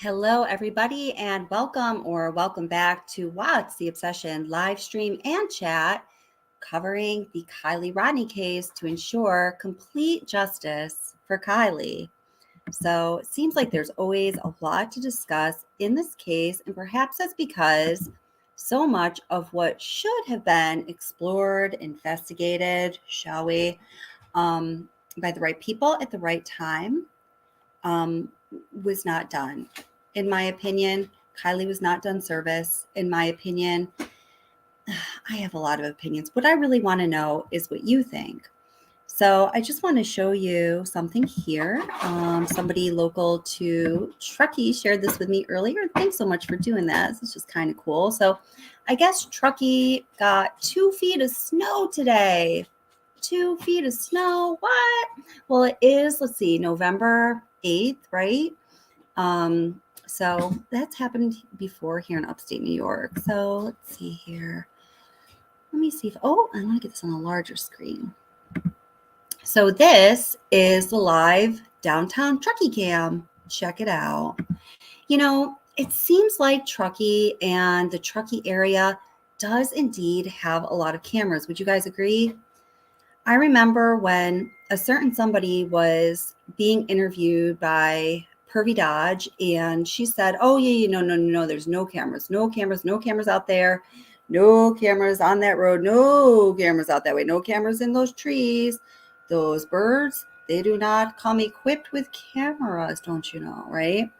Hello, everybody, and welcome back to What's the Obsession live stream and chat covering the Kylie Rodney case to ensure complete justice for Kylie. So it seems like there's always a lot to discuss in this case, and perhaps that's because so much of what should have been explored, investigated, shall we, by the right people at the right time, was not done. In my opinion, Kylie was not done service. In my opinion, I have a lot of opinions. What I really want to know is what you think. So I just want to show you something here. Somebody local to Truckee shared this with me earlier. Thanks so much for doing that. This is just kind of cool. So I guess Truckee got 2 feet of snow today. 2 feet of snow. What? Well, it is, let's see, November 8th, right? So that's happened before here in upstate New York. So let's see here. Let me see if, I want to get this on a larger screen. So this is the live downtown Truckee cam. Check it out. It seems like Truckee and the Truckee area does indeed have a lot of cameras. Would you guys agree? I remember when a certain somebody was being interviewed by Pervy Dodge, and she said, oh, yeah, no, there's no cameras out there, no cameras on that road, no cameras out that way, no cameras in those trees. Those birds, they do not come equipped with cameras, don't you know, right?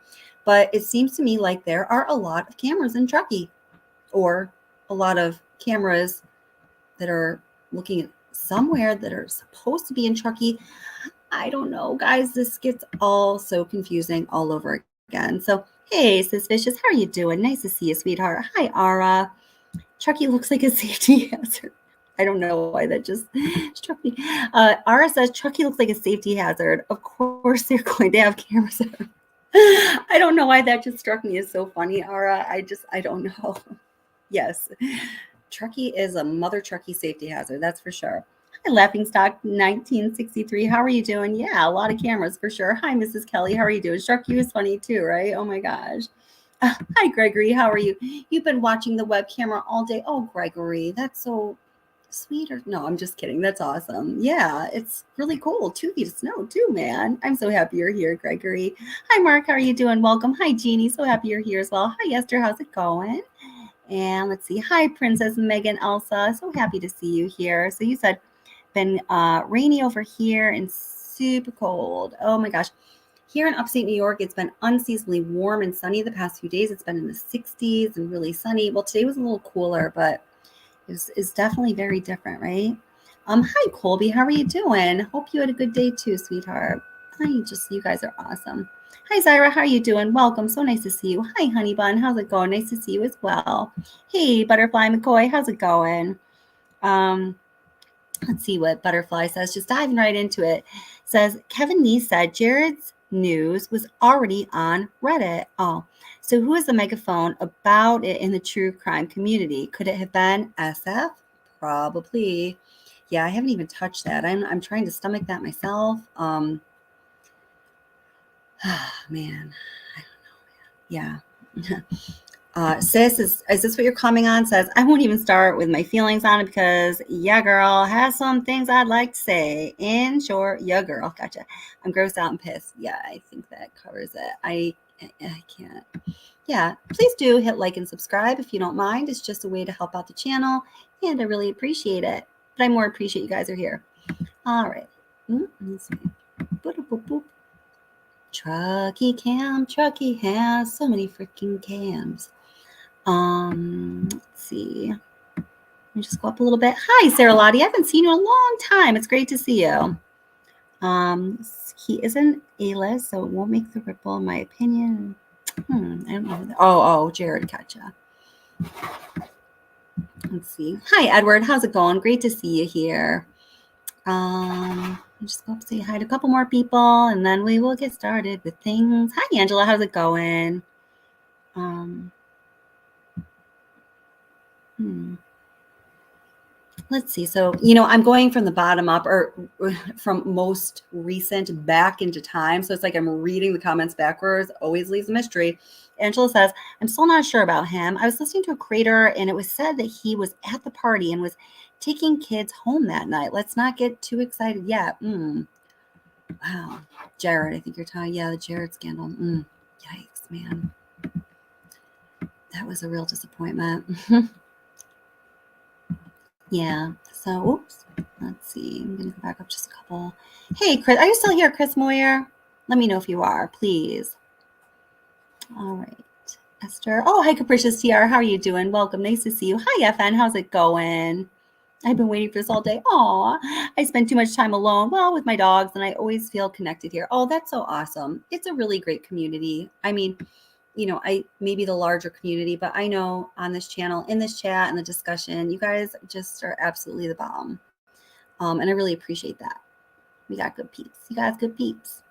But it seems to me like there are a lot of cameras in Truckee, or a lot of cameras that are looking at somewhere that are supposed to be in Truckee. I don't know, guys. This gets all so confusing all over again. So, hey, Suspicious, how are you doing? Nice to see you, sweetheart. Hi, Ara. Truckee looks like a safety hazard. I don't know why that just struck me. Ara says Truckee looks like a safety hazard. Of course, they're going to have cameras. I don't know why that just struck me as so funny, Ara. I don't know. Yes. Truckee is a mother Truckee safety hazard, that's for sure. Hi, Laughingstock 1963. How are you doing? Yeah, a lot of cameras for sure. Hi, Mrs. Kelly. How are you doing? Struck you is funny too, right? Oh my gosh. Hi, Gregory. How are you? You've been watching the web camera all day. Oh, Gregory, that's so sweet. No, I'm just kidding. That's awesome. Yeah, it's really cool. 2 feet of snow too, man. I'm so happy you're here, Gregory. Hi, Mark. How are you doing? Welcome. Hi, Jeannie. So happy you're here as well. Hi, Esther. How's it going? And let's see. Hi, Princess Megan Elsa. So happy to see you here. So you said been rainy over here and super cold. Oh my gosh. Here in upstate New York, it's been unseasonably warm and sunny the past few days. It's been in the 60s and really sunny. Well, today was a little cooler, but it's definitely very different, right? Hi, Colby. How are you doing? Hope you had a good day too, sweetheart. You guys are awesome. Hi, Zyra. How are you doing? Welcome. So nice to see you. Hi, Honey Bun. How's it going? Nice to see you as well. Hey, Butterfly McCoy. How's it going? Let's see what Butterfly says. Just diving right into it. Says, Kevin Nee said Jared's news was already on Reddit. Oh, so who is the megaphone about it in the true crime community? Could it have been SF? Probably. Yeah, I haven't even touched that. I'm trying to stomach that myself. Man, I don't know. Yeah. Sis, is this what you're commenting on? Says, I won't even start with my feelings on it because yeah, girl has some things I'd like to say. In short, yeah, girl. Gotcha. I'm grossed out and pissed. Yeah, I think that covers it. I can't. Yeah, please do hit like and subscribe if you don't mind. It's just a way to help out the channel, and I really appreciate it. But I more appreciate you guys are here. All right. Let's see. Boop, boop, boop. Truckee cam. Truckee has so many freaking cams. Let's see. Let me just go up a little bit. Hi, Sarah Lottie. I haven't seen you in a long time. It's great to see you. He isn't A-list, so it won't make the ripple, in my opinion. I don't know. Oh, Jared, gotcha. Let's see. Hi, Edward. How's it going? Great to see you here. Just go up say hi to a couple more people, and then we will get started with things. Hi, Angela. How's it going? Let's see. So, I'm going from the bottom up or from most recent back into time. So it's like I'm reading the comments backwards, always leaves a mystery. Angela says, I'm still not sure about him. I was listening to a creator and it was said that he was at the party and was taking kids home that night. Let's not get too excited yet. Wow. Jared, I think you're talking. Yeah, the Jared scandal. Yikes, man. That was a real disappointment. Yeah. So, oops. Let's see. I'm going to go back up just a couple. Hey, Chris. Are you still here, Chris Moyer? Let me know if you are, please. All right. Esther. Oh, hi, Capricious TR. How are you doing? Welcome. Nice to see you. Hi, FN. How's it going? I've been waiting for this all day. Aw, I spend too much time alone, with my dogs, and I always feel connected here. Oh, that's so awesome. It's a really great community. I mean, I maybe the larger community, but I know on this channel, in this chat and the discussion, you guys just are absolutely the bomb. And I really appreciate that. We got good peeps. You guys good peeps.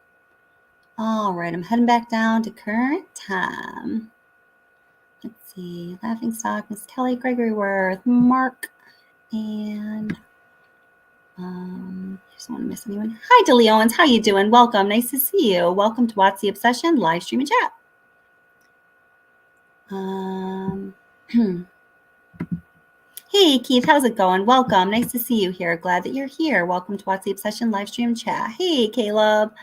All right, I'm heading back down to current time. Let's see. Laughing Stock, Miss Kelly, Gregory Worth, Mark, and I just don't want to miss anyone. Hi, Dilly Owens. How you doing? Welcome. Nice to see you. Welcome to What's the Obsession live stream and chat. Hey, Keith. How's it going? Welcome. Nice to see you here. Glad that you're here. Welcome to What's the Obsession live stream and chat. Hey, Caleb.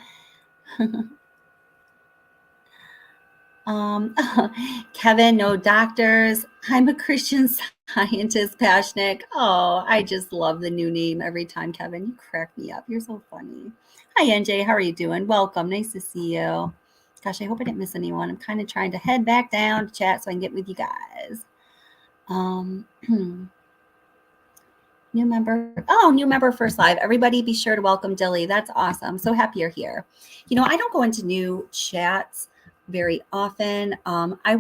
Kevin, no doctors. I'm a Christian Scientist, Pashnik. Oh, I just love the new name every time, Kevin. You crack me up. You're so funny. Hi, NJ. How are you doing? Welcome. Nice to see you. Gosh, I hope I didn't miss anyone. I'm kind of trying to head back down to chat so I can get with you guys. New member first live. Everybody be sure to welcome Dilly. That's awesome. So happy you're here. I don't go into new chats very often. I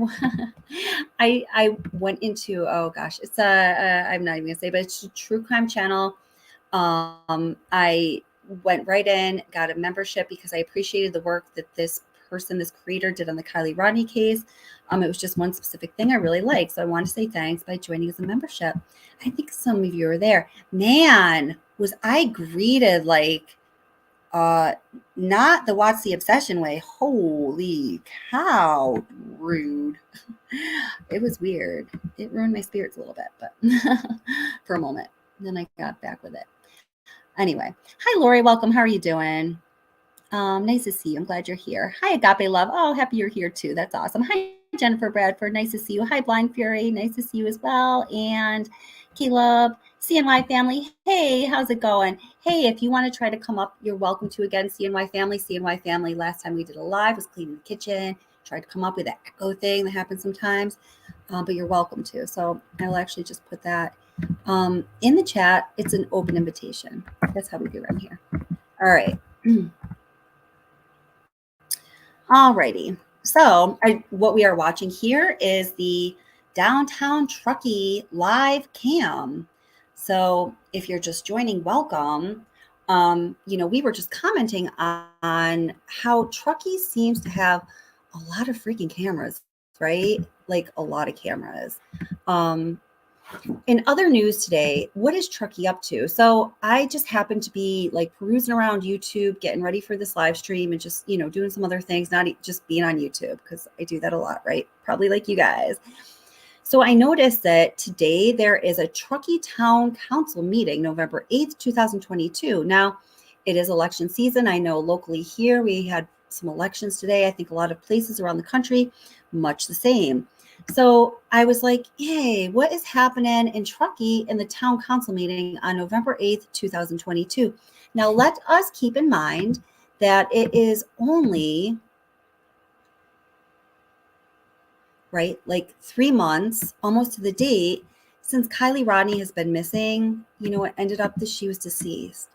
went into, oh gosh, it's I'm not even gonna say, but it's a true crime channel. I went right in, got a membership because I appreciated the work that this creator did on the Kylie Rodney case. It was just one specific thing I really liked. So I want to say thanks by joining as a membership. I think some of you are there. Man, was I greeted like not the What's the Obsession way. Holy cow, rude. It was weird. It ruined my spirits a little bit, but for a moment. Then I got back with it. Anyway, hi Lori, welcome. How are you doing? Nice to see you. I'm glad you're here. Hi Agape Love. Oh, happy you're here too. That's awesome. Hi Jennifer Bradford. Nice to see you. Hi Blind Fury. Nice to see you as well. And Caleb, CNY family. Hey, how's it going? Hey, if you want to try to come up, you're welcome to again. CNY family. CNY family. Last time we did a live was cleaning the kitchen. Tried to come up with that echo thing that happens sometimes, but you're welcome to. So I'll actually just put that in the chat. It's an open invitation. That's how we do around here. All right. Alrighty. So what we are watching here is the downtown Truckee live cam. So if you're just joining, welcome. We were just commenting on how Truckee seems to have a lot of freaking cameras, right? Like a lot of cameras. In other news today, what is Truckee up to? So I just happened to be like perusing around YouTube, getting ready for this live stream and just, doing some other things, not just being on YouTube because I do that a lot, right? Probably like you guys. So I noticed that today there is a Truckee Town Council meeting, November 8th, 2022. Now, it is election season. I know locally here we had some elections today. I think a lot of places around the country, much the same. So I was like, hey, what is happening in Truckee in the town council meeting on November 8th, 2022? Now, let us keep in mind that it is only, right, like 3 months, almost to the date, since Kylie Rodney has been missing. It ended up that she was deceased.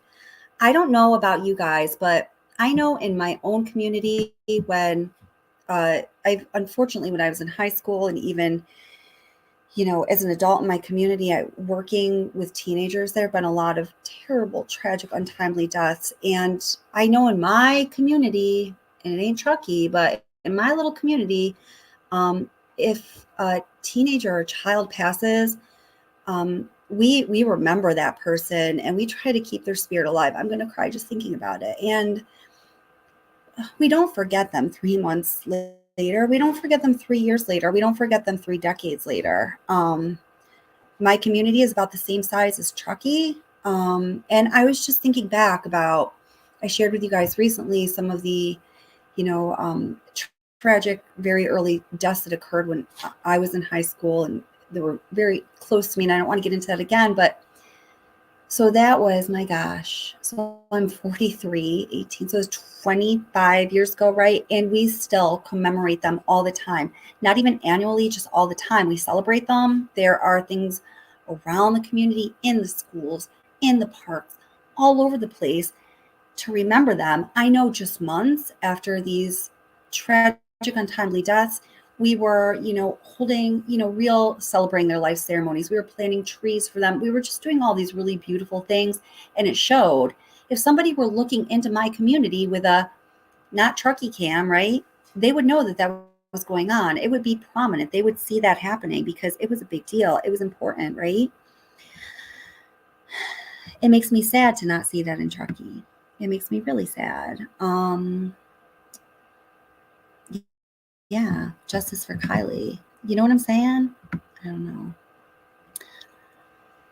I don't know about you guys, but I know in my own community when unfortunately, when I was in high school and even, as an adult in my community, working with teenagers, there have been a lot of terrible, tragic, untimely deaths. And I know in my community, and it ain't Truckee, but in my little community, if a teenager or a child passes, we remember that person and we try to keep their spirit alive. I'm going to cry just thinking about it. And we don't forget them 3 months later. We don't forget them 3 years later. We don't forget them 3 decades later. My community is about the same size as Truckee. And I was just thinking back about, I shared with you guys recently some of the, tragic, very early deaths that occurred when I was in high school, and they were very close to me. And I don't want to get into that again, but so that was, my gosh. So I'm 43, 18. So it was 25 years ago, right? And we still commemorate them all the time. Not even annually, just all the time. We celebrate them. There are things around the community, in the schools, in the parks, all over the place to remember them. I know just months after these tragic, untimely deaths, we were, holding, real celebrating their life ceremonies. We were planting trees for them. We were just doing all these really beautiful things. And it showed. If somebody were looking into my community with a not Truckee cam, right, they would know that that was going on. It would be prominent. They would see that happening because it was a big deal. It was important, right? It makes me sad to not see that in Truckee. It makes me really sad. Yeah, justice for Kylie. You know what I'm saying? I don't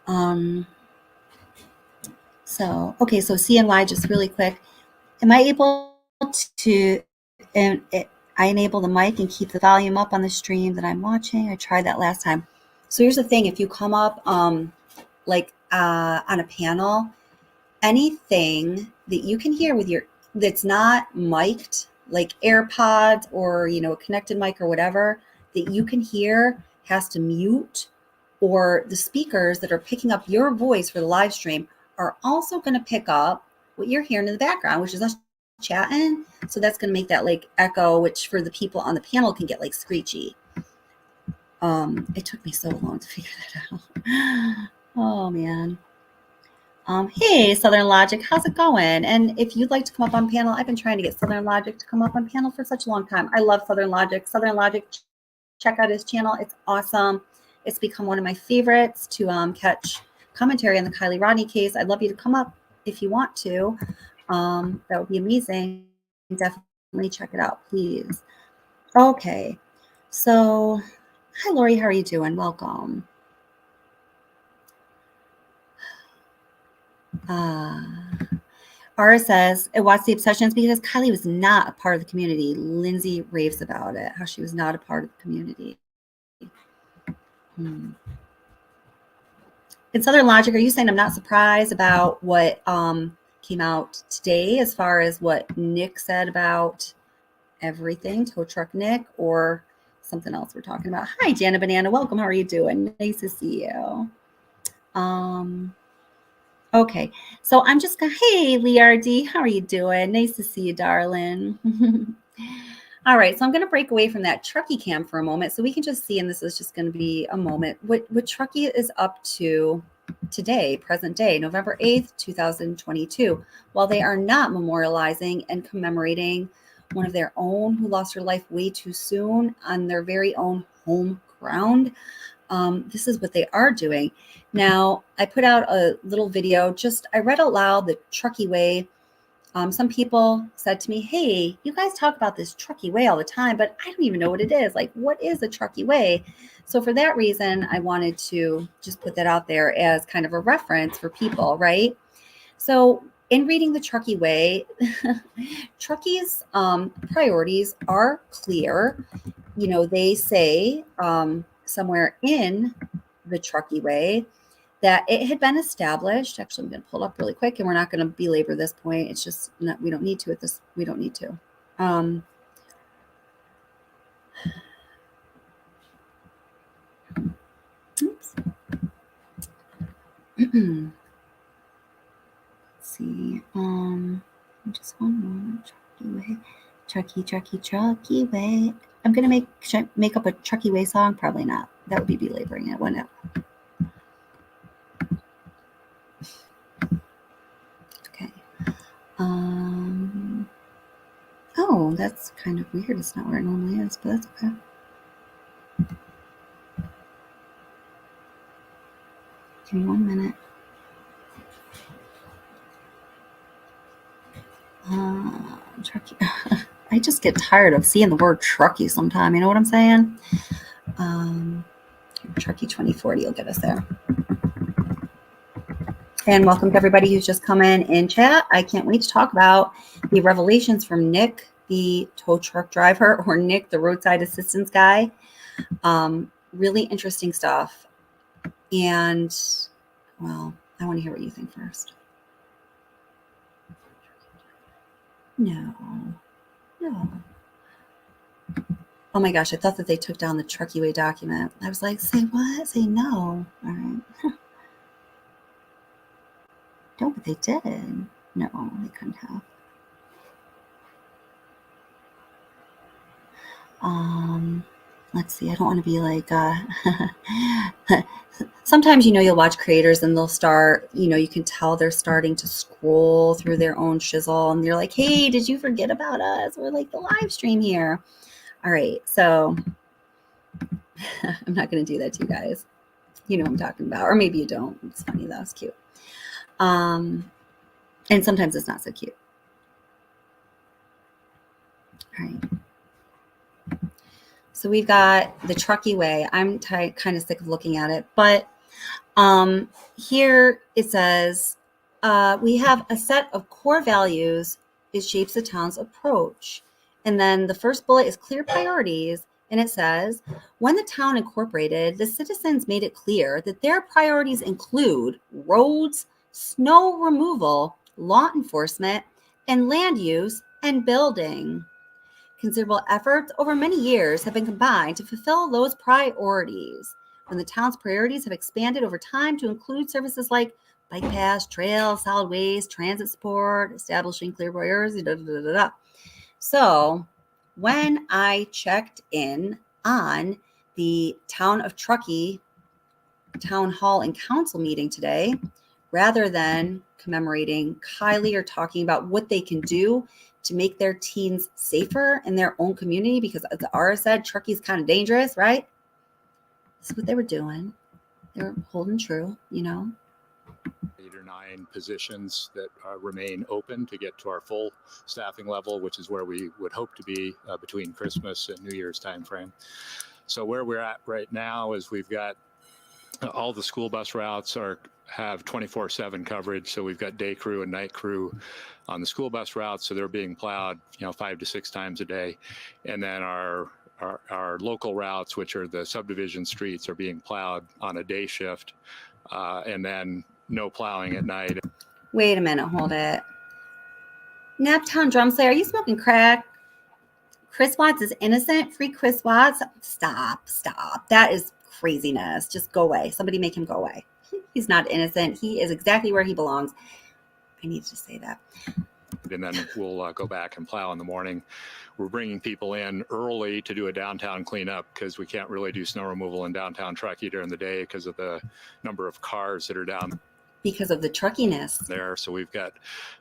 know. So CNY, just really quick. Am I able to, I enable the mic and keep the volume up on the stream that I'm watching? I tried that last time. So here's the thing. If you come up on a panel, anything that you can hear that's not mic'd, like AirPods or, a connected mic or whatever, that you can hear has to mute, or the speakers that are picking up your voice for the live stream are also going to pick up what you're hearing in the background, which is us chatting. So that's going to make that echo, which for the people on the panel can get screechy. It took me so long to figure that out. Oh man. Hey, Southern Logic, how's it going? And if you'd like to come up on panel, I've been trying to get Southern Logic to come up on panel for such a long time. I love Southern Logic. Southern Logic, check out his channel. It's awesome. It's become one of my favorites to catch commentary on the Kylie Rodney case. I'd love you to come up if you want to. That would be amazing. Definitely check it out, please. Okay. So, hi, Lori. How are you doing? Welcome. Ara says, what's the obsession? It's because Kylie was not a part of the community. Lindsay raves about it, how she was not a part of the community. In Southern Logic, are you saying I'm not surprised about what came out today as far as what Nick said about everything, TowTruck Nick, or something else we're talking about? Hi, Jana Banana. Welcome. How are you doing? Nice to see you. Okay, so I'm just going, hey, Liardi, how are you doing? Nice to see you, darling. All right, so I'm going to break away from that Truckee cam for a moment so we can just see, and this is just going to be a moment, what Truckee is up to today, present day, November 8th, 2022, while they are not memorializing and commemorating one of their own who lost her life way too soon on their very own home ground. This is what they are doing. Now, I put out a little video, I read out loud the Truckee Way. Some people said to me, hey, you guys talk about this Truckee Way all the time, but I don't even know what it is. What is a Truckee Way? So for that reason, I wanted to just put that out there as kind of a reference for people, right? So in reading the Truckee Way, Truckee's priorities are clear. They say somewhere in the Truckee Way that it had been established. Actually, I'm going to pull it up really quick, and we're not going to belabor this point. It's just we don't need to at this. We don't need to. Oops. Let's see. Just one moment. Truckee Way. I'm going to make up a Truckee Way song. Probably not. That would be belaboring it, wouldn't it? Okay. Oh, that's kind of weird. It's not where it normally is, but that's okay. Give me 1 minute. Truckee. I just get tired of seeing the word Truckee sometime. You know what I'm saying? Truckee 2040 will get us there. And welcome to everybody who's just come in chat. I can't wait to talk about the revelations from Nick, the tow truck driver, or Nick, the roadside assistance guy. Really interesting stuff. And, well, I want to hear what you think first. No. Oh my gosh, I thought that they took down the Truckee Way document. I was like, say what? Say no. All right. No, but they did. No, they couldn't have. Let's see. I don't want to be like, sometimes, you'll watch creators and they'll start, you can tell they're starting to scroll through their own shizzle and you're like, hey, did you forget about us? We're like the live stream here. All right. So I'm not going to do that to you guys. You know what I'm talking about. Or maybe you don't. It's funny though. It's cute. And sometimes it's not so cute. All right. So we've got the Truckee Way. I'm kind of sick of looking at it, but here it says, we have a set of core values. It shapes the town's approach. And then the first bullet is clear priorities. And it says, when the town incorporated, the citizens made it clear that their priorities include roads, snow removal, law enforcement, and land use and building. Considerable efforts over many years have been combined to fulfill those priorities. When the town's priorities have expanded over time to include services like bike paths, trails, solid waste, transit support, establishing clear priorities, So when I checked in on the Town of Truckee Town Hall and Council meeting today, rather than commemorating Kylie or talking about what they can do to make their teens safer in their own community, because as Ara said, Truckee's kind of dangerous, right? That's what they were doing. They were holding true, 8 or 9 positions that remain open to get to our full staffing level, which is where we would hope to be between Christmas and New Year's timeframe. So where we're at right now is we've got all the school bus routes have 24/7 coverage. So we've got day crew and night crew on the school bus routes. So they're being plowed, 5 to 6 times a day. And then our local routes, which are the subdivision streets, are being plowed on a day shift. And then no plowing at night. Wait a minute, hold it. Naptown Drum Slayer, are you smoking crack? Chris Watts is innocent? Free Chris Watts? Stop. That is craziness. Just go away. Somebody make him go away. He's not innocent. He is exactly where he belongs. I need to say that. And then we'll go back and plow in the morning. We're bringing people in early to do a downtown cleanup because we can't really do snow removal in downtown Truckee during the day because of the number of cars that are down. Because of the truckiness there. So we've got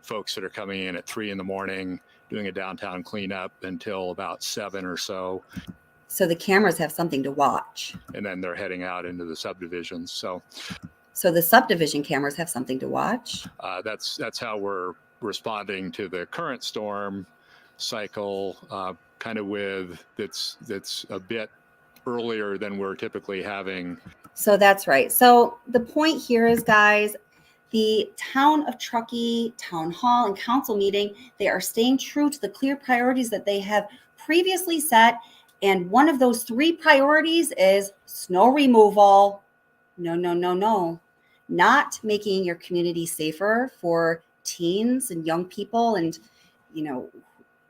folks that are coming in at 3 in the morning, doing a downtown cleanup until about 7 or so. So the cameras have something to watch. And then they're heading out into the subdivisions. So the subdivision cameras have something to watch. That's how we're responding to the current storm cycle, kind of with that's a bit earlier than we're typically having. So that's right. So the point here is, guys, the Town of Truckee Town Hall and Council meeting, they are staying true to the clear priorities that they have previously set. And one of those 3 priorities is snow removal. No. Not making your community safer for teens and young people. And,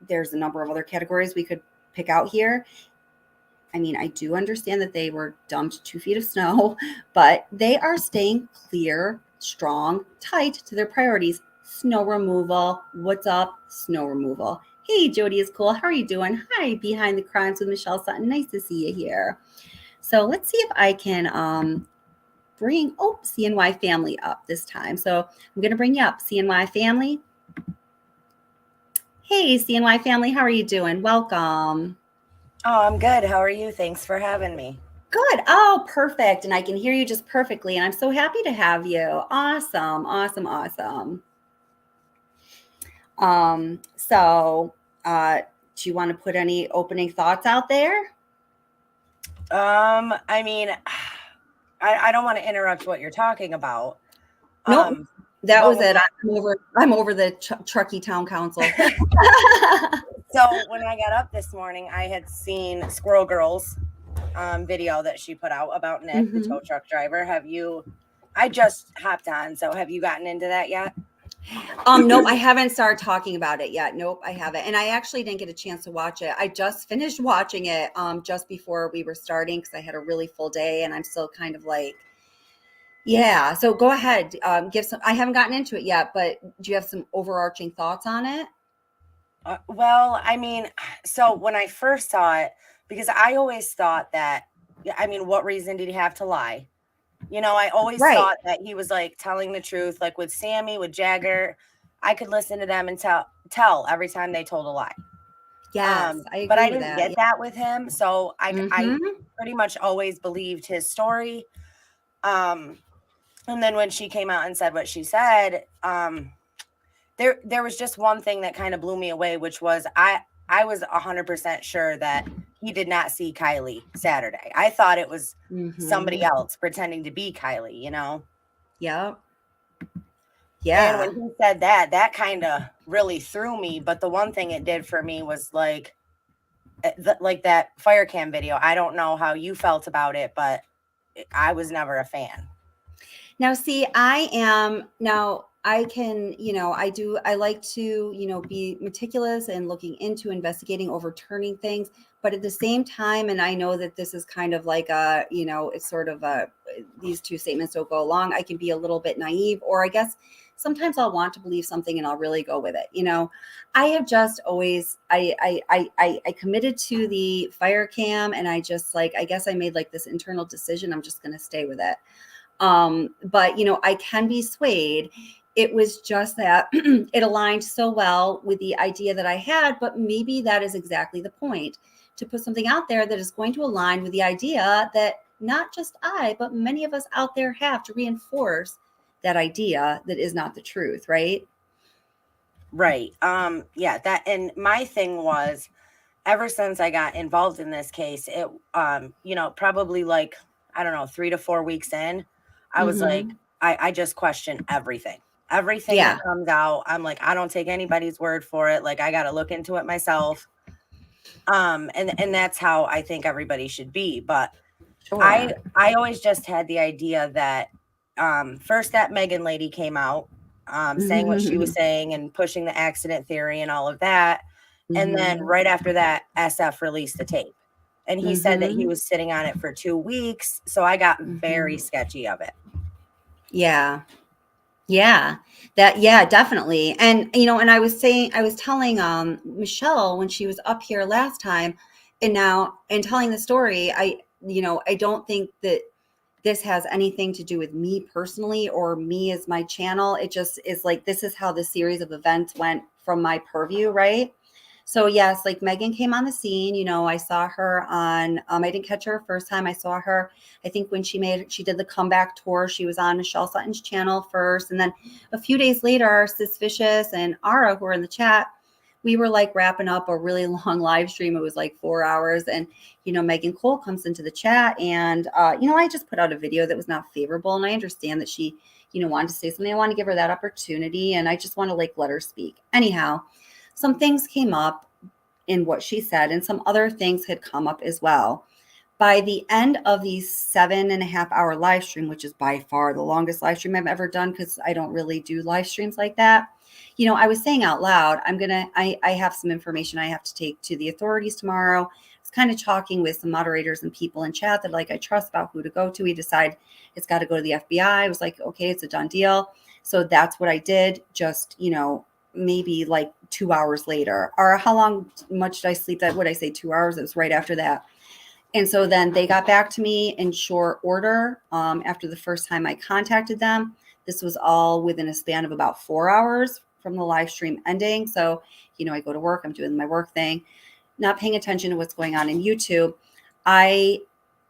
there's a number of other categories we could pick out here. I mean, I do understand that they were dumped 2 feet of snow, but they are staying clear, strong, tight to their priorities. Snow removal. What's up? Snow removal. Hey, Jody is cool. How are you doing? Hi, Behind the Crimes with Michelle Sutton. Nice to see you here. So let's see if I can bring CNY family up this time. So I'm going to bring you up, CNY family. Hey, CNY family, how are you doing? Welcome. Oh, I'm good. How are you? Thanks for having me. Good. Oh, perfect. And I can hear you just perfectly. And I'm so happy to have you. Awesome. Awesome. Awesome. So do you want to put any opening thoughts out there? I mean, I don't want to interrupt what you're talking about. Nope. That But was it. I'm over the Truckee Town Council. So when I got up this morning, I had seen Squirrel Girl's video that she put out about Nick, the tow truck driver. I just hopped on, so have you gotten into that yet? Nope, I haven't started talking about it yet. Nope, I haven't. And I actually didn't get a chance to watch it. I just finished watching it just before we were starting because I had a really full day and I'm still kind of like, yeah. So go ahead. I haven't gotten into it yet, but do you have some overarching thoughts on it? Well, I mean, so when I first saw it, because I always thought that, I mean, what reason did he have to lie? I always Right. thought that he was like telling the truth, like with Sammy, with Jagger. I could listen to them and tell every time they told a lie. Yes, I But agree I with didn't that. get that with him, so I Mhm. pretty much always believed his story. And then when she came out and said what she said, there was just one thing that kind of blew me away, which was I was 100% sure that he did not see Kylie Saturday. I thought it was somebody Mhm. else pretending to be Kylie, Yep. And Yeah. when he said that, that kind of really threw me. But the one thing it did for me was like that fire cam video. I don't know how you felt about it, but I was never a fan. Now, see, I can, I like to, be meticulous and looking into investigating, overturning things. But at the same time, and I know that this is kind of like it's sort of these two statements don't go along. I can be a little bit naive, or I guess sometimes I'll want to believe something and I'll really go with it. I have just always, I committed to the fire cam and I just I guess I made like this internal decision. I'm just going to stay with it. But I can be swayed. It was just that it aligned so well with the idea that I had, but maybe that is exactly the point, to put something out there that is going to align with the idea that not just I, but many of us out there have, to reinforce that idea that is not the truth, right? Right. Yeah, that, and my thing was, ever since I got involved in this case, it probably like, I don't know, 3 to 4 weeks in, I was like, Mm-hmm. I just question everything. Everything that Yeah. comes out, I'm like, I don't take anybody's word for it. Like I gotta look into it myself. And that's how I think everybody should be. But I Sure. I always just had the idea that first that Megan lady came out saying what she was Mm-hmm. saying and pushing the accident theory and all of that. And then Mm-hmm. right after that, SF released the tape. And he said that he Mm-hmm. was sitting on it for 2 weeks. So I got very Mm-hmm. sketchy of it. Yeah. Yeah, yeah, definitely. And, and I was telling Michelle when she was up here last time, and now, and telling the story, I don't think that this has anything to do with me personally or me as my channel. It just is like, this is how the series of events went from my purview, right? So yes, like Megan came on the scene, I saw her on, I didn't catch her first time. I saw her, I think when she did the comeback tour, she was on Michelle Sutton's channel first. And then a few days later, Suspicious and Ara, who were in the chat, we were like wrapping up a really long live stream. It was like 4 hours. And, Megan Cole comes into the chat and, I just put out a video that was not favorable. And I understand that she, wanted to say something. I want to give her that opportunity. And I just want to like let her speak. Anyhow, some things came up in what she said, and some other things had come up as well. By the end of the 7.5 hour live stream, which is by far the longest live stream I've ever done, because I don't really do live streams like that, I was saying out loud, I have some information I have to take to the authorities tomorrow. I was kind of talking with some moderators and people in chat that like I trust about who to go to. We decide it's got to go to the FBI. I was like, okay, it's a done deal. So that's what I did. Just, maybe like 2 hours later, or much did I sleep? That, would I say 2 hours? It was right after that. And so then they got back to me in short order after the first time I contacted them. This was all within a span of about 4 hours from the live stream ending. So, I go to work, I'm doing my work thing, not paying attention to what's going on in YouTube. I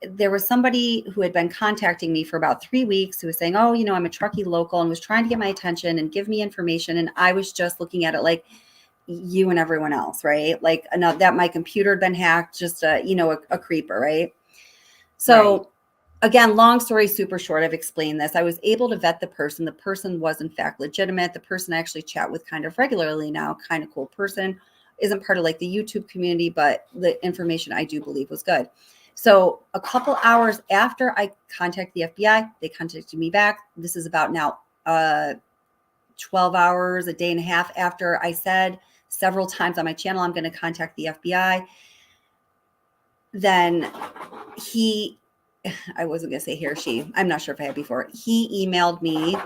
there was somebody who had been contacting me for about 3 weeks who was saying, oh, I'm a Truckee local, and was trying to get my attention and give me information. And I was just looking at it like you and everyone else, right? Like that my computer had been hacked, just a creeper, right? So Right. again, long story super short, I've explained this. I was able to vet the person. The person was in fact legitimate. The person I actually chat with kind of regularly now, kind of cool person, isn't part of like the YouTube community, but the information I do believe was good. So a couple hours after I contacted the FBI, they contacted me back. This is about now 12 hours, a day and a half after I said several times on my channel, I'm going to contact the FBI. Then I wasn't going to say he or she, I'm not sure if I had before. He emailed me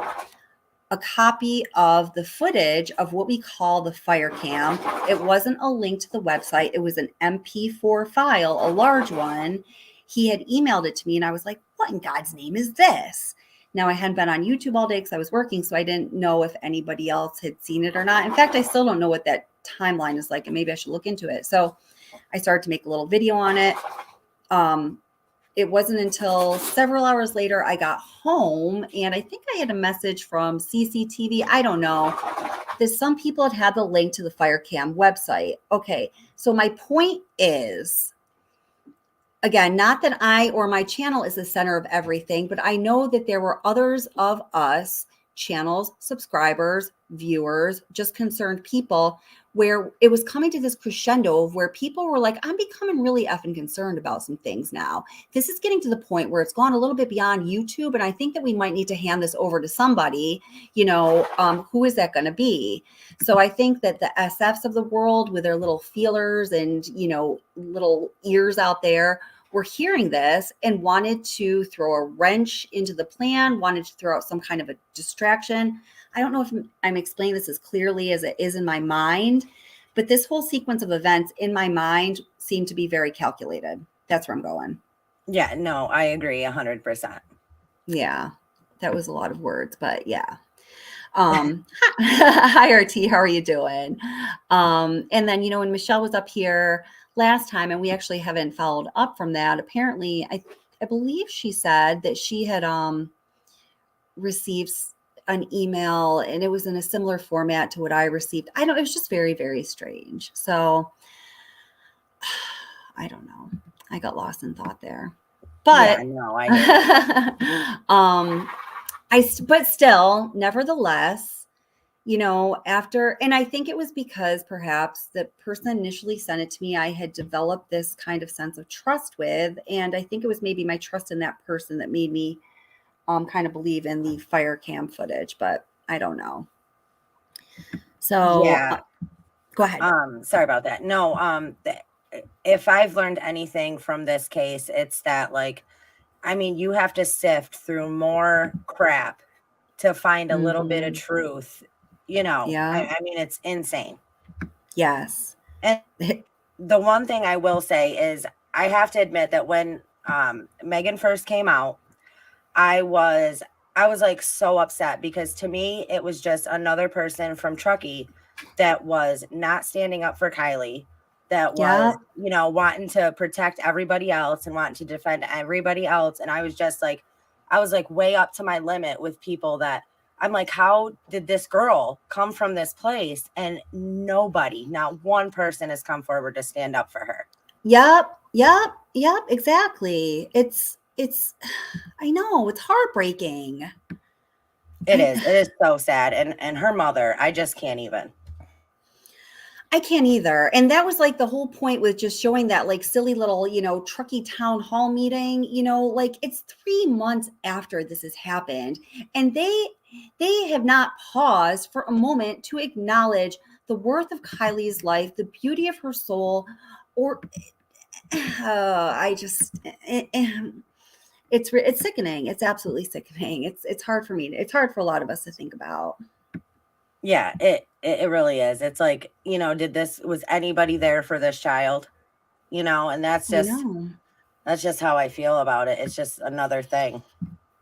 a copy of the footage of what we call the fire cam. It wasn't a link to the website. It was an MP4 file, a large one. He had emailed it to me and I was like, what in God's name is this? Now, I hadn't been on YouTube all day because I was working, so I didn't know if anybody else had seen it or not. In fact, I still don't know what that timeline is like, and maybe I should look into it. So I started to make a little video on it. It wasn't until several hours later I got home, and I think I had a message from CCTV. I don't know. That some people had the link to the Firecam website. Okay, so my point is, again, not that I or my channel is the center of everything, but I know that there were others of us, channels, subscribers, viewers, just concerned people, where it was coming to this crescendo of where people were like, I'm becoming really effing concerned about some things now. This is getting to the point where it's gone a little bit beyond YouTube. And I think that we might need to hand this over to somebody, who is that going to be? So I think that the SFs of the world with their little feelers and, little ears out there were hearing this and wanted to throw a wrench into the plan, wanted to throw out some kind of a distraction. I don't know if I'm explaining this as clearly as it is in my mind, but this whole sequence of events in my mind seemed to be very calculated. That's where I'm going. Yeah, no, I agree 100%. Yeah, that was a lot of words, but yeah. Hi, RT, how are you doing? And then, when Michelle was up here last time, and we actually haven't followed up from that, apparently, I believe she said that she had received an email and it was in a similar format to what I received. It was just very, very strange. So I don't know. I got lost in thought there. But yeah, no, I but still, nevertheless, after, and I think it was because perhaps the person initially sent it to me, I had developed this kind of sense of trust with, and I think it was maybe my trust in that person that made me kind of believe in the fire cam footage, but I don't know. So yeah. Go ahead. Sorry about that. No, if I've learned anything from this case, it's that you have to sift through more crap to find a little bit of truth. Yeah. I mean, it's insane. Yes. And the one thing I will say is I have to admit that when Megan first came out, I was like so upset because to me it was just another person from Truckee that was not standing up for Kylie, that was wanting to protect everybody else and wanting to defend everybody else. And I was just like, way up to my limit with people that I'm like, how did this girl come from this place and nobody, not one person has come forward to stand up for her? Yep, exactly. It's I know, it's heartbreaking. It is so sad. And her mother, I just can't even. I can't either. And that was like the whole point with just showing that like silly little, Truckee town hall meeting, like it's 3 months after this has happened. And they have not paused for a moment to acknowledge the worth of Kylie's life, the beauty of her soul, or it's sickening. It's absolutely sickening. It's hard for me. It's hard for a lot of us to think about. Yeah, it really is. It's like, was anybody there for this child? And that's just how I feel about it. It's just another thing.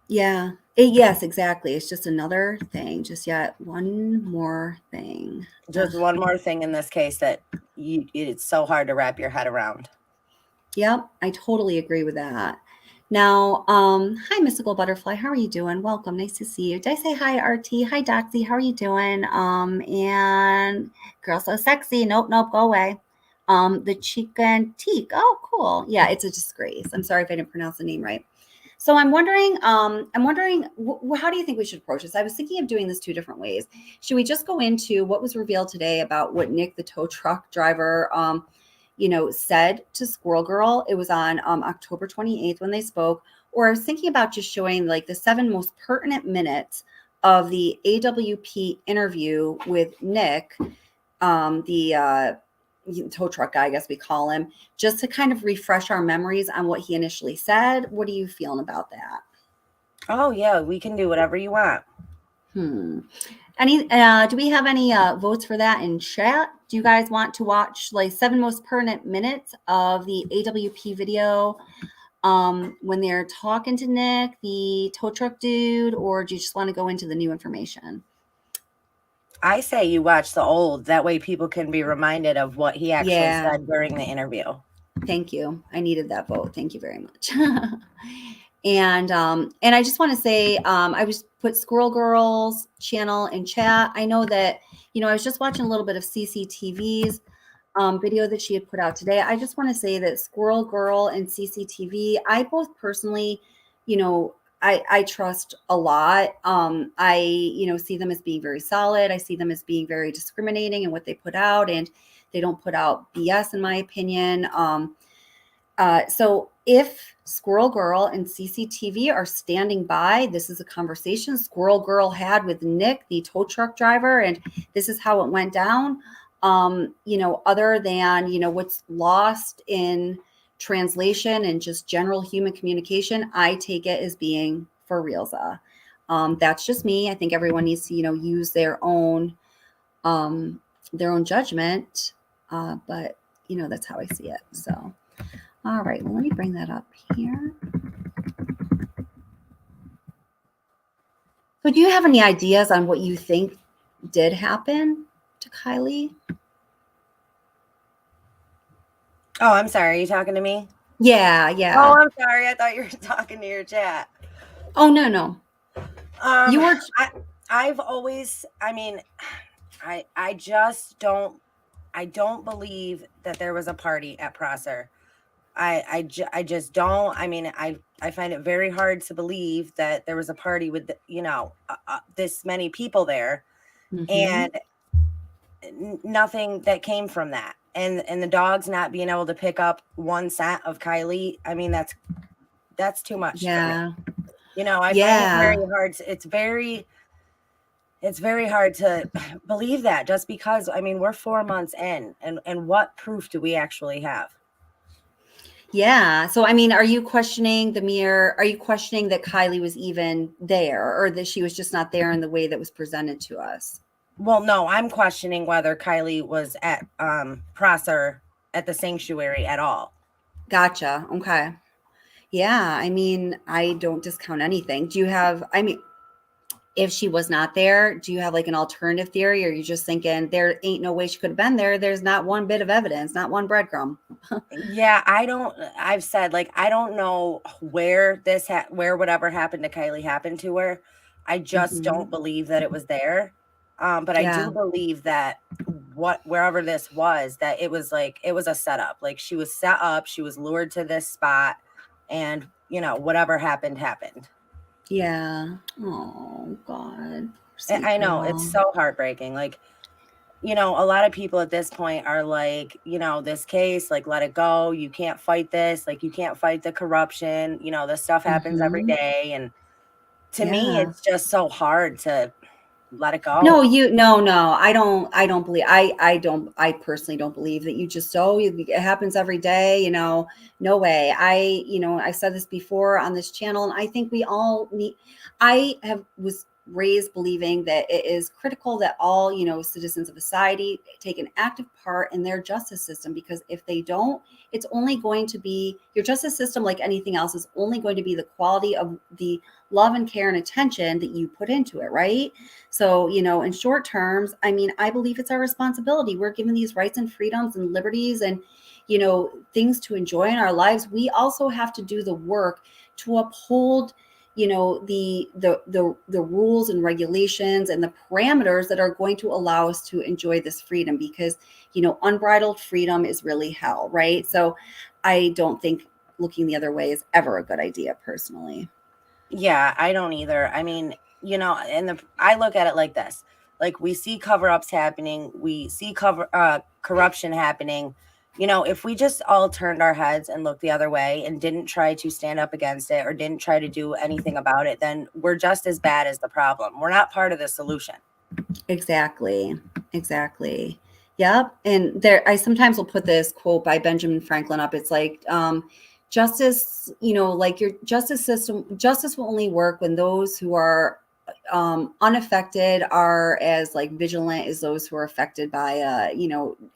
Yeah. Yes, exactly. It's just another thing. Just yet one more thing. Just one more thing in this case that it's so hard to wrap your head around. Yep, I totally agree with that. Now, hi, Mystical Butterfly. How are you doing? Welcome. Nice to see you. Did I say hi, RT? Hi, Doxy. How are you doing? And Girl So Sexy. Nope, go away. The Chicken Teak. Oh, cool. Yeah, it's a disgrace. I'm sorry if I didn't pronounce the name right. So I'm wondering, how do you think we should approach this? I was thinking of doing this two different ways. Should we just go into what was revealed today about what Nick, the tow truck driver, said to Squirrel Girl? It was on October 28th when they spoke. Or I was thinking about just showing like the 7 most pertinent minutes of the AWP interview with Nick, the tow truck guy, I guess we call him, just to kind of refresh our memories on what he initially said. What are you feeling about that? Oh yeah, we can do whatever you want. Any do we have any votes for that in chat? Do you guys want to watch like 7 most pertinent minutes of the AWP video when they're talking to Nick, the tow truck dude, or do you just want to go into the new information? I say you watch the old. That way people can be reminded of what he actually said during the interview. Thank you. I needed that vote. Thank you very much. And I just want to say, I was put Squirrel Girl's channel in chat. I know that, I was just watching a little bit of CCTV's video that she had put out today. I just want to say that Squirrel Girl and CCTV, I both personally, I trust a lot. I see them as being very solid. I see them as being very discriminating in what they put out, and they don't put out BS, in my opinion. So if Squirrel Girl and CCTV are standing by, this is a conversation Squirrel Girl had with Nick, the tow truck driver, and this is how it went down. Other than, what's lost in translation and just general human communication, I take it as being for realza. That's just me. I think everyone needs to, use their own judgment. But that's how I see it. So, all right, well, let me bring that up here. So do you have any ideas on what you think did happen to Kylie? Oh, I'm sorry. Are you talking to me? Yeah. Oh, I'm sorry. I thought you were talking to your chat. Oh, no. You were. I've always. I mean, I just don't. I don't believe that there was a party at Prosser. I just don't. I mean, I find it very hard to believe that there was a party with this many people there, and nothing that came from that. And the dogs not being able to pick up one scent of Kylie. I mean, that's too much for me. I find it very hard. It's very hard to believe that, just because, I mean, we're 4 months in, and what proof do we actually have? Yeah. So, I mean, are you questioning are you questioning that Kylie was even there, or that she was just not there in the way that was presented to us? Well, no, I'm questioning whether Kylie was at Prosser at the sanctuary at all. Gotcha. Okay. Yeah. I mean, I don't discount anything. Do you have, if she was not there, do you have like an alternative theory, or are you just thinking there ain't no way she could have been there? There's not one bit of evidence, not one breadcrumb. Yeah, I've said, like, I don't know where where whatever happened to Kylie happened to her. I just don't believe that it was there. But I do believe that wherever this was, that it was a setup. Like, she was set up, she was lured to this spot, and whatever happened. Yeah. Oh God. I know, it's so heartbreaking. Like, a lot of people at this point are like, this case, like, let it go. You can't fight this. Like, you can't fight the corruption. This stuff happens every day. And to me, it's just so hard to let it go. No, I don't believe, I personally don't believe that you just, it happens every day, no way. I said this before on this channel, and I think we all was raised believing that it is critical that all, citizens of society take an active part in their justice system, because if they don't, it's only going to be, your justice system, like anything else, is only going to be the quality of the love and care and attention that you put into it, right? So, in short terms, I mean, I believe it's our responsibility. We're given these rights and freedoms and liberties and, things to enjoy in our lives. We also have to do the work to uphold, the rules and regulations and the parameters that are going to allow us to enjoy this freedom, because, unbridled freedom is really hell, right? So I don't think looking the other way is ever a good idea personally. Yeah, I don't either. I mean, I look at it like this. Like, we see cover-ups happening, we see corruption happening. If we just all turned our heads and looked the other way and didn't try to stand up against it or didn't try to do anything about it, then we're just as bad as the problem. We're not part of the solution. Exactly. Yep. And I sometimes will put this quote by Benjamin Franklin up. It's like, justice, like your justice system, justice will only work when those who are unaffected are as like vigilant as those who are affected by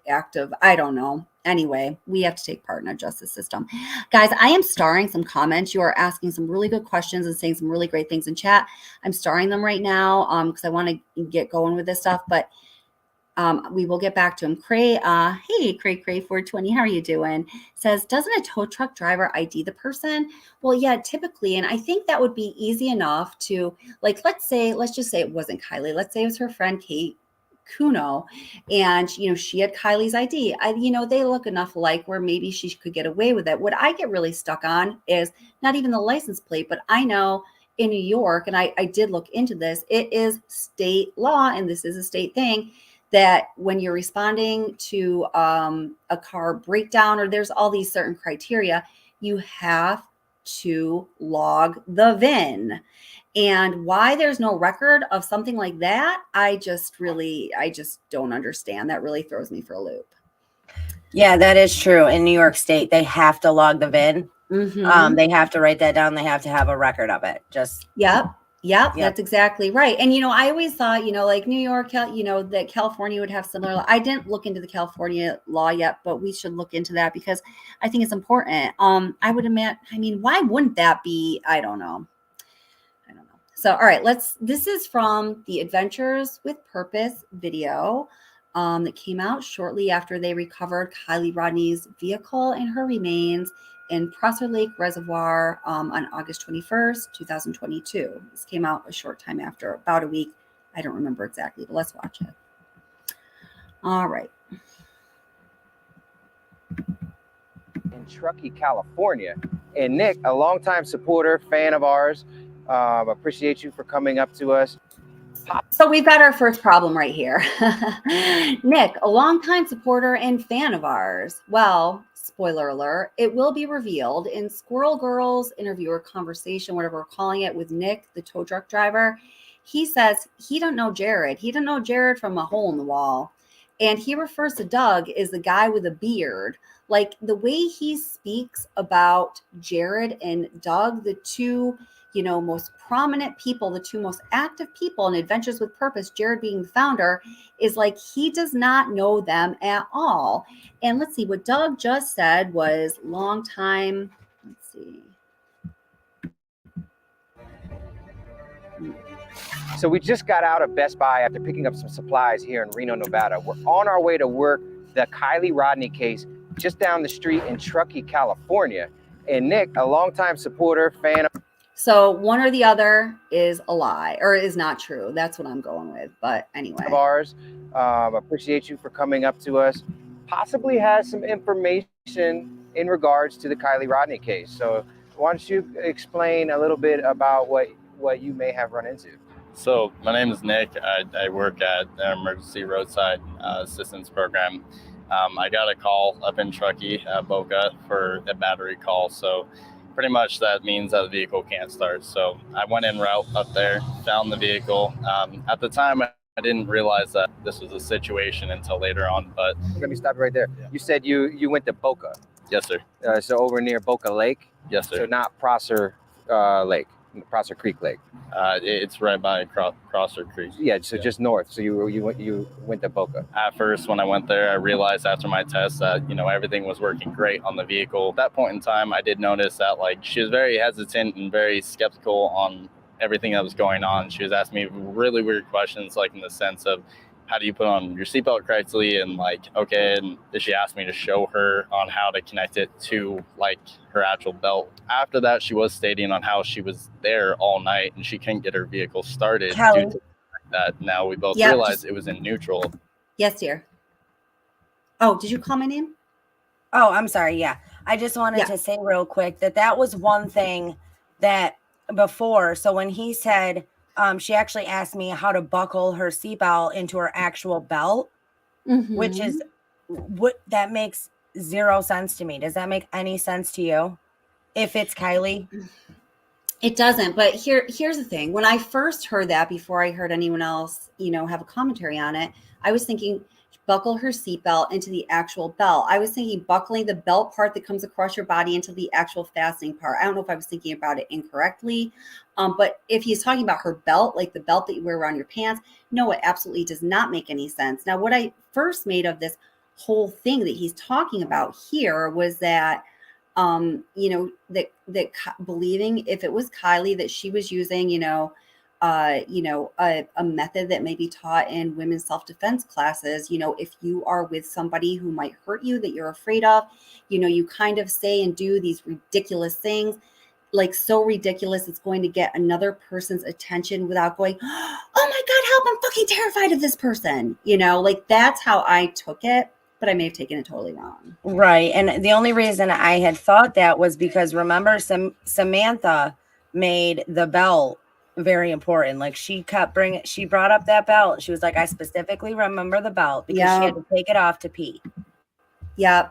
act of, I don't know. Anyway, we have to take part in our justice system. Guys, I am starring some comments. You are asking some really good questions and saying some really great things in chat. I'm starring them right now because I want to get going with this stuff, but we will get back to him. Cray, hey, Cray 420, how are you doing? Says, doesn't a tow truck driver ID the person? Well, yeah, typically. And I think that would be easy enough to, like, let's just say it wasn't Kylie. Let's say it was her friend Kate Kuno, and, she had Kylie's ID. They look enough alike where maybe she could get away with it. What I get really stuck on is not even the license plate, but I know in New York, and I did look into this, it is state law, and this is a state thing, that when you're responding to a car breakdown, or there's all these certain criteria, you have to log the VIN. And why there's no record of something like that, I just don't understand. That really throws me for a loop. Yeah, that is true. In New York State, they have to log the VIN. Mm-hmm. They have to write that down. They have to have a record of it. Yep, that's exactly right. And, I always thought, like New York, that California would have similar law. I didn't look into the California law yet, but we should look into that because I think it's important. I would imagine, why wouldn't that be? I don't know. So, all right, this is from the Adventures with Purpose video that came out shortly after they recovered Kylie Rodney's vehicle and her remains in Prosser Lake Reservoir on August 21st, 2022. This came out a short time after, about a week. I don't remember exactly, but let's watch it. All right. In Truckee, California. And Nick, a longtime supporter, fan of ours, appreciate you for coming up to us. So we've got our first problem right here. Nick, a longtime supporter and fan of ours. Well, spoiler alert, it will be revealed in Squirrel Girl's interviewer conversation, whatever we're calling it, with Nick, the tow truck driver. He says he don't know Jared. He didn't know Jared from a hole in the wall. And he refers to Doug as the guy with a beard. Like, the way he speaks about Jared and Doug, the two most prominent people, the two most active people in Adventures with Purpose, Jared being the founder, is like he does not know them at all. And let's see, what Doug just said was long time. Let's see. So we just got out of Best Buy after picking up some supplies here in Reno, Nevada. We're on our way to work the Kylie Rodney case just down the street in Truckee, California. And Nick, a longtime supporter, fan of... So one or the other is a lie or is not true. That's what I'm going with. But anyway. Of ours, appreciate you for coming up to us. Possibly has some information in regards to the Kylie Rodney case. So why don't you explain a little bit about what you may have run into? So my name is Nick. I work at an emergency roadside assistance program. I got a call up in Truckee, Boca, for a battery call. So pretty much that means that the vehicle can't start. So I went en route up there, found the vehicle. At the time, I didn't realize that this was a situation until later on. But let me stop you right there. Yeah. You said you went to Boca. Yes, sir. So over near Boca Lake. Yes, sir. So not Prosser Lake, Prosser Creek Lake. It's right by Prosser Creek. Yeah, so just north. So you went to Boca. At first, when I went there, I realized after my test that everything was working great on the vehicle. At that point in time, I did notice that she was very hesitant and very skeptical on everything that was going on. She was asking me really weird questions, in the sense of, how do you put on your seatbelt correctly? And like, okay. And she asked me to show her on how to connect it to like her actual belt. After that, she was stating on how she was there all night and she couldn't get her vehicle started Kelly. due to that. Now we both Yep, realized it was in neutral. Yes, dear. Oh, did you call my name? Oh, I'm sorry. Yeah. I just wanted to say real quick that was one thing that before. So when he said, she actually asked me how to buckle her seatbelt into her actual belt, which is what that makes zero sense to me. Does that make any sense to you? If it's Kylie? It doesn't, but here's the thing. When I first heard that, before I heard anyone else, have a commentary on it, I was thinking buckle her seatbelt into the actual belt. I was thinking buckling the belt part that comes across your body into the actual fastening part. I don't know if I was thinking about it incorrectly, but if he's talking about her belt, like the belt that you wear around your pants, no, it absolutely does not make any sense. Now, what I first made of this whole thing that he's talking about here was that that believing if it was Kylie that she was using, a method that may be taught in women's self-defense classes, if you are with somebody who might hurt you, that you're afraid of, you kind of say and do these ridiculous things, like so ridiculous, it's going to get another person's attention without going, oh my God, help, I'm fucking terrified of this person. Like that's how I took it. But I may have taken it totally wrong. Right. And the only reason I had thought that was because remember Samantha made the belt very important. Like she brought up that belt. She was like, I specifically remember the belt because she had to take it off to pee. Yeah.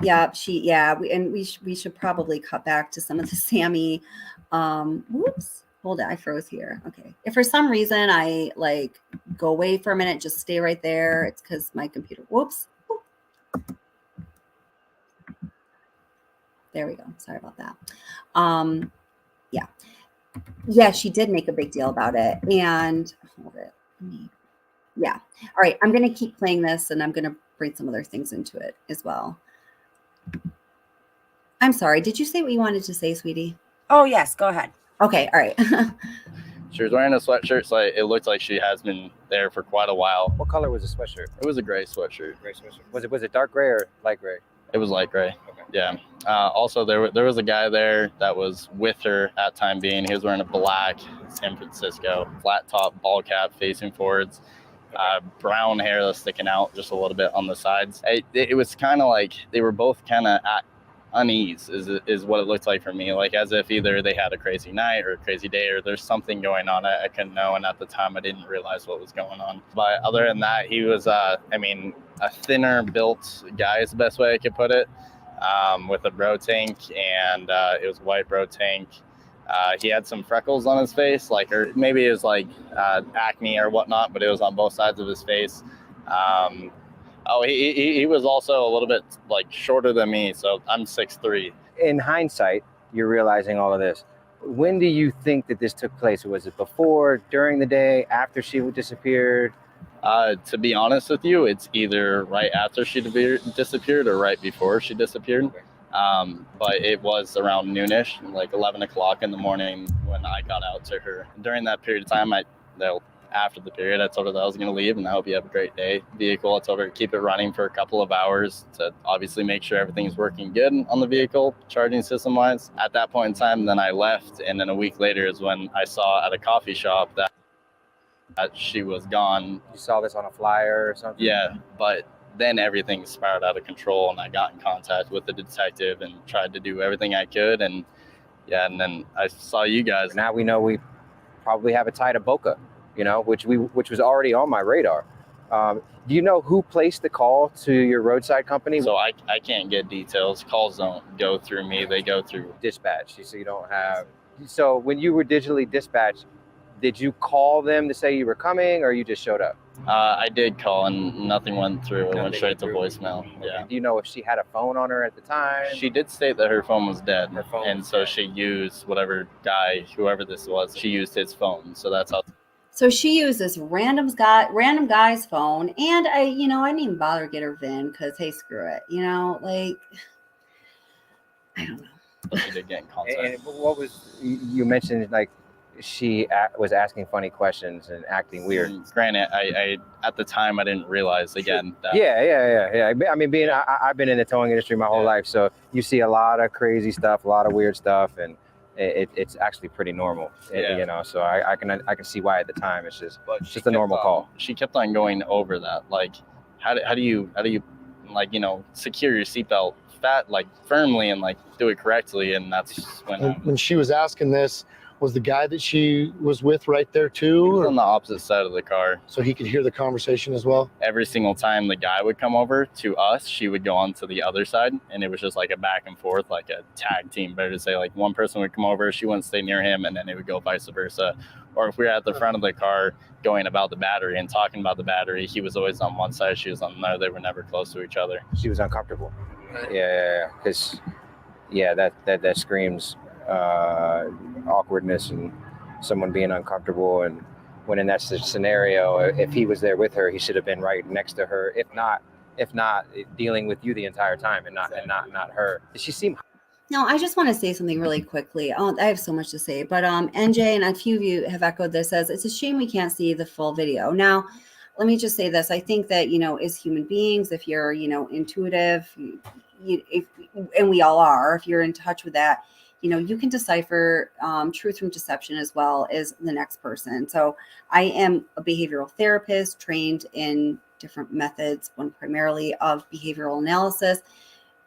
We should probably cut back to some of the Sammy. Whoops. Hold it. I froze here. Okay. If for some reason I like go away for a minute, just stay right there. It's because my computer, whoops. There we go. Sorry about that. Yeah, she did make a big deal about it. And hold it. Yeah. All right. I'm going to keep playing this and I'm going to bring some other things into it as well. I'm sorry. Did you say what you wanted to say, sweetie? Oh, yes. Go ahead. Okay. All right. She was wearing a sweatshirt, so it looked like she has been there for quite a while. What color was the sweatshirt? It was a gray sweatshirt. Gray sweatshirt. Was it dark gray or light gray? It was light gray. Okay. Yeah. Also, there was a guy there that was with her at time being. He was wearing a black San Francisco flat top ball cap facing forwards, brown hair that's sticking out just a little bit on the sides. It was kind of like they were both kind of at unease is what it looked like for me, like as if either they had a crazy night or a crazy day or there's something going on I couldn't know, and at the time I didn't realize what was going on. But other than that, he was a thinner built guy is the best way I could put it, with a bro tank, and it was white bro tank. He had some freckles on his face, or maybe it was acne or whatnot, but it was on both sides of his face. He was also a little bit shorter than me, so I'm 6'3". In hindsight, you're realizing all of this. When do you think that this took place? Was it before, during the day, after she disappeared? To be honest with you, it's either right after she disappeared or right before she disappeared. But it was around noonish, 11 o'clock in the morning when I got out to her. During that period of time, after the period, I told her that I was going to leave and I hope you have a great day. Vehicle, I told her to keep it running for a couple of hours to obviously make sure everything's working good on the vehicle, charging system wise. At that point in time, then I left. And then a week later is when I saw at a coffee shop that she was gone. You saw this on a flyer or something? Yeah, but then everything spiraled out of control and I got in contact with the detective and tried to do everything I could. And then I saw you guys. Now we know we probably have a tie to Boca, which was already on my radar. Do you know who placed the call to your roadside company? So I can't get details. Calls don't go through me. They go through dispatch. So you don't have. So when you were digitally dispatched, did you call them to say you were coming or you just showed up? I did call and nothing went through. It went straight to voicemail. Yeah. Do you know if she had a phone on her at the time? She did state that her phone was dead. So she used whatever guy, whoever this was, she used his phone. So that's how. So she used this random guy's phone, and I didn't even bother to get her VIN because hey, screw it, I don't know. But she did get in contact. And what was you mentioned she was asking funny questions and acting weird. Granted, I at the time I didn't realize again that Yeah. I mean, I've been in the towing industry my whole life, so you see a lot of crazy stuff, a lot of weird stuff, and it's actually pretty normal. You know, so I can see why at the time it's just a normal call. She kept on going over that, like how do you like, you know, secure your seatbelt firmly and like do it correctly, and that's when she was asking this, was the guy that she was with right there too? He was on the opposite side of the car, so he could hear the conversation as well. Every single time the guy would come over to us, she would go on to the other side, and it was just like a back and forth, like a tag team, better to say. Like one person would come over, she wouldn't stay near him, and then it would go vice versa. Or if we were at the front of the car going about the battery and talking about the battery, he was always on one side, she was on another. They were never close to each other. She was uncomfortable. Yeah, because that screams awkwardness and someone being uncomfortable. And when in that scenario, if he was there with her, he should have been right next to her. If not dealing with you the entire time, and not her. Did she seem? No, I just want to say something really quickly. I have so much to say, but NJ and a few of you have echoed this as it's a shame we can't see the full video. Now, let me just say this. I think that, you know, as human beings, if you're, you know, intuitive, and we all are, if you're in touch with that, you know, you can decipher truth from deception as well as the next person. So I am a behavioral therapist trained in different methods, one primarily of behavioral analysis.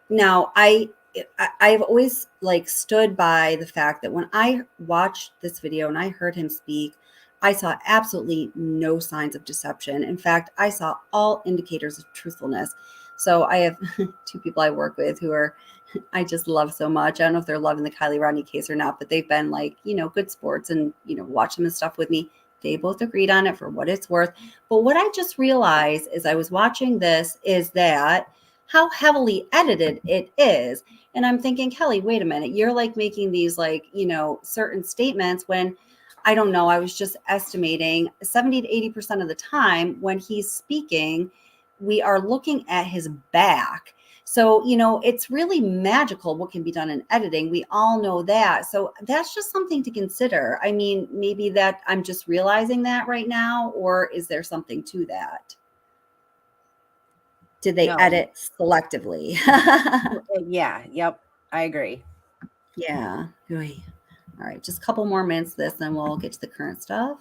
Now, I've always like stood by the fact that when I watched this video and I heard him speak, I saw absolutely no signs of deception. In fact, I saw all indicators of truthfulness. So I have two people I work with who I just love so much. I don't know if they're loving the Kylie Rodney case or not, but they've been like, you know, good sports and, you know, watching this stuff with me. They both agreed on it for what it's worth. But what I just realized as I was watching this is that how heavily edited it is. And I'm thinking, Kelly, wait a minute. You're like making these like, you know, certain statements when I don't know. I was just estimating 70 to 80% of the time when he's speaking, we are looking at his back. So, you know, it's really magical what can be done in editing. We all know that. So that's just something to consider. I mean, maybe that I'm just realizing that right now, or is there something to that? Did they edit selectively? Yeah. Yep. I agree. Yeah. All right. Just a couple more minutes of this, then we'll get to the current stuff.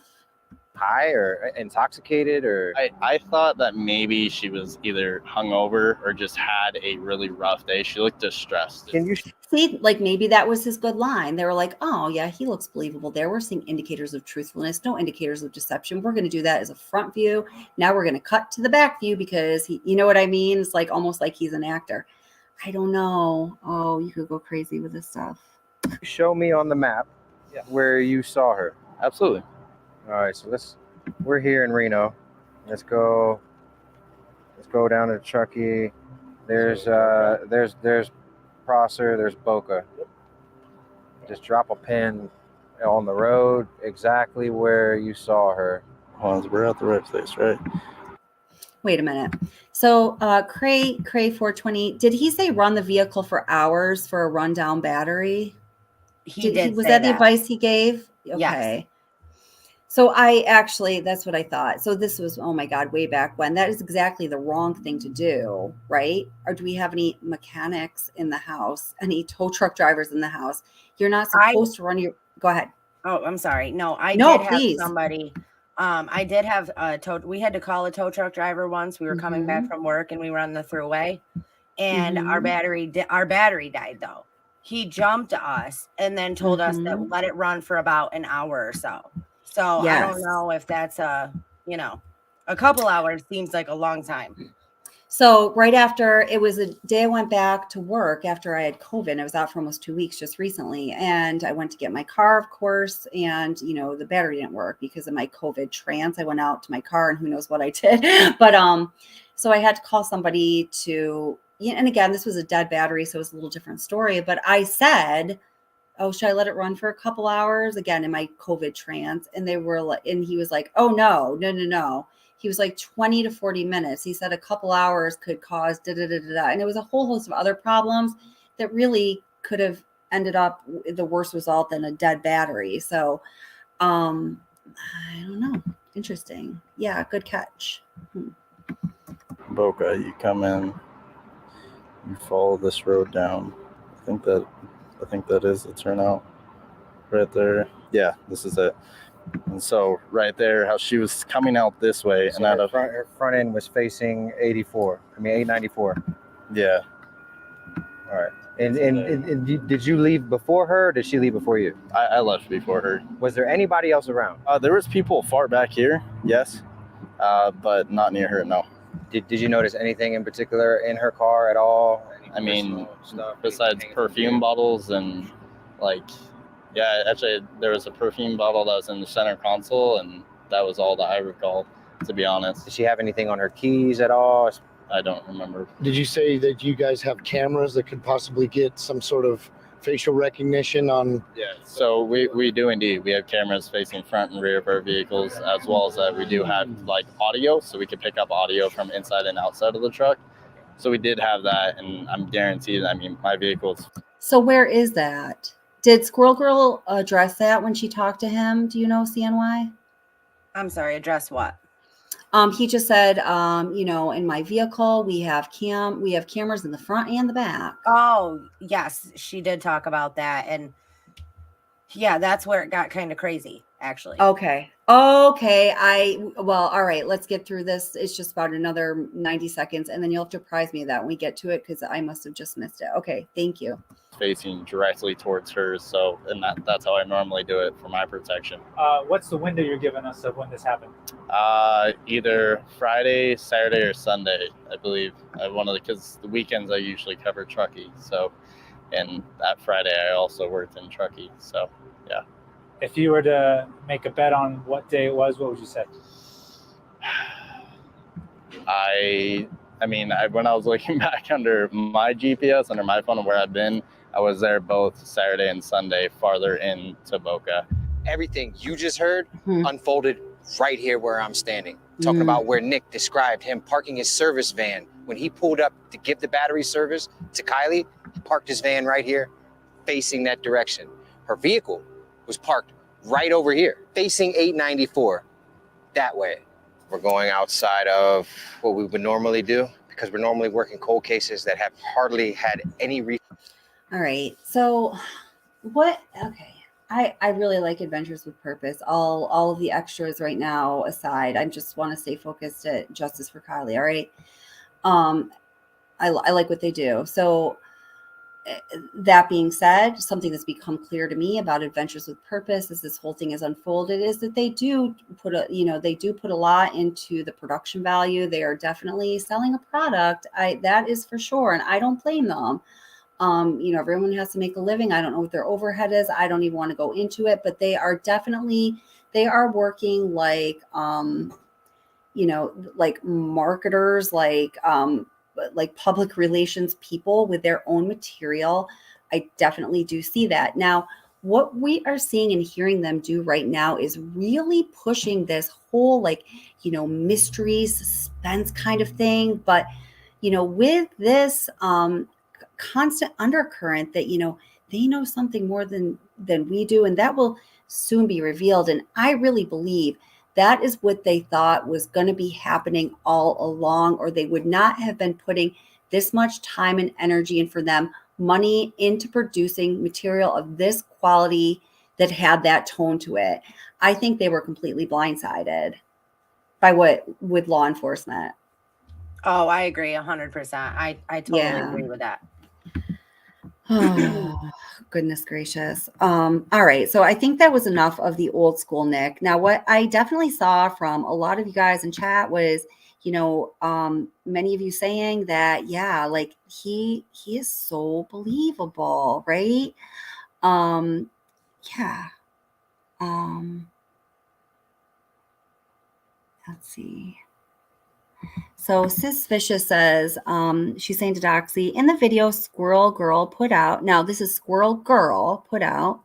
High or intoxicated, or I thought that maybe she was either hungover or just had a really rough day. She looked distressed. Can you see, like maybe that was his good line? They were like, oh yeah, he looks believable there. We're seeing indicators of truthfulness, no indicators of deception. We're going to do that as a front view. Now we're going to cut to the back view because he, you know what I mean? It's like almost like he's an actor. I don't know. Oh, you could go crazy with this stuff. Show me on the map where you saw her. Absolutely. All right, so we're here in Reno. Let's go down to Truckee. There's Prosser, there's Boca. Just drop a pin on the road exactly where you saw her. We're at the right place, right? Wait a minute. So Cray 420, did he say run the vehicle for hours for a rundown battery? Was that the advice he gave? Okay. Yes. So that's what I thought. So this was, oh my God, way back when. That is exactly the wrong thing to do, right? Or do we have any mechanics in the house? Any tow truck drivers in the house? You're not supposed to run your, go ahead. Oh, I'm sorry. No, I did have somebody. I did have we had to call a tow truck driver once. We were coming back from work and we were on the throughway and our battery died though. He jumped us and then told us that let it run for about an hour or so. So yes. I don't know if that's a couple hours seems like a long time. So right after, it was a day I went back to work after I had COVID. I was out for almost 2 weeks just recently. And I went to get my car, of course. And, the battery didn't work because of my COVID trance. I went out to my car and who knows what I did. But so I had to call somebody to, and again, this was a dead battery. So it was a little different story. But I said, oh, should I let it run for a couple hours? Again, in my COVID trance. And they were like, and he was like, oh, no. He was like 20 to 40 minutes. He said a couple hours could cause da-da-da-da-da. And it was a whole host of other problems that really could have ended up the worst result than a dead battery. So I don't know. Interesting. Yeah, good catch. Boca, you come in, you follow this road down. I think that is the turnout right there. Yeah, this is it. And so right there, how she was coming out this way, So and out of her front end was facing 894. yeah. All right. And did you leave before her, or did she leave before you? I left before her. Was there anybody else around? There was people far back here, yes, but not near her. No. Did you notice anything in particular in her car at all? I mean, besides perfume bottles and yeah, actually there was a perfume bottle that was in the center console, and that was all that I recall, to be honest. Did she have anything on her keys at all? I don't remember. Did you say that you guys have cameras that could possibly get some sort of facial recognition on? Yeah, so we do indeed. We have cameras facing front and rear of our vehicles, as well as that we do have audio, so we can pick up audio from inside and outside of the truck. So we did have that, and I'm guaranteed, I mean, my vehicle's... So where is that? Did Squirrel Girl address that when she talked to him? Do you know, CNY? I'm sorry, address what? He just said, in my vehicle, we have cameras in the front and the back. Oh, yes, she did talk about that. And yeah, that's where it got kind of crazy, actually. Okay. All right, let's get through this. It's just about another 90 seconds, and then you'll have to apprise me of that when we get to it, because I must have just missed it. Okay, thank you. Facing directly towards hers, so, and that's how I normally do it for my protection. What's the window you're giving us of when this happened? Either Friday, Saturday, or Sunday, I believe. Because the weekends I usually cover Truckee, so, and that Friday I also worked in Truckee, so yeah. If you were to make a bet on what day it was, what would you say? When I was looking back under my GPS, under my phone, and where I've been, I was there both Saturday and Sunday, farther into Boca. Everything you just heard unfolded right here where I'm standing. Talking about where Nick described him parking his service van. When he pulled up to give the battery service to Kylie, he parked his van right here, facing that direction. Her vehicle was parked right over here, facing 894, that way. We're going outside of what we would normally do, because we're normally working cold cases that have hardly had any All right. So okay. I really like Adventures with Purpose. All of the extras right now aside, I just want to stay focused at Justice for Kylie. All right. I like what they do. So that being said, something that's become clear to me about Adventures with Purpose as this whole thing has unfolded is that they do put a lot into the production value. They are definitely selling a product. That is for sure. And I don't blame them. Everyone has to make a living. I don't know what their overhead is. I don't even want to go into it, but they are working like marketers, like public relations people with their own material. I definitely do see that. Now, what we are seeing and hearing them do right now is really pushing this whole mystery suspense kind of thing. But, with this constant undercurrent that, they know something more than we do, and that will soon be revealed. And I really believe that is what they thought was going to be happening all along, or they would not have been putting this much time and energy, and for them, money into producing material of this quality that had that tone to it. I think they were completely blindsided by with law enforcement. Oh, I agree 100%. I totally agree with that. Oh, goodness gracious. All right. So I think that was enough of the old school Nick. Now, what I definitely saw from a lot of you guys in chat was, many of you saying that, yeah, like he is so believable, right? Yeah. Let's see. So Sis Vicious says, she's saying to Doxy, in the video Squirrel Girl put out, now this is Squirrel Girl put out,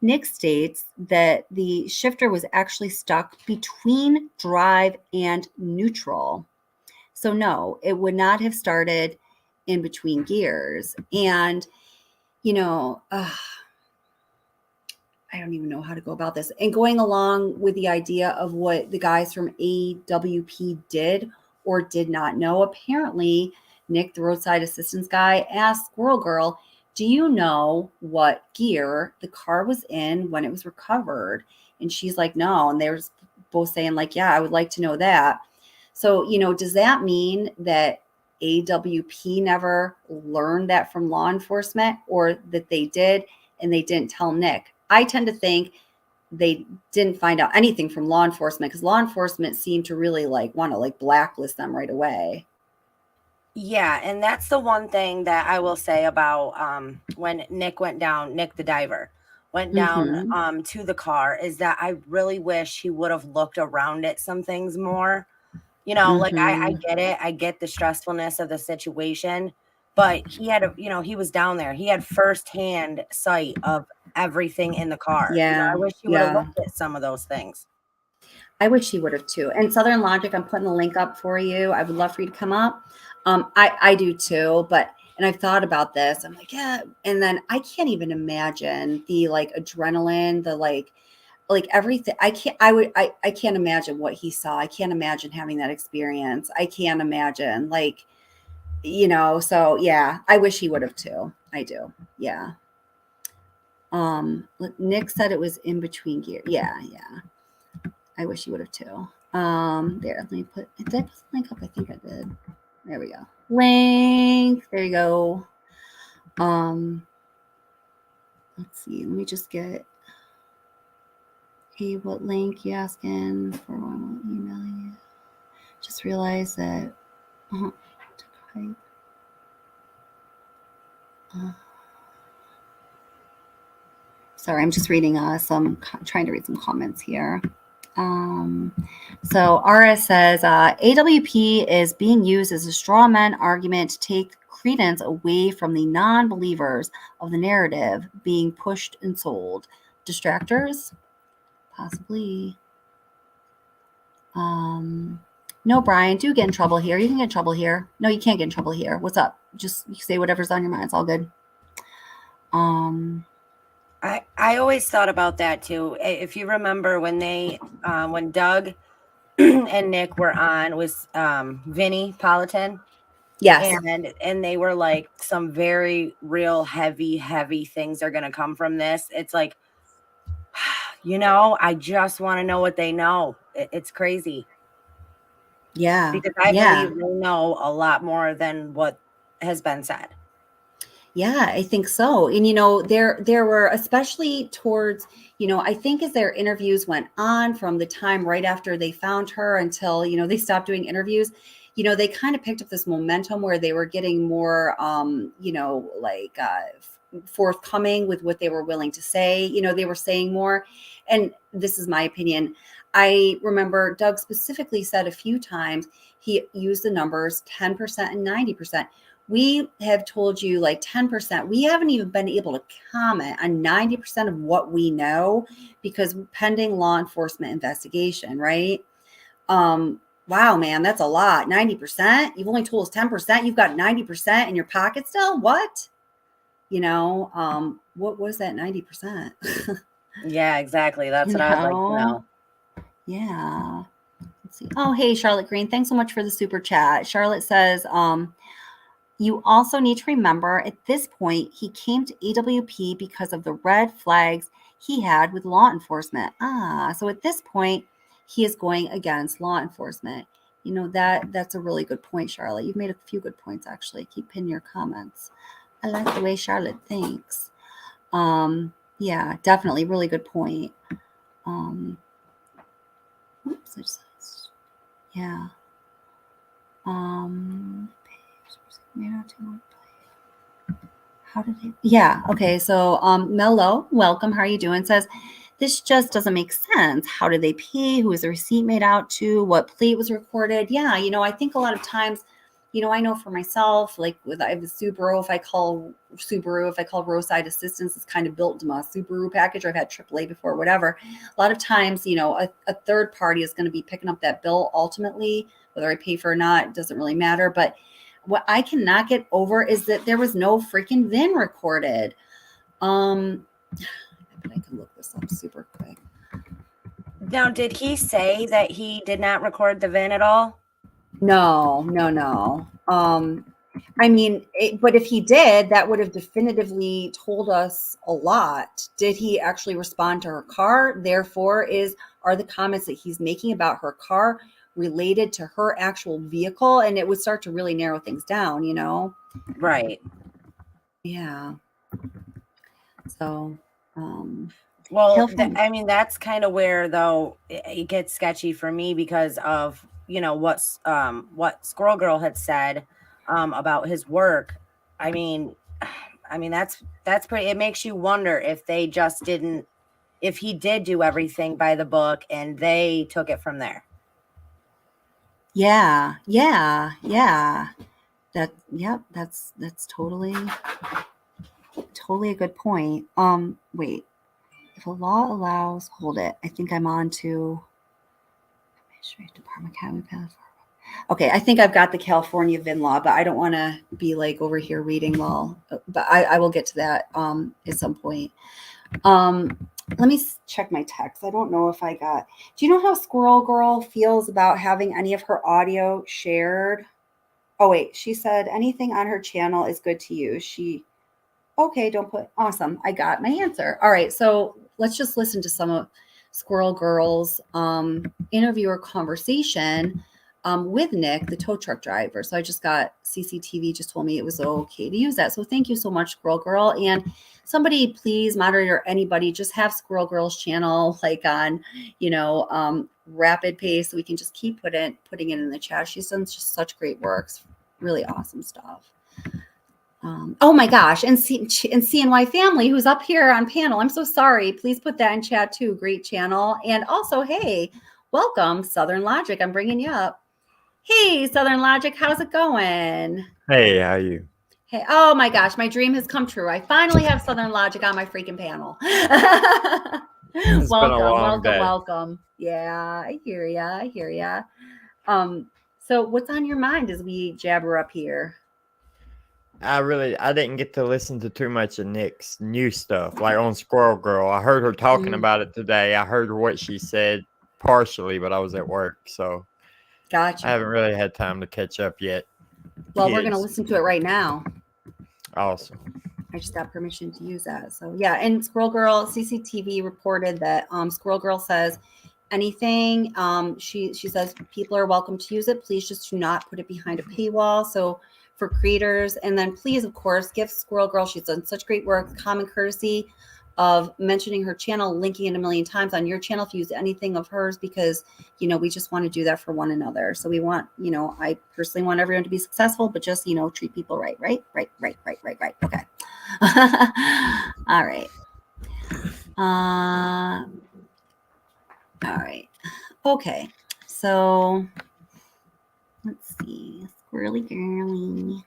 Nick states that the shifter was actually stuck between drive and neutral. So no, it would not have started in between gears. And, I don't even know how to go about this. And going along with the idea of what the guys from AWP did or did not know, apparently Nick, the roadside assistance guy, asked Squirrel Girl, do you know what gear the car was in when it was recovered? And she's like, no. And they were both saying like, yeah, I would like to know that. So, does that mean that AWP never learned that from law enforcement, or that they did and they didn't tell Nick? I tend to think they didn't find out anything from law enforcement, because law enforcement seemed to really want to blacklist them right away. Yeah, and that's the one thing that I will say about when Nick the diver went down Mm-hmm. to the car, is that I really wish he would have looked around at some things more. Like I Mm-hmm. get it. I get the stressfulness of the situation, but he had he was down there. He had firsthand sight of everything in the car. I Yeah. wish he would have Yeah. looked at some of those things. I wish he would have too. And Southern Logic, I'm putting the link up for you. I would love for you to come up. I do too, and I've thought about this. I'm like, yeah. And then I can't even imagine the adrenaline, the everything. I can't imagine what he saw. I can't imagine having that experience. I can't imagine so yeah, I wish he would have too. I do. Yeah. Nick said it was in between gear. Yeah. I wish he would have too. There, let me put, did I put the link up? I think I did. There we go. Link. There you go. Let's see. Let me just get, hey, what link you asking for? One will email you. Just realized that, sorry, I'm just reading trying to read some comments here. So RS says AWP is being used as a straw man argument to take credence away from the non-believers of the narrative being pushed and sold. Distractors? Possibly. No, Brian, do get in trouble here. You can get in trouble here. No, you can't get in trouble here. What's up? Just say whatever's on your mind. It's all good. I always thought about that too. If you remember when when Doug and Nick were on with Vinny Politan. Yes. And they were like, some very real heavy things are gonna come from this. It's like, I just want to know what they know. It's crazy. Yeah. Because I believe they know a lot more than what has been said. Yeah, I think so. And there were, especially towards, I think as their interviews went on from the time right after they found her until, they stopped doing interviews, they kind of picked up this momentum where they were getting more forthcoming with what they were willing to say. They were saying more. And this is my opinion. I remember Doug specifically said a few times he used the numbers 10% and 90%. We have told you 10%. We haven't even been able to comment on 90% of what we know because pending law enforcement investigation, right? Wow, man, that's a lot. 90%. You've only told us 10%. You've got 90% in your pocket still. What? What was that 90%? Yeah, exactly. That's what I would like to know. Yeah. Let's see. Oh, hey, Charlotte Green. Thanks so much for the super chat. Charlotte says, you also need to remember at this point, he came to AWP because of the red flags he had with law enforcement. So at this point, he is going against law enforcement. That's a really good point, Charlotte. You've made a few good points, actually. Keep pinning your comments. I like the way Charlotte thinks. Yeah, definitely. Really good point. Yeah. How did it? Yeah. Okay. So, Mello, welcome. How are you doing? Says, this just doesn't make sense. How did they pay? Who was the receipt made out to? What plate was recorded? Yeah. I think a lot of times, I know for myself, I have a Subaru, if I call roadside assistance, it's kind of built into my Subaru package, or I've had AAA before, whatever. A lot of times, a third party is going to be picking up that bill ultimately, whether I pay for it or not, it doesn't really matter. But what I cannot get over is that there was no freaking VIN recorded. But I can look this up super quick. Now, did he say that he did not record the VIN at all? No. I mean, but if he did, that would have definitively told us a lot. Did he actually respond to her car? Therefore, are the comments that he's making about her car related to her actual vehicle? And it would start to really narrow things down, you know? Right. Yeah. So, well, California. I mean, that's kind of where, though, it gets sketchy for me because of, you know, what Squirrel Girl had said about his work. I mean, that's pretty, it makes you wonder if they just didn't, if he did do everything by the book and they took it from there. Yeah. That's totally a good point. Wait. If a law allows, hold it. I think I'm on to Department Academy Path. Okay, I think I've got the California VIN law, but I don't want to be like over here reading law. But I will get to that at some point. Let me check my text. I don't know if I got. Do you know how Squirrel Girl feels about having any of her audio shared? Oh wait, she said anything on her channel is good to use. Okay, don't put awesome. I got my answer. All right, so let's just listen to some of Squirrel Girl's interviewer conversation with Nick, the tow truck driver. So I just got CCTV just told me it was okay to use that. So thank you so much, Squirrel Girl. And somebody, please, moderator, anybody, just have Squirrel Girl's channel like on, rapid pace so we can just keep putting it in the chat. She's done just such great works, really awesome stuff. Oh my gosh, and CNY family who's up here on panel. I'm so sorry. Please put that in chat too. Great channel. And also, hey, welcome, Southern Logic. I'm bringing you up. Hey, Southern Logic, how's it going? Hey, how you? Hey, oh my gosh, my dream has come true. I finally have Southern Logic on my freaking panel. Welcome. Yeah, I hear ya. So what's on your mind as we jabber up here? I didn't get to listen to too much of Nick's new stuff, like on Squirrel Girl. I heard her talking about it today. I heard what she said partially, but I was at work, so Gotcha. I haven't really had time to catch up yet. Well, we're going to listen to it right now. Awesome. I just got permission to use that. So yeah, and Squirrel Girl CCTV reported that Squirrel Girl says anything. She says people are welcome to use it. Please just do not put it behind a paywall. So for creators, and then please, of course, give Squirrel Girl. She's done such great work. Common courtesy of mentioning her channel, linking it a million times on your channel if you use anything of hers, because we just want to do that for one another. So we want, I personally want everyone to be successful, but just treat people right. Okay. All right. All right. Okay. So let's see. Squirrely girly.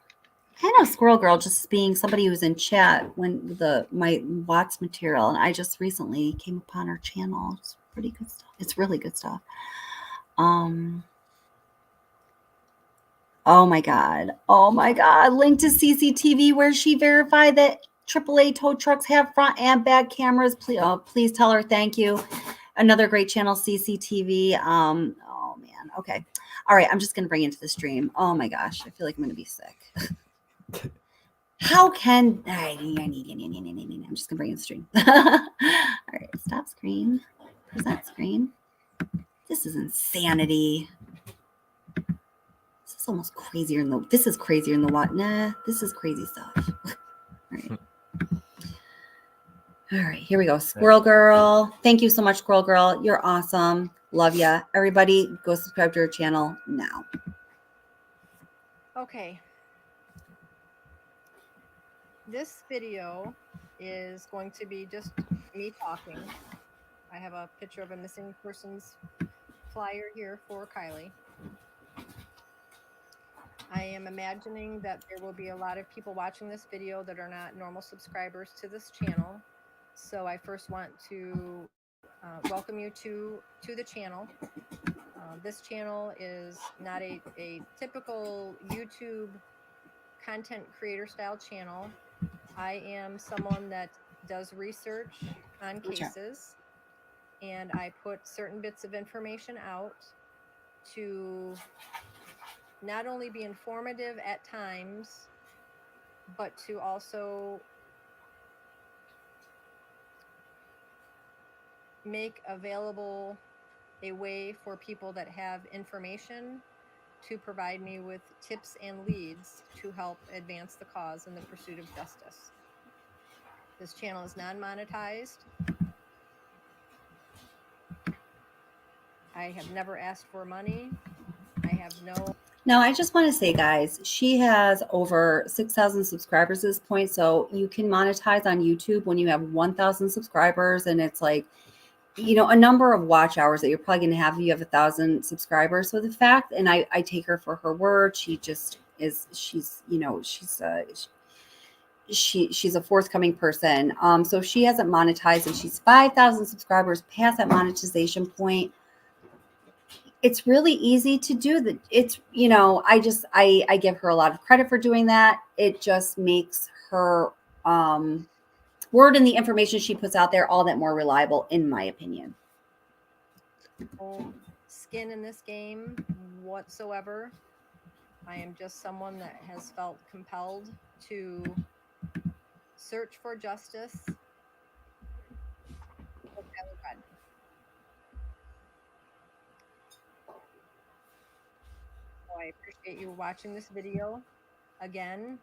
I know Squirrel Girl just being somebody who's in chat when my Watts material, and I just recently came upon her channel. It's pretty good stuff. It's really good stuff. Oh my God. Link to CCTV where she verified that AAA tow trucks have front and back cameras. Please tell her thank you. Another great channel, CCTV. Oh man. Okay. All right. I'm just going to bring it into the stream. Oh my gosh. I feel like I'm going to be sick. How can I'm just gonna bring in the stream. All right, stop screen, present screen. This is insanity. This is almost crazier than this is crazier than the what? Nah, this is crazy stuff. All right, here we go. Squirrel Girl. Thank you so much, Squirrel Girl. You're awesome. Love ya. Everybody, go subscribe to her channel now. Okay. This video is going to be just me talking. I have a picture of a missing persons flyer here for Kylie. I am imagining that there will be a lot of people watching this video that are not normal subscribers to this channel. So I first want to welcome you to the channel. This channel is not a typical YouTube content creator style channel. I am someone that does research on Gotcha. cases, and I put certain bits of information out to not only be informative at times, but to also make available a way for people that have information to provide me with tips and leads to help advance the cause in the pursuit of justice. This channel is non-monetized. I have never asked for money. I have no. Now, I just want to say, guys, she has over 6,000 subscribers at this point. So you can monetize on YouTube when you have 1,000 subscribers, and it's like, you know, a number of watch hours that you're probably going to have if you have 1,000 subscribers. So the fact, and I take her for her word, she just is, she's, you know, she's a forthcoming person. So if she hasn't monetized and she's 5,000 subscribers past that monetization point, it's really easy to do that. It's, you know, I give her a lot of credit for doing that. It just makes her word and the information she puts out there all that more reliable, in my opinion. Skin in this game whatsoever. I am just someone that has felt compelled to search for justice. So I appreciate you watching this video. Again,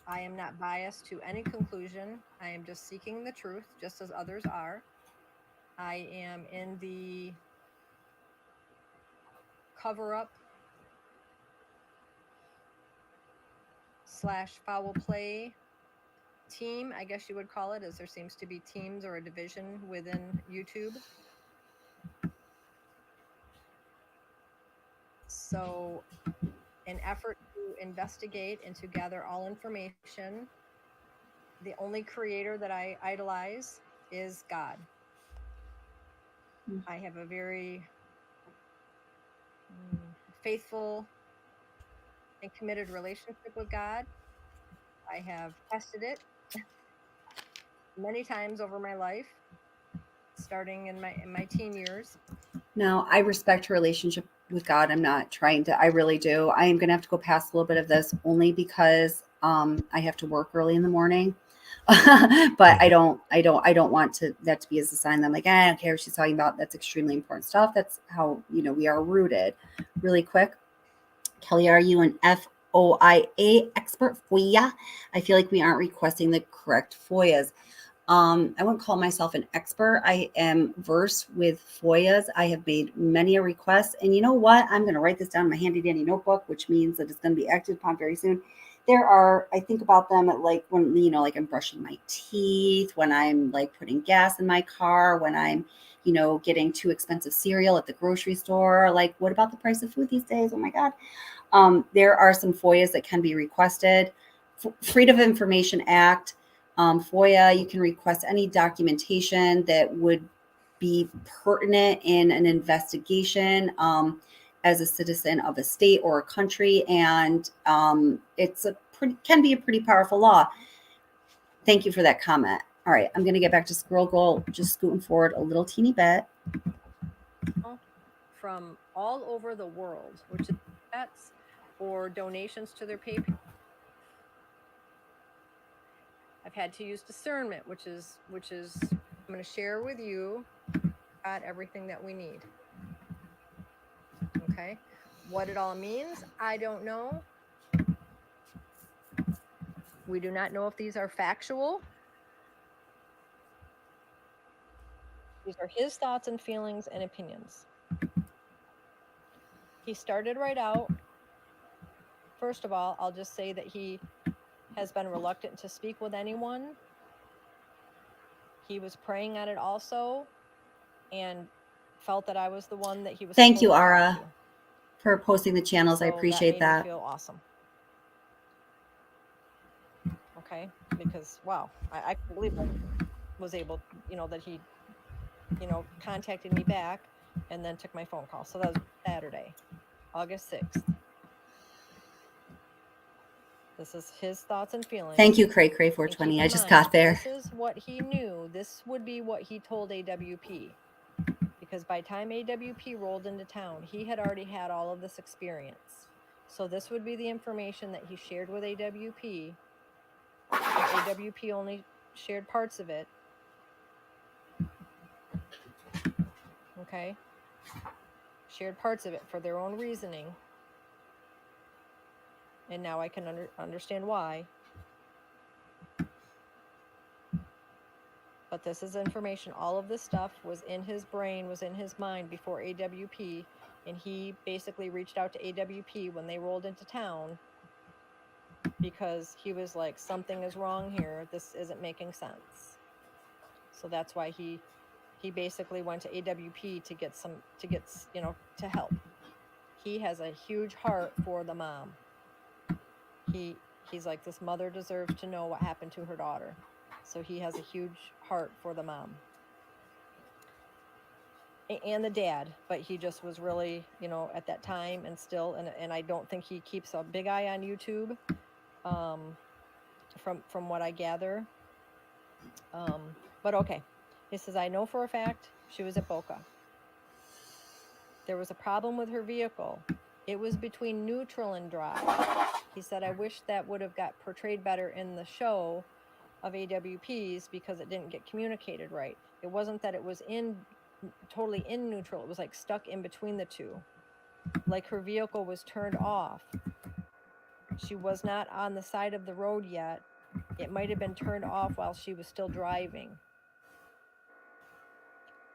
I am not biased to any conclusion. I am just seeking the truth, just as others are. I am in the cover-up / foul play team, I guess you would call it, as there seems to be teams or a division within YouTube. So, an effort to investigate and to gather all information, the only creator that I idolize is God. I have a very faithful and committed relationship with God. I have tested it many times over my life, starting in my teen years. Now, I respect her relationship with God. I'm not trying to, I really do. I am going to have to go past a little bit of this only because I have to work early in the morning. But I don't want that to be as a sign that I'm like, I don't care what she's talking about. That's extremely important stuff. That's how, you know, we are rooted. Really quick. Kelly, are you an FOIA expert? FOIA? I feel like we aren't requesting the correct FOIAs. I wouldn't call myself an expert. I am versed with FOIAs. I have made many a request. And you know what? I'm going to write this down in my handy dandy notebook, which means that it's going to be acted upon very soon. There are, I think about them at like when, you know, like I'm brushing my teeth, when I'm like putting gas in my car, when I'm, you know, getting too expensive cereal at the grocery store. Like, what about the price of food these days? Oh my God. There are some FOIAs that can be requested. Freedom of Information Act. FOIA, you can request any documentation that would be pertinent in an investigation as a citizen of a state or a country, and can be a pretty powerful law. Thank you for that comment. All right, I'm going to get back to Squirrel Girl, just scooting forward a little teeny bit. From all over the world, which is pets or donations to their PayPal. I've had to use discernment, which is I'm going to share with you got everything that we need. Okay, what it all means, I don't know. We do not know if these are factual. These are his thoughts and feelings and opinions. He started right out. First of all, I'll just say that he has been reluctant to speak with anyone. He was praying on it also and felt that I was the one that he was. Thank you, Ara, for posting the channels. So I appreciate that. that. Made me feel awesome. Okay, because wow, I can't believe I was able, you know, that he, you know, contacted me back and then took my phone call. So that was Saturday, August 6th. This is his thoughts and feelings. Thank you, Cray Cray And keep 420. I in just mind, got there. This is what he knew. This would be what he told AWP. Because by the time AWP rolled into town, he had already had all of this experience. So this would be the information that he shared with AWP. And AWP only shared parts of it. Okay? Shared parts of it for their own reasoning. And now I can understand why. But this is information. All of this stuff was in his brain, was in his mind before AWP. And he basically reached out to AWP when they rolled into town because he was like, something is wrong here. This isn't making sense. So that's why he basically went to AWP to get to help. He has a huge heart for the mom. He's like, this mother deserves to know what happened to her daughter. So he has a huge heart for the mom. And the dad, but he just was really, at that time and still, and I don't think he keeps a big eye on YouTube, from what I gather. But okay. He says, I know for a fact she was at Boca. There was a problem with her vehicle. It was between neutral and drive. He said, I wish that would have got portrayed better in the show of AWP's because it didn't get communicated right. It wasn't that it was totally in neutral. It was like stuck in between the two. Like her vehicle was turned off. She was not on the side of the road yet. It might have been turned off while she was still driving.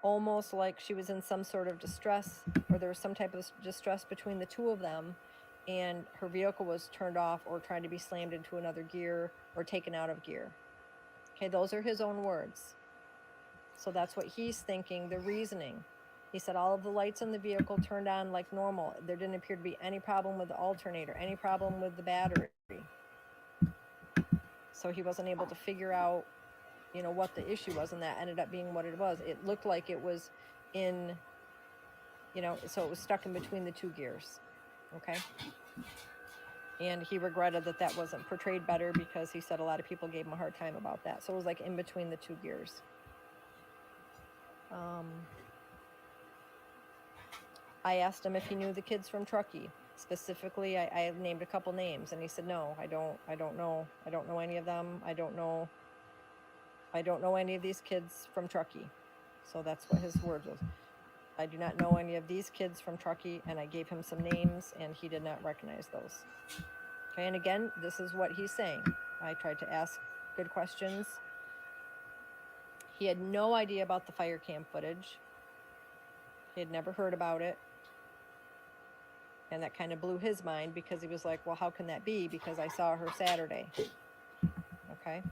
Almost like she was in some sort of distress, or there was some type of distress between the two of them, and her vehicle was turned off or trying to be slammed into another gear or taken out of gear. Okay, those are his own words. So that's what he's thinking, the reasoning. He said all of the lights on the vehicle turned on like normal. There didn't appear to be any problem with the alternator, any problem with the battery. So he wasn't able to figure out, what the issue was, and that ended up being what it was. It looked like it was in, so it was stuck in between the two gears. Okay. And he regretted that wasn't portrayed better because he said a lot of people gave him a hard time about that. So it was like in between the two gears. I asked him if he knew the kids from Truckee. Specifically, I named a couple names, and he said, no, I don't know. I don't know any of them. I don't know any of these kids from Truckee. So that's what his words was. I do not know any of these kids from Truckee, and I gave him some names, and he did not recognize those. Okay, and again, this is what he's saying. I tried to ask good questions. He had no idea about the fire cam footage. He had never heard about it. And that kind of blew his mind because he was like, well, how can that be? Because I saw her Saturday. Okay,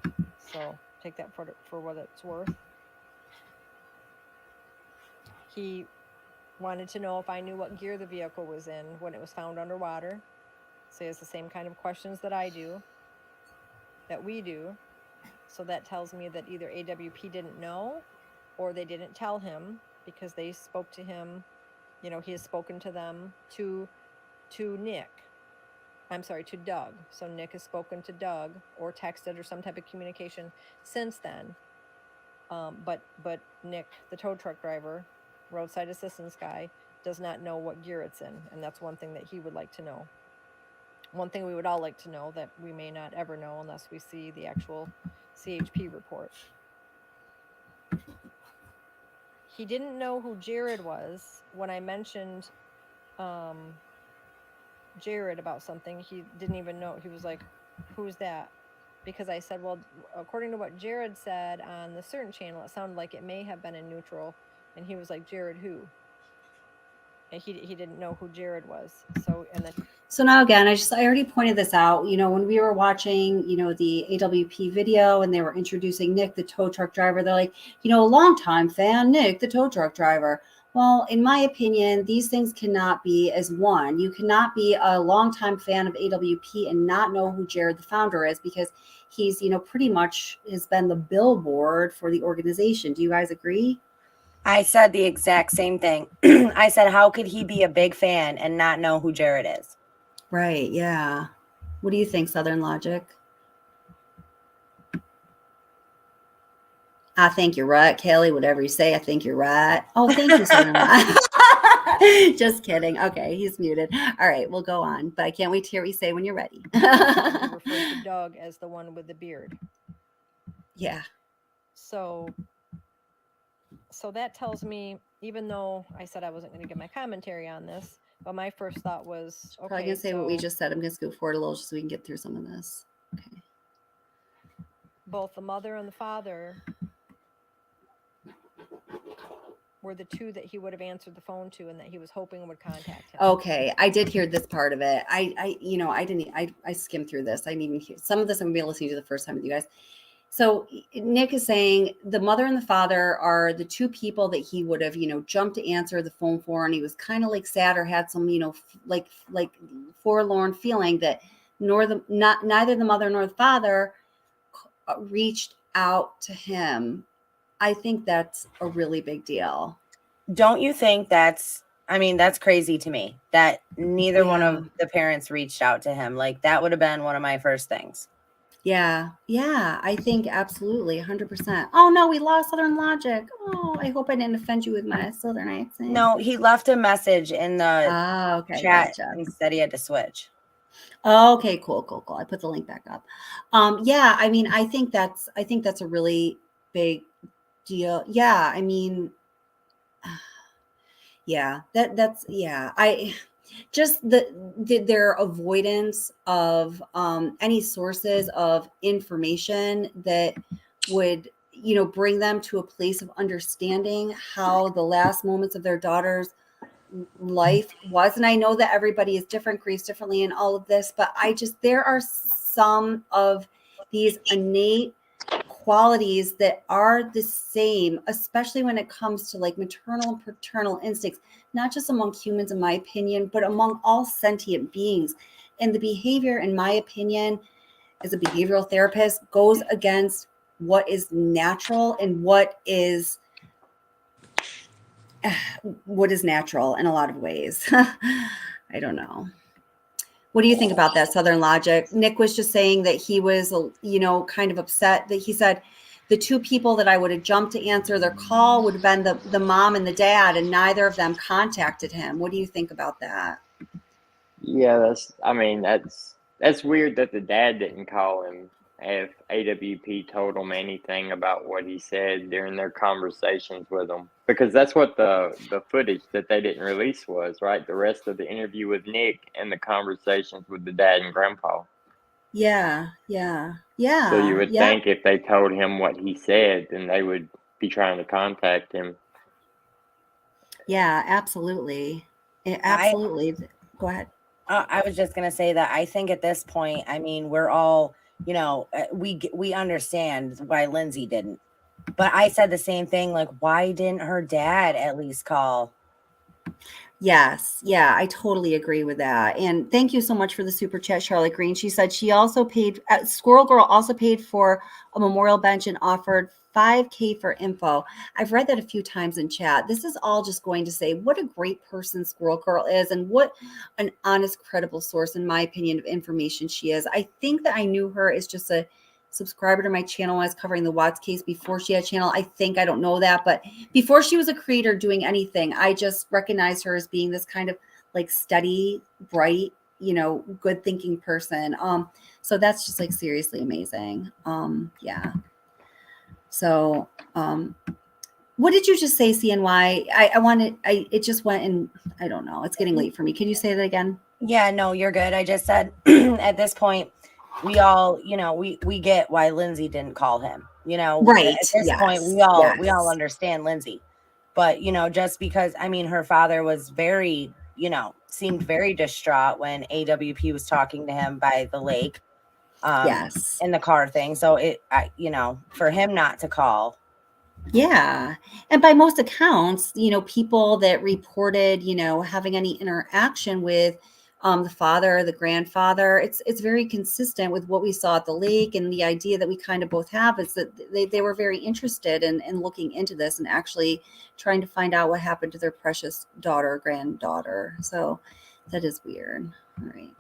so take that for what it's worth. He wanted to know if I knew what gear the vehicle was in when it was found underwater. So he has the same kind of questions that I do, that we do. So that tells me that either AWP didn't know or they didn't tell him because they spoke to him. He has spoken to them, to Doug. So Nick has spoken to Doug or texted or some type of communication since then. But Nick, the tow truck driver, roadside assistance guy, does not know what gear it's in. And that's one thing that he would like to know. One thing we would all like to know that we may not ever know unless we see the actual CHP report. He didn't know who Jared was when I mentioned Jared about something. He didn't even know. He was like, who's that? Because I said, well, according to what Jared said on the certain channel, it sounded like it may have been in neutral. And he was like, Jared who? And he didn't know who Jared was. So now again, I already pointed this out, when we were watching, the AWP video and they were introducing Nick, the tow truck driver, they're like, longtime fan, Nick, the tow truck driver. Well, in my opinion, these things cannot be as one. You cannot be a longtime fan of AWP and not know who Jared, the founder, is, because he's, pretty much has been the billboard for the organization. Do you guys agree? I said the exact same thing. I said, how could he be a big fan and not know who Jared is? Right. Yeah. What do you think, Southern Logic? I think you're right, Kelly. Whatever you say, I think you're right. Oh, thank you, Southern Logic. Just kidding. Okay, he's muted. All right, we'll go on. But I can't wait to hear what you say when you're ready. You referred to Doug as the one with the beard. Yeah. So that tells me, even though I said I wasn't going to give my commentary on this, but my first thought was, okay, Probably gonna say so what we just said. I'm gonna scoot forward a little just so we can get through some of this. Okay. both the mother and the father were the two that he would have answered the phone to and that he was hoping would contact him. Okay, I did hear this part of it. I skimmed through this. I didn't even hear some of this. I'm gonna be listening to the first time with you guys. So Nick is saying the mother and the father are the two people that he would have, jumped to answer the phone for, and he was kind of like sad or had some, like forlorn feeling that neither the mother nor the father reached out to him. I think that's a really big deal. Don't you think that's crazy to me that neither one of the parents reached out to him? Like, that would have been one of my first things. Yeah, I think absolutely 100%. Oh no, we lost Southern Logic. Oh, I hope I didn't offend you with my Southern accent. No, he left a message in the chat and said he had to switch. Okay, cool. I put the link back up. Yeah, I mean, I think that's a really big deal. Yeah, I mean, yeah, that's I just their avoidance of any sources of information that would bring them to a place of understanding how the last moments of their daughter's life was. And I know that everybody is different, grieves differently in all of this, but there are some of these innate qualities that are the same, especially when it comes to like maternal and paternal instincts, not just among humans, in my opinion, but among all sentient beings. And the behavior, in my opinion, as a behavioral therapist, goes against what is natural and what is natural in a lot of ways. I don't know. What do you think about that, Southern Logic? Nick was just saying that he was, kind of upset that he said the two people that I would have jumped to answer their call would have been the mom and the dad, and neither of them contacted him. What do you think about that? Yeah, that's weird that the dad didn't call him if AWP told him anything about what he said during their conversations with him, because that's what the footage that they didn't release was, right? The rest of the interview with Nick and the conversations with the dad and grandpa. Yeah. So you would think if they told him what he said, then they would be trying to contact him. Yeah, absolutely. Absolutely. Go ahead. I was just going to say that I think at this point, I mean, we're all, we understand why Lindsay didn't. But I said the same thing, like, why didn't her dad at least call? Yes. Yeah, I totally agree with that. And thank you so much for the super chat, Charlotte Green. She said she also paid, Squirrel Girl also paid for a memorial bench and offered $5,000 for info. I've read that a few times in chat. This is all just going to say what a great person Squirrel Girl is and what an honest, credible source, in my opinion, of information she is. I think that I knew her as just a subscriber to my channel when I was covering the Watts case before she had a channel. I don't know that, but before she was a creator doing anything, I just recognized her as being this kind of like steady, bright, good thinking person. So that's just like seriously amazing. Yeah. So, what did you just say, CNY? It just went and I don't know. It's getting late for me. Can you say that again? Yeah, no, you're good. I just said at this point, we all, we get why Lindsay didn't call him, right. At this point, we all understand Lindsay, but, just because, I mean, her father was very, seemed very distraught when AWP was talking to him by the lake, in the car thing. So for him not to call. Yeah. And by most accounts, people that reported, having any interaction with the father, the grandfather, it's very consistent with what we saw at the lake. And the idea that we kind of both have is that they were very interested in looking into this and actually trying to find out what happened to their precious daughter or granddaughter. So that is weird. All right.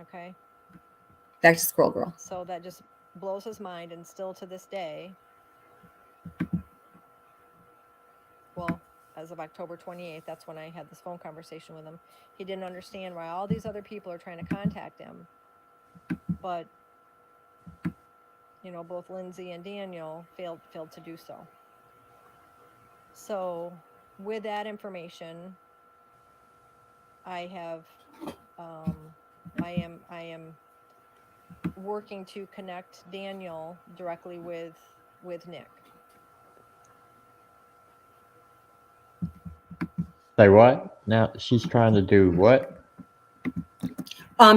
Okay. Back to Squirrel Girl. So that just blows his mind, and still to this day, well, as of October 28th, that's when I had this phone conversation with him. He didn't understand why all these other people are trying to contact him, but you know, both Lindsay and Daniel failed to do so. So with that information, I have I am working to connect Daniel directly with Nick. Say what? Now she's trying to do what?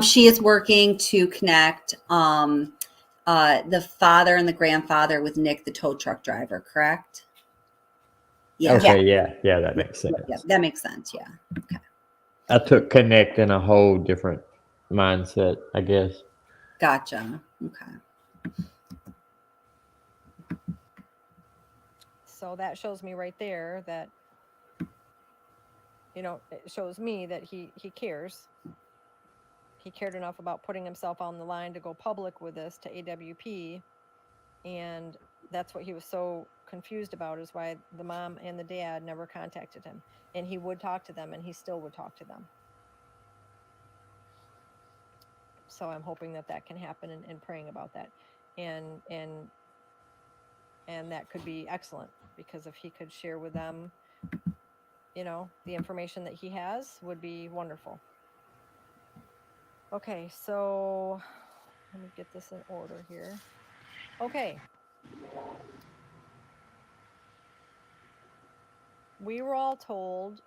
She is working to connect the father and the grandfather with Nick, the tow truck driver, correct? Yeah. Okay, yeah, that makes sense. Yeah, that makes sense. Yeah. Okay. I took connect in a whole different mindset, I guess. Gotcha. Okay. So that shows me right there that, you know, it shows me that he cares. He cared enough about putting himself on the line to go public with this to AWP. And that's what he was so confused about, is why the mom and the dad never contacted him. And he would talk to them, and he still would talk to them. So I'm hoping that that can happen, and praying about that. And that could be excellent, because if he could share with them, you know, the information that he has, would be wonderful. Okay, so let me get this in order here. Okay. We were all told,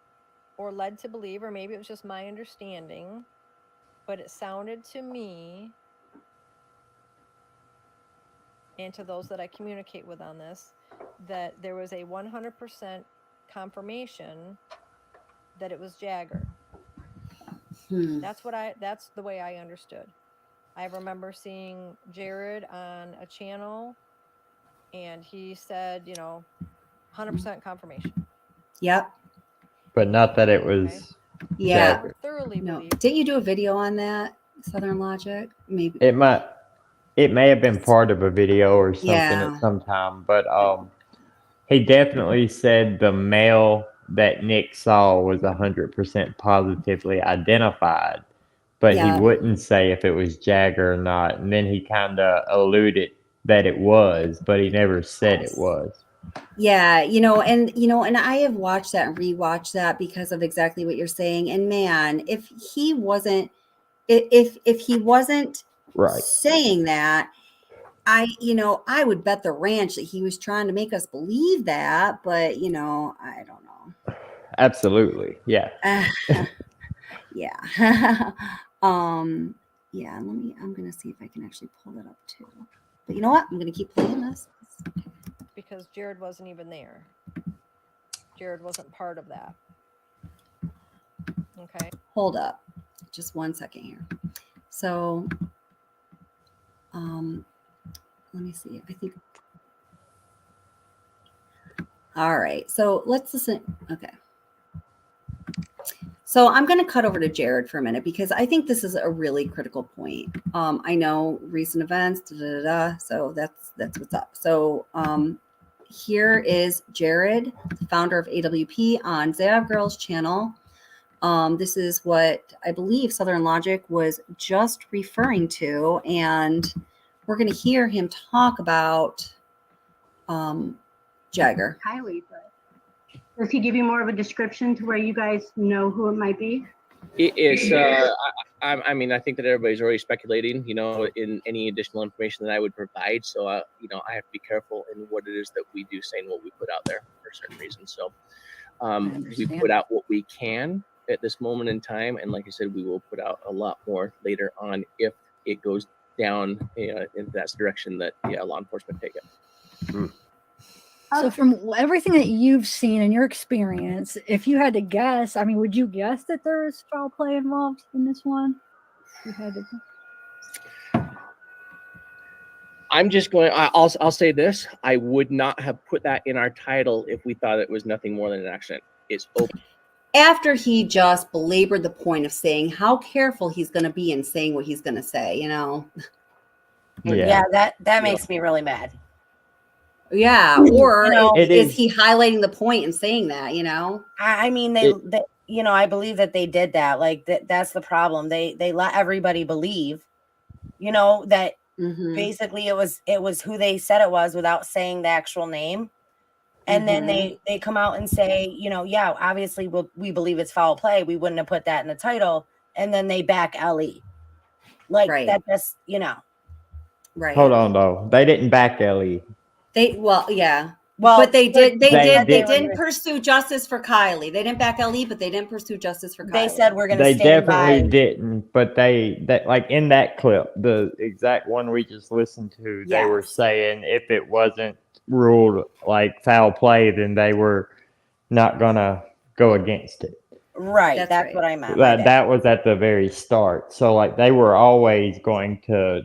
or led to believe, or maybe it was just my understanding, but it sounded to me, and to those that I communicate with on this, that there was a 100% confirmation that it was Jagger. That's the way I understood. I remember seeing Jared on a channel, and he said, you know, 100% confirmation. Yep. But not that it was. Okay. Yeah. Jagger. Thoroughly No. believed. Didn't you do a video on that, Southern Logic? Maybe. It may have been part of a video or something Yeah. at some time, but he definitely said the male that Nick saw was 100% positively identified, but Yeah. he wouldn't say if it was Jagger or not. And then he kind of alluded that it was, but he never said it was. Yeah, and I have watched that and rewatched that because of exactly what you're saying. And man, if he wasn't Right. saying that, I would bet the ranch that he was trying to make us believe that, but I don't know. Absolutely. Yeah. Yeah. Yeah, I'm gonna see if I can actually pull that up too. But you know what? I'm gonna keep playing this. Because Jared wasn't even there. Jared wasn't part of that. Okay. Hold up. Just 1 second here. So let me see. I think. All right. So let's listen. Okay. So I'm going to cut over to Jared for a minute, because I think this is a really critical point. I know recent events, so that's what's up. So here is Jared, the founder of AWP, on Zav Girls channel. This is what I believe Southern Logic was just referring to, and we're going to hear him talk about Jagger. Kylie, but does he give you more of a description to where you guys know who it might be? It's I mean, I think that everybody's already speculating, in any additional information that I would provide. So, I have to be careful in what it is that we do say and what we put out there for certain reasons. So, we put out what we can at this moment in time. And like I said, we will put out a lot more later on if it goes down in that direction that law enforcement take it. So from everything that you've seen in your experience, if you had to guess, I mean, would you guess that there is foul play involved in this one? You had to. I'm just going. I'll say this: I would not have put that in our title if we thought it was nothing more than an accident. It's open. after he just belabored the point of saying how careful he's going to be in saying what he's going to say, you know? Yeah, that makes me really mad. Yeah, or You know, is he highlighting the point and saying that, you know? I mean, they you know, I believe that they did that. Like that's the problem. They let everybody believe, you know, that basically it was who they said it was without saying the actual name. And then they come out and say, you know, yeah, obviously we believe it's foul play. We wouldn't have put that in the title. And then they back Ellie. Like that just, you know. Right. Hold on though. They didn't back Ellie. But they didn't gonna, pursue justice for Kylie. They didn't back LE, but they didn't pursue justice for Kylie. They said we're going to They stand definitely by. didn't, but that like in that clip, the exact one we just listened to, they were saying if it wasn't ruled like foul play, then they were not gonna go against it. Right. That's what I meant. That was at the very start. So like they were always going to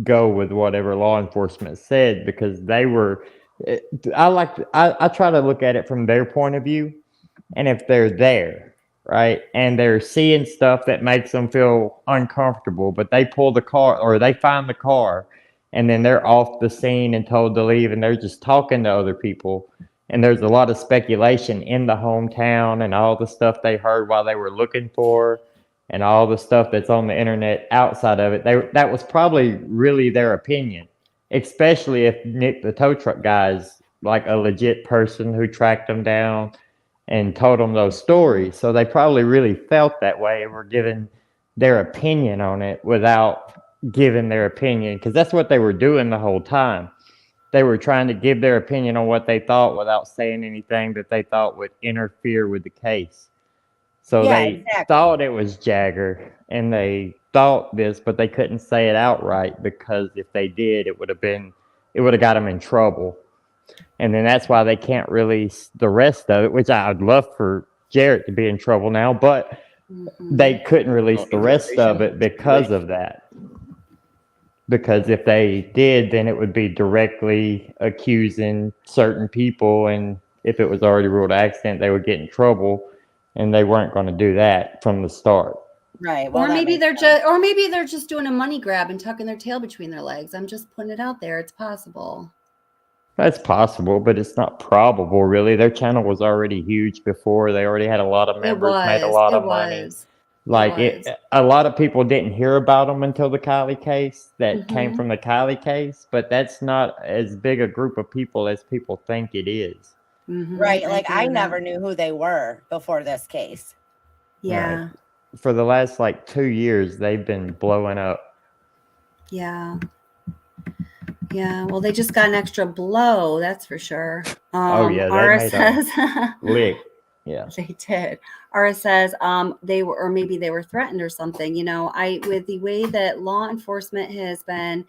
go with whatever law enforcement said because they were. I try to look at it from their point of view, and if they're there, right, and they're seeing stuff that makes them feel uncomfortable, but they pull the car or they find the car, and then they're off the scene and told to leave, and they're just talking to other people. And there's a lot of speculation in the hometown and all the stuff they heard while they were looking for and all the stuff that's on the internet outside of it. That was probably really their opinion, especially if Nick, the tow truck guy, is like a legit person who tracked them down and told them those stories. So they probably really felt that way and were giving their opinion on it without giving their opinion because that's what they were doing the whole time. They were trying to give their opinion on what they thought without saying anything that they thought would interfere with the case. So they thought it was Jagger and they thought this, but they couldn't say it outright because if they did, it would have got them in trouble. And then that's why they can't release the rest of it, which I'd love for Jarrett to be in trouble now, but they couldn't release the rest of it because of that. Because if they did, then it would be directly accusing certain people. And if it was already ruled accident, they would get in trouble. And they weren't going to do that from the start. Right. Well, or maybe they're just doing a money grab and tucking their tail between their legs. I'm just putting it out there. It's possible. That's possible, but it's not probable, really. Their channel was already huge before. They already had a lot of members, made a lot of money. Like a lot of people didn't hear about them until the Kylie case that came from the Kylie case, but that's not as big a group of people as people think it is. Right. Like I never knew who they were before this case. Yeah. Right. For the last like 2 years, they've been blowing up. Yeah. Yeah. Well, they just got an extra blow. That's for sure. Oh yeah. Ara says, lick. Yeah. They did. Ara says they were, or maybe they were threatened or something. You know, with the way that law enforcement has been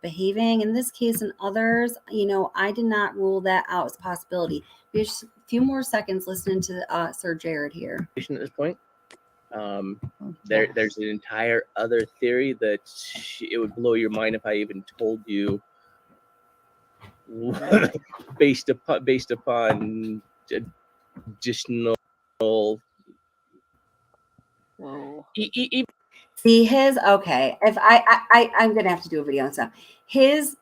behaving in this case and others, you know, I did not rule that out as a possibility. Just a few more seconds listening to Sir Jared here. At this point, there's an entire other theory that it would blow your mind if I even told you, based upon additional. See his okay. If I'm gonna have to do a video on stuff. His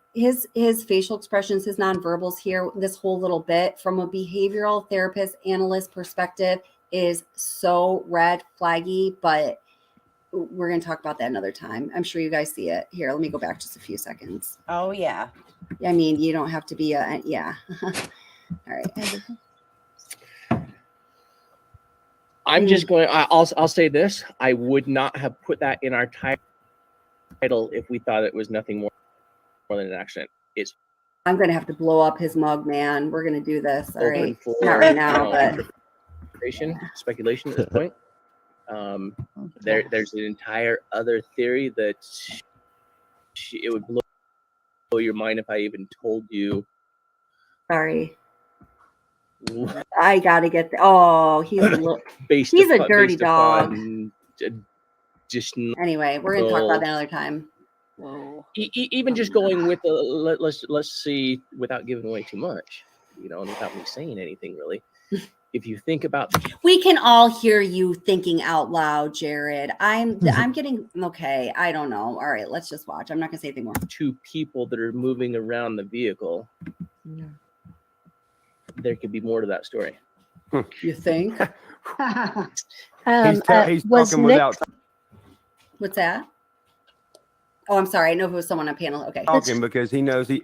facial expressions, his nonverbals here, this whole little bit from a behavioral therapist analyst perspective is so red flaggy, but we're gonna talk about that another time. I'm sure you guys see it here. Let me go back just a few seconds. Oh yeah. I mean, you don't have to be yeah. All right. I'm just going. I'll say this: I would not have put that in our title if we thought it was nothing more than an accident. I'm gonna have to blow up his mug, man. We're gonna do this. All right, not right now, but speculation at this point. There's an entire other theory that it would blow your mind if I even told you. Sorry. I gotta get he's a little he's a dirty dog. Anyway, we're gonna talk about that another time. Even just going with let's see, without giving away too much, you know, and without me saying anything really. if you think about We can all hear you thinking out loud, Jared. I'm getting okay. I don't know. All right, let's just watch. I'm not gonna say anything more. 2 people that are moving around the vehicle, there could be more to that story. You think? He's was talking Nick without What's that? Oh, I'm sorry. I know if it was someone on panel. Okay. talking because he knows he.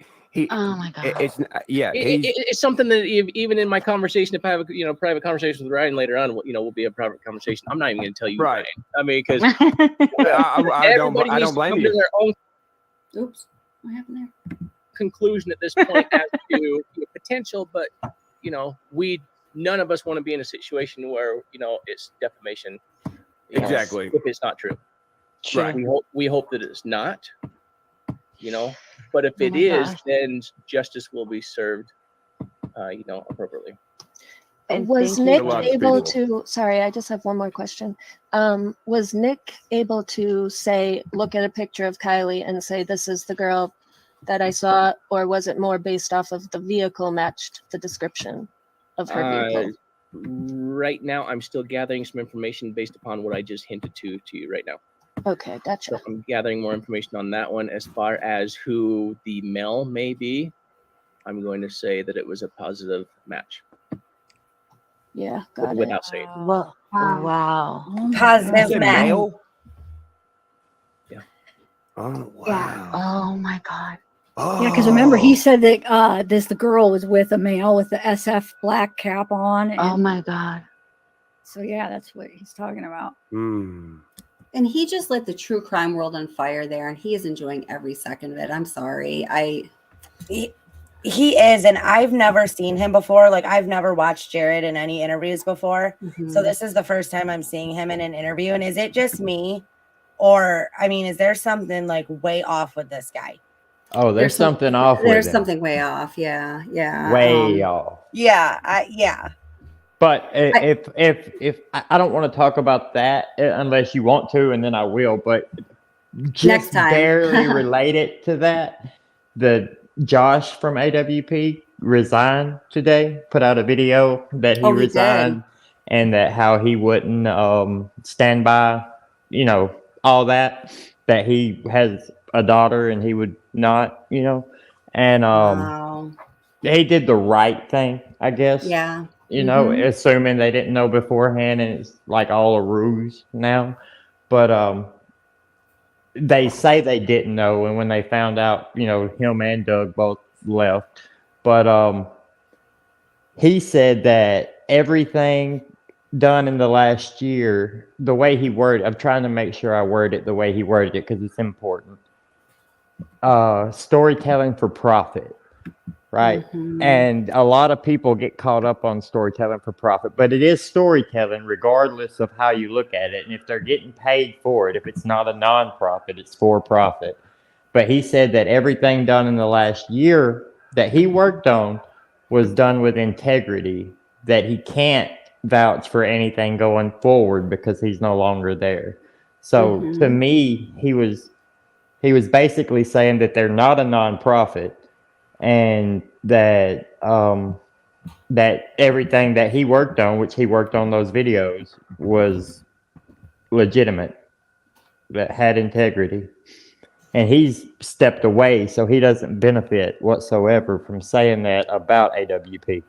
Oh my God. It's yeah. He's It's something that even in my conversation, if I have a private conversation with Ryan later on, will be a private conversation. I'm not even going to tell you, right. Ryan. I mean, because I don't blame you. Their own Oops. What happened there? conclusion at this point as to potential, but none of us want to be in a situation where it's defamation. Exactly. If it's not true. Sure. Right. We hope that it's not. But if it is, then justice will be served, appropriately. Was Nick able to, sorry, I just have one more question. Was Nick able to say, look at a picture of Kylie and say, this is the girl that I saw, or was it more based off of the vehicle matched the description of her vehicle? Right now, I'm still gathering some information based upon what I just hinted to you right now. Okay, gotcha. So I'm gathering more information on that one. As far as who the male may be, I'm going to say that it was a positive match. Yeah, got without it. saying. Wow. Wow. Positive match. Yeah. Oh wow. Yeah. Oh my God. Yeah, because remember he said that the girl was with a male with the SF black cap on. Oh my God. So yeah, that's what he's talking about. And he just lit the true crime world on fire there, and he is enjoying every second of it. I'm sorry. He is, and I've never seen him before. Like, I've never watched Jared in any interviews before. So this is the first time I'm seeing him in an interview. And is it just me? Or, I mean, is there something like way off with this guy? Oh, there's something off with There's him. something way off. Yeah. Yeah. Way off. Yeah. Yeah. But if I don't want to talk about that unless you want to, and then I will. But just Next time. barely related to that, the Josh from AWP resigned today. Put out a video that he resigned, and that how he wouldn't stand by, all that. That he has a daughter and he would not, and Wow. he did the right thing, I guess. Yeah. Assuming they didn't know beforehand, and it's like all a ruse now. But they say they didn't know, and when they found out, him and Doug both left. But he said that everything done in the last year, the way he worded, I'm trying to make sure I word it the way he worded it because it's important. Storytelling for profit. Right. And a lot of people get caught up on storytelling for profit, but it is storytelling regardless of how you look at it. And if they're getting paid for it, if it's not a nonprofit, it's for profit. But he said that everything done in the last year that he worked on was done with integrity, that he can't vouch for anything going forward because he's no longer there. So to me, he was basically saying that they're not a nonprofit, and that that everything that he worked on, which he worked on those videos, was legitimate, that had integrity. And he's stepped away, so he doesn't benefit whatsoever from saying that about AWP.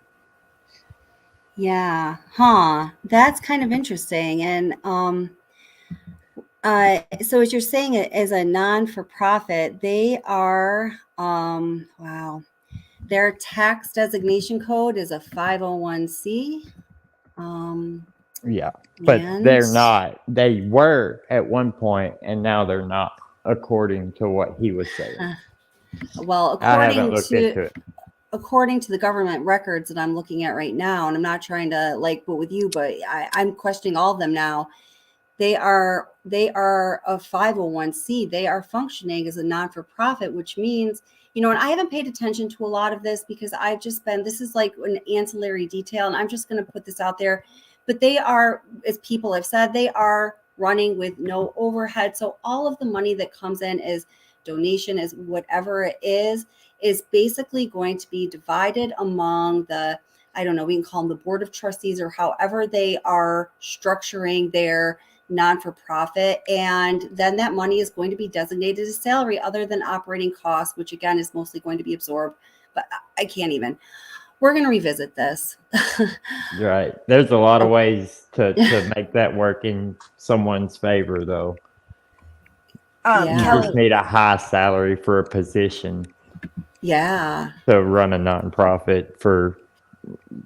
Yeah. That's kind of interesting. And so as you're saying, it as a non-for-profit, they are wow. Their tax designation code is a 501c. Yeah, but they're not. They were at one point, and now they're not, according to what he was saying. Well, I haven't looked into it. According to the government records that I'm looking at right now, and I'm not trying to put with you, but I'm questioning all of them now. They are a 501c. They are functioning as a non-for-profit, which means, and I haven't paid attention to a lot of this because I've just been, this is like an ancillary detail, and I'm just going to put this out there. But they are, as people have said, they are running with no overhead. So all of the money that comes in as donation, as whatever it is basically going to be divided among the I don't know, we can call them the board of trustees or however they are structuring their non-for-profit. And then that money is going to be designated as salary other than operating costs, which again is mostly going to be absorbed. But I can't even. We're going to revisit this. Right. There's a lot of ways to make that work in someone's favor, though. You Kelly, just need a high salary for a position Yeah. to run a nonprofit for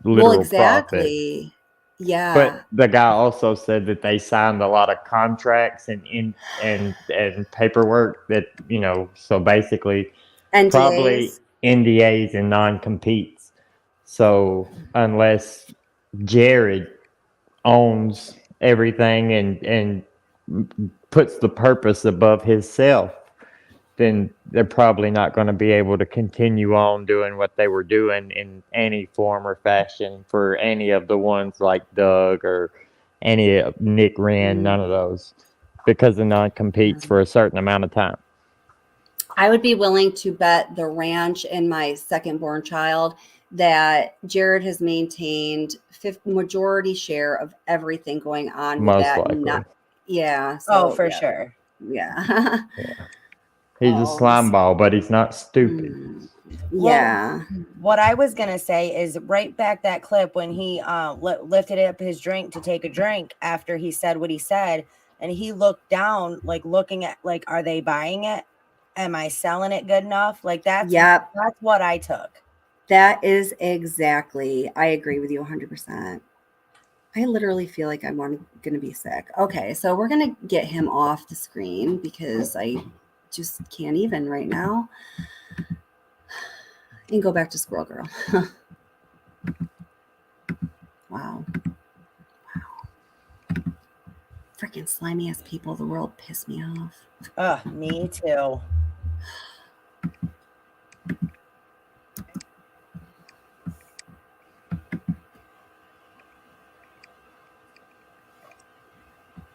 Well, literal profit. exactly. Yeah. But the guy also said that they signed a lot of contracts and paperwork that, you know, so basically probably NDAs. NDAs and non-competes. So unless Jared owns everything and puts the purpose above himself, then they're probably not going to be able to continue on doing what they were doing in any form or fashion for any of the ones like Doug or any of Nick Wren, none of those, because the non-competes for a certain amount of time. I would be willing to bet the ranch and my second born child that Jared has maintained majority share of everything going on with Most that. likely. Yeah. oh, So, for yeah. sure. Yeah. He's a slime ball, but he's not stupid. Yeah. What I was gonna say is right back that clip when he lifted up his drink to take a drink after he said what he said, and he looked down, like looking at like, are they buying it? Am I selling it good enough? Like that's what I took. That is exactly. I agree with you 100%. I literally feel like I'm going to be sick. Okay, so we're going to get him off the screen because I just can't even right now. And go back to Squirrel Girl. Wow. Freaking slimy ass people of the world piss me off. Me too.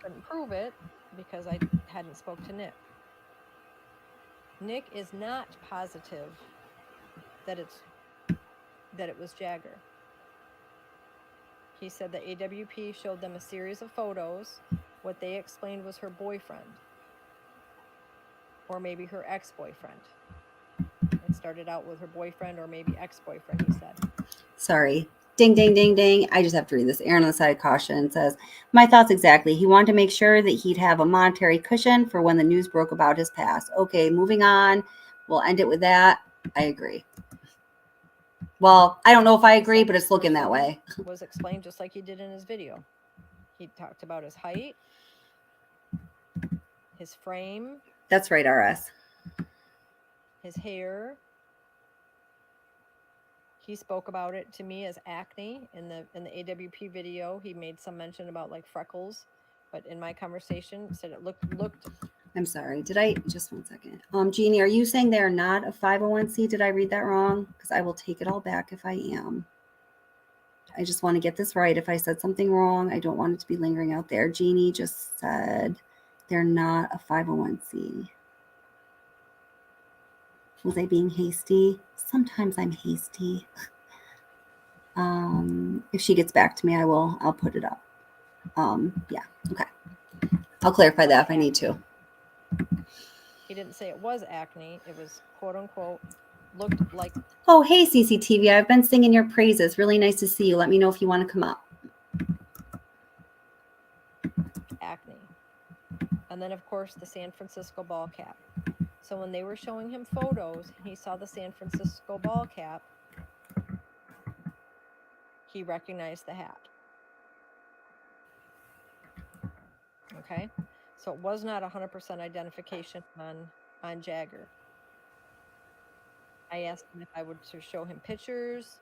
Couldn't prove it because I hadn't spoke to Nick. Nick is not positive that it was Jagger. He said that AWP showed them a series of photos. What they explained was her boyfriend, or maybe her ex-boyfriend. It started out with her boyfriend or maybe ex-boyfriend, he said. Sorry. Ding, ding, ding, ding. I just have to read this. Aaron on the side of caution says, my thoughts exactly. He wanted to make sure that he'd have a monetary cushion for when the news broke about his past. Okay, moving on. We'll end it with that. I agree. Well, I don't know if I agree, but it's looking that way. Was explained just like he did in his video. He talked about his height, his frame. That's right, RS. His hair. He spoke about it to me as acne in the AWP video. He made some mention about like freckles, but in my conversation said it looked. I'm sorry. Did I just 1 second? Jeannie, are you saying they're not a 501c? Did I read that wrong? Because I will take it all back if I am. I just want to get this right. If I said something wrong, I don't want it to be lingering out there. Jeannie just said they're not a 501c. Was I being hasty? Sometimes I'm hasty. If she gets back to me, I'll put it up. Yeah. Okay. I'll clarify that if I need to. He didn't say it was acne. It was quote unquote looked like. Oh, hey, CCTV. I've been singing your praises. Really nice to see you. Let me know if you want to come up. Acne. And then, of course, the San Francisco ball cap. So when they were showing him photos and he saw the San Francisco ball cap, he recognized the hat. Okay? So it was not 100% identification on Jagger. I asked him if I would show him pictures,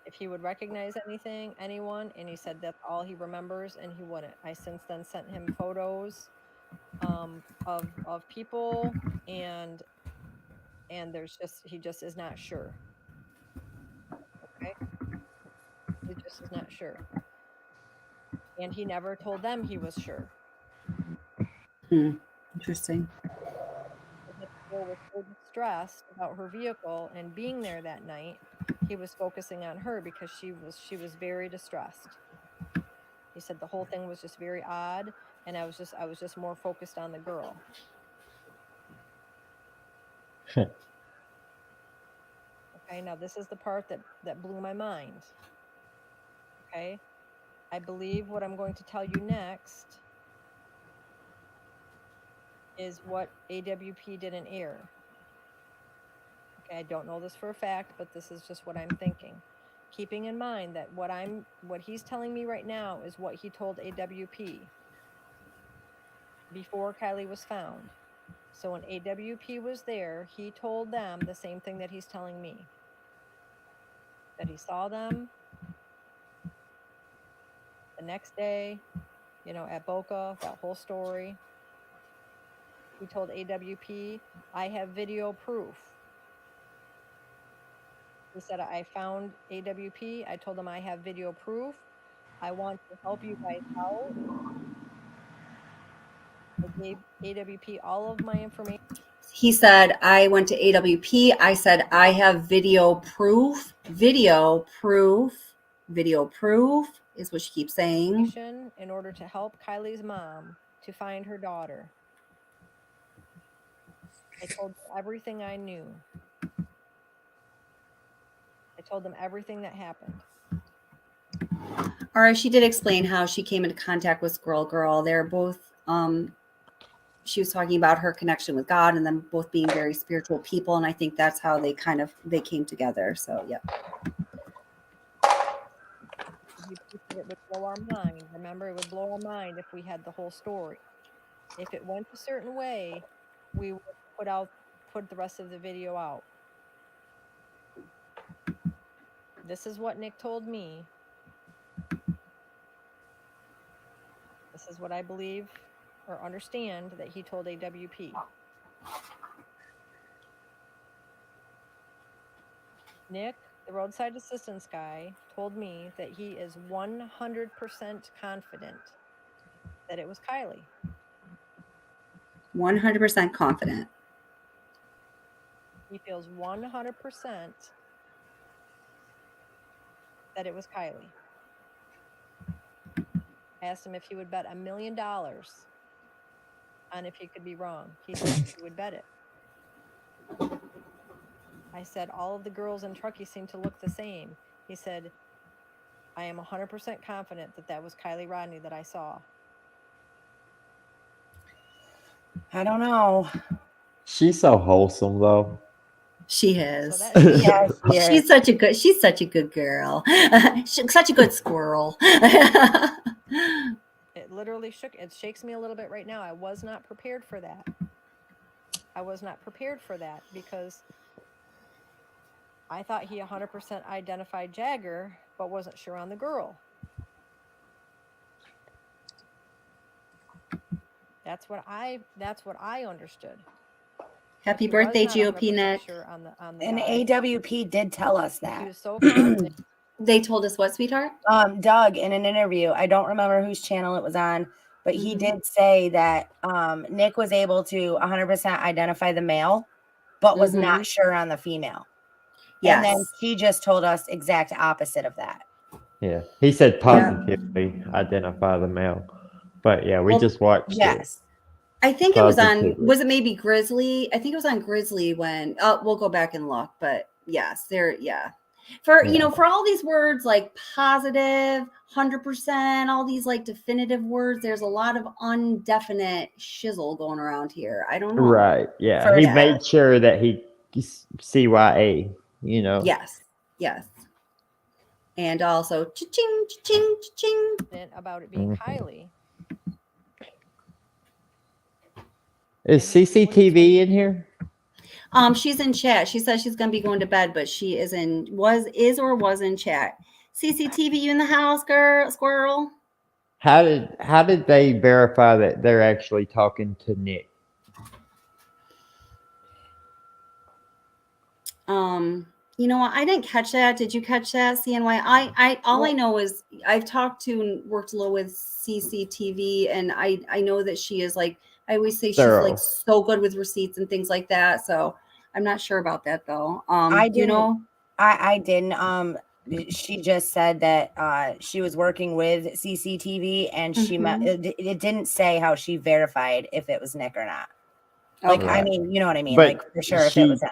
if he would recognize anyone, and he said that's all he remembers, and he wouldn't. I since then sent him photos of people, and he just is not sure. Okay, he just is not sure, and he never told them he was sure. Interesting. The girl was so distressed about her vehicle and being there that night he was focusing on her because she was very distressed. He said the whole thing was just very odd, and I was just more focused on the girl. Okay, now this is the part that blew my mind. Okay, I believe what I'm going to tell you next is what AWP didn't air. Okay, I don't know this for a fact, but this is just what I'm thinking. Keeping in mind that what he's telling me right now is what he told AWP before Kylie was found. So when AWP was there, he told them the same thing that he's telling me. That he saw them the next day, at Boca, that whole story. He told AWP, I have video proof. He said, I found AWP. I told him I have video proof. I want to help you guys out. I gave AWP all of my information. He said, I went to AWP. I said, I have video proof. Video proof is what she keeps saying. In order to help Kylie's mom to find her daughter. I told them everything I knew. I told them everything that happened. Or she did explain how she came into contact with Squirrel Girl. They're both, she was talking about her connection with God and them both being very spiritual people. And I think that's how they came together. So, yeah. It would blow our mind. Remember, it would blow our mind if we had the whole story. If it went a certain way, we would put the rest of the video out. This is what Nick told me. This is what I believe or understand that he told AWP. Nick, the roadside assistance guy, told me that he is 100% confident that it was Kylie. 100% confident. He feels 100% that it was Kylie. I asked him if he would bet $1 million on if he could be wrong. He said he would bet it. I said, all of the girls in Truckee seem to look the same. He said, I am 100% confident that that was Kylie Rodney that I saw. I don't know. She's so wholesome, though. She is. So yeah, she's such a good girl. Such a good squirrel. It literally shakes me a little bit right now. I was not prepared for that. I was not prepared for that because I thought he 100% identified Jagger, but wasn't sure on the girl. That's what I understood. Happy birthday, GOP Nick. Sure on the And guy. AWP did tell us that. He was so confident. They told us what, sweetheart? Doug, in an interview, I don't remember whose channel it was on, but he did say that Nick was able to 100% identify the male, but was not sure on the female. Yes. And then she just told us exact opposite of that. Yeah, he said positively identify the male, but yeah, we just watched yes. it. I think it was it maybe Grizzly? I think it was on Grizzly when, we'll go back and look, but yes, for all these words like positive, 100%, all these like definitive words, there's a lot of undefinite shizzle going around here. I don't know. Right, yeah. He made sure that he CYA, Yes. And also, cha-ching, cha-ching, cha-ching. About it being Kylie. Is CCTV in here? She's in chat. She says she's gonna be going to bed, but she was in chat. CCTV, you in the house, girl, squirrel? How did they verify that they're actually talking to Nick? You know what? I didn't catch that. Did you catch that, CNY? I know is I've talked to and worked a little with CCTV, and I know that she is like, I always say she's like so good with receipts and things like that. So I'm not sure about that though. I didn't. She just said that she was working with CCTV, and she met. It didn't say how she verified if it was Nick or not. Like, Okay. I mean, you know what I mean. But Like, for sure, if it was him.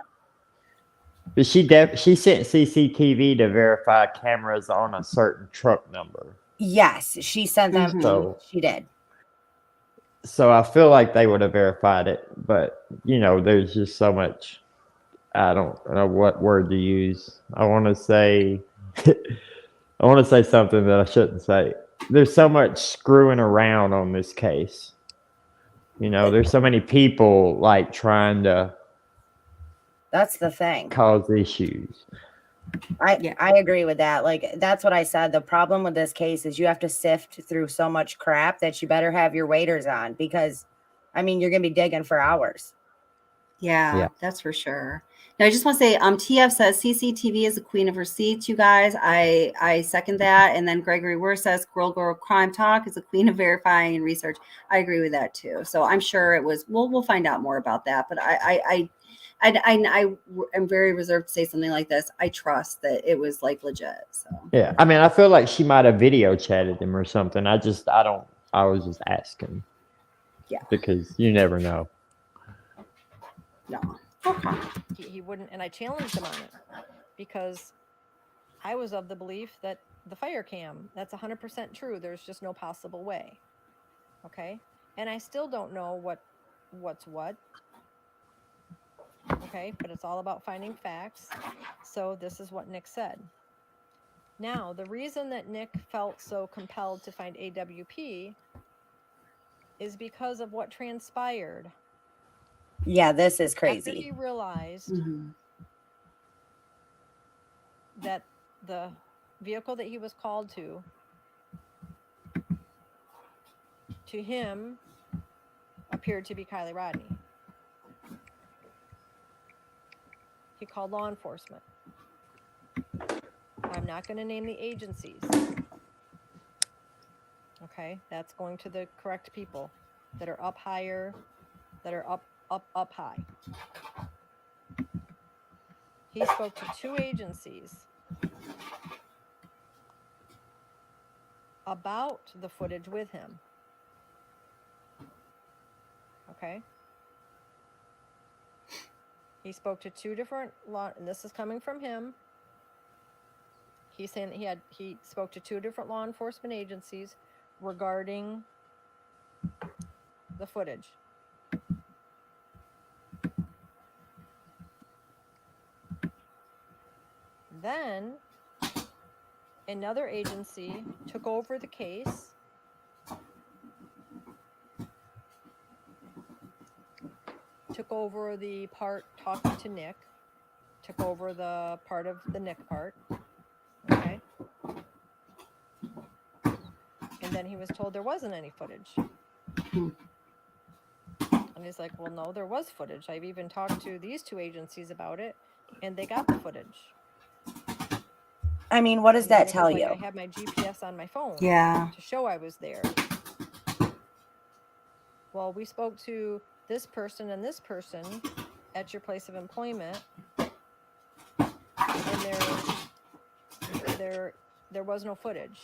But she sent CCTV to verify cameras on a certain truck number. Yes, she sent them. So She did. So I feel like they would have verified it, but there's just so much. I don't know what word to use. I want to say, I want to say something that I shouldn't say. There's so much screwing around on this case. There's so many people like trying to. That's the thing. Cause issues. I agree with that. Like, that's what I said. The problem with this case is you have to sift through so much crap that you better have your waders on, because, I mean, you're going to be digging for hours. Yeah, that's for sure. Now, I just want to say, TF says CCTV is the queen of receipts, you guys. I second that. And then Gregory Wurst says Girl Crime Talk is the queen of verifying and research. I agree with that too. So I'm sure it was. We'll find out more about that. But I am very reserved to say something like this. I trust that it was like legit. So yeah, I mean, I feel like she might have video chatted him or something. I was just asking. Yeah, because you never know. No. He wouldn't, and I challenged him on it because I was of the belief that the fire cam, that's 100% true. There's just no possible way. Okay. And I still don't know what's what. Okay. But it's all about finding facts. So this is what Nick said. Now, the reason that Nick felt so compelled to find AWP is because of what transpired. Yeah, this is crazy. After he realized that the vehicle that he was called to him appeared to be Kylie Rodney. He called law enforcement. I'm not going to name the agencies. Okay, that's going to the correct people that are up higher, that are up high. He spoke to 2 agencies about the footage with him. Okay. He spoke to 2 different and this is coming from him. He's saying that he spoke to 2 different law enforcement agencies regarding the footage. Then another agency took over the case. Took over the part talking to Nick. Took over the part of the Nick part. Okay. And then he was told there wasn't any footage. And he's like, well, no, there was footage. I've even talked to these 2 agencies about it, and they got the footage. I mean, what does that tell you? I have my GPS on my phone. Yeah. To show I was there. Well, we spoke to this person and this person at your place of employment, and there was no footage.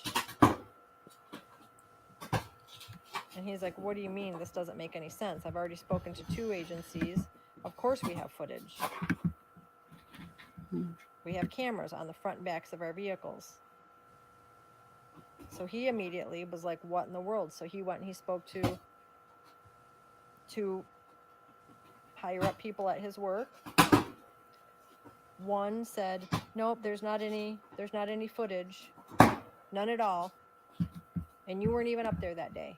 And he's like, what do you mean? This doesn't make any sense. I've already spoken to 2 agencies. Of course we have footage. We have cameras on the front and backs of our vehicles. So he immediately was like, what in the world? So he went and he spoke to higher up people at his work. One said, nope, there's not any footage. None at all. And you weren't even up there that day.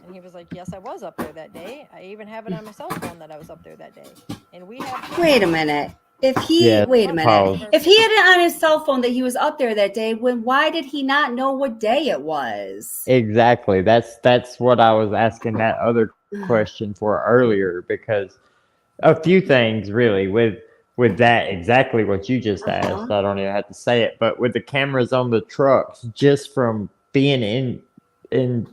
And he was like, yes, I was up there that day. I even have it on my cell phone that I was up there that day. And we have. Wait a minute. If he wait a minute. If he had it on his cell phone that he was up there that day, why did he not know what day it was? Exactly. That's what I was asking that other question for earlier, because a few things really with that, exactly what you just asked. I don't even have to say it, but with the cameras on the trucks, just from being in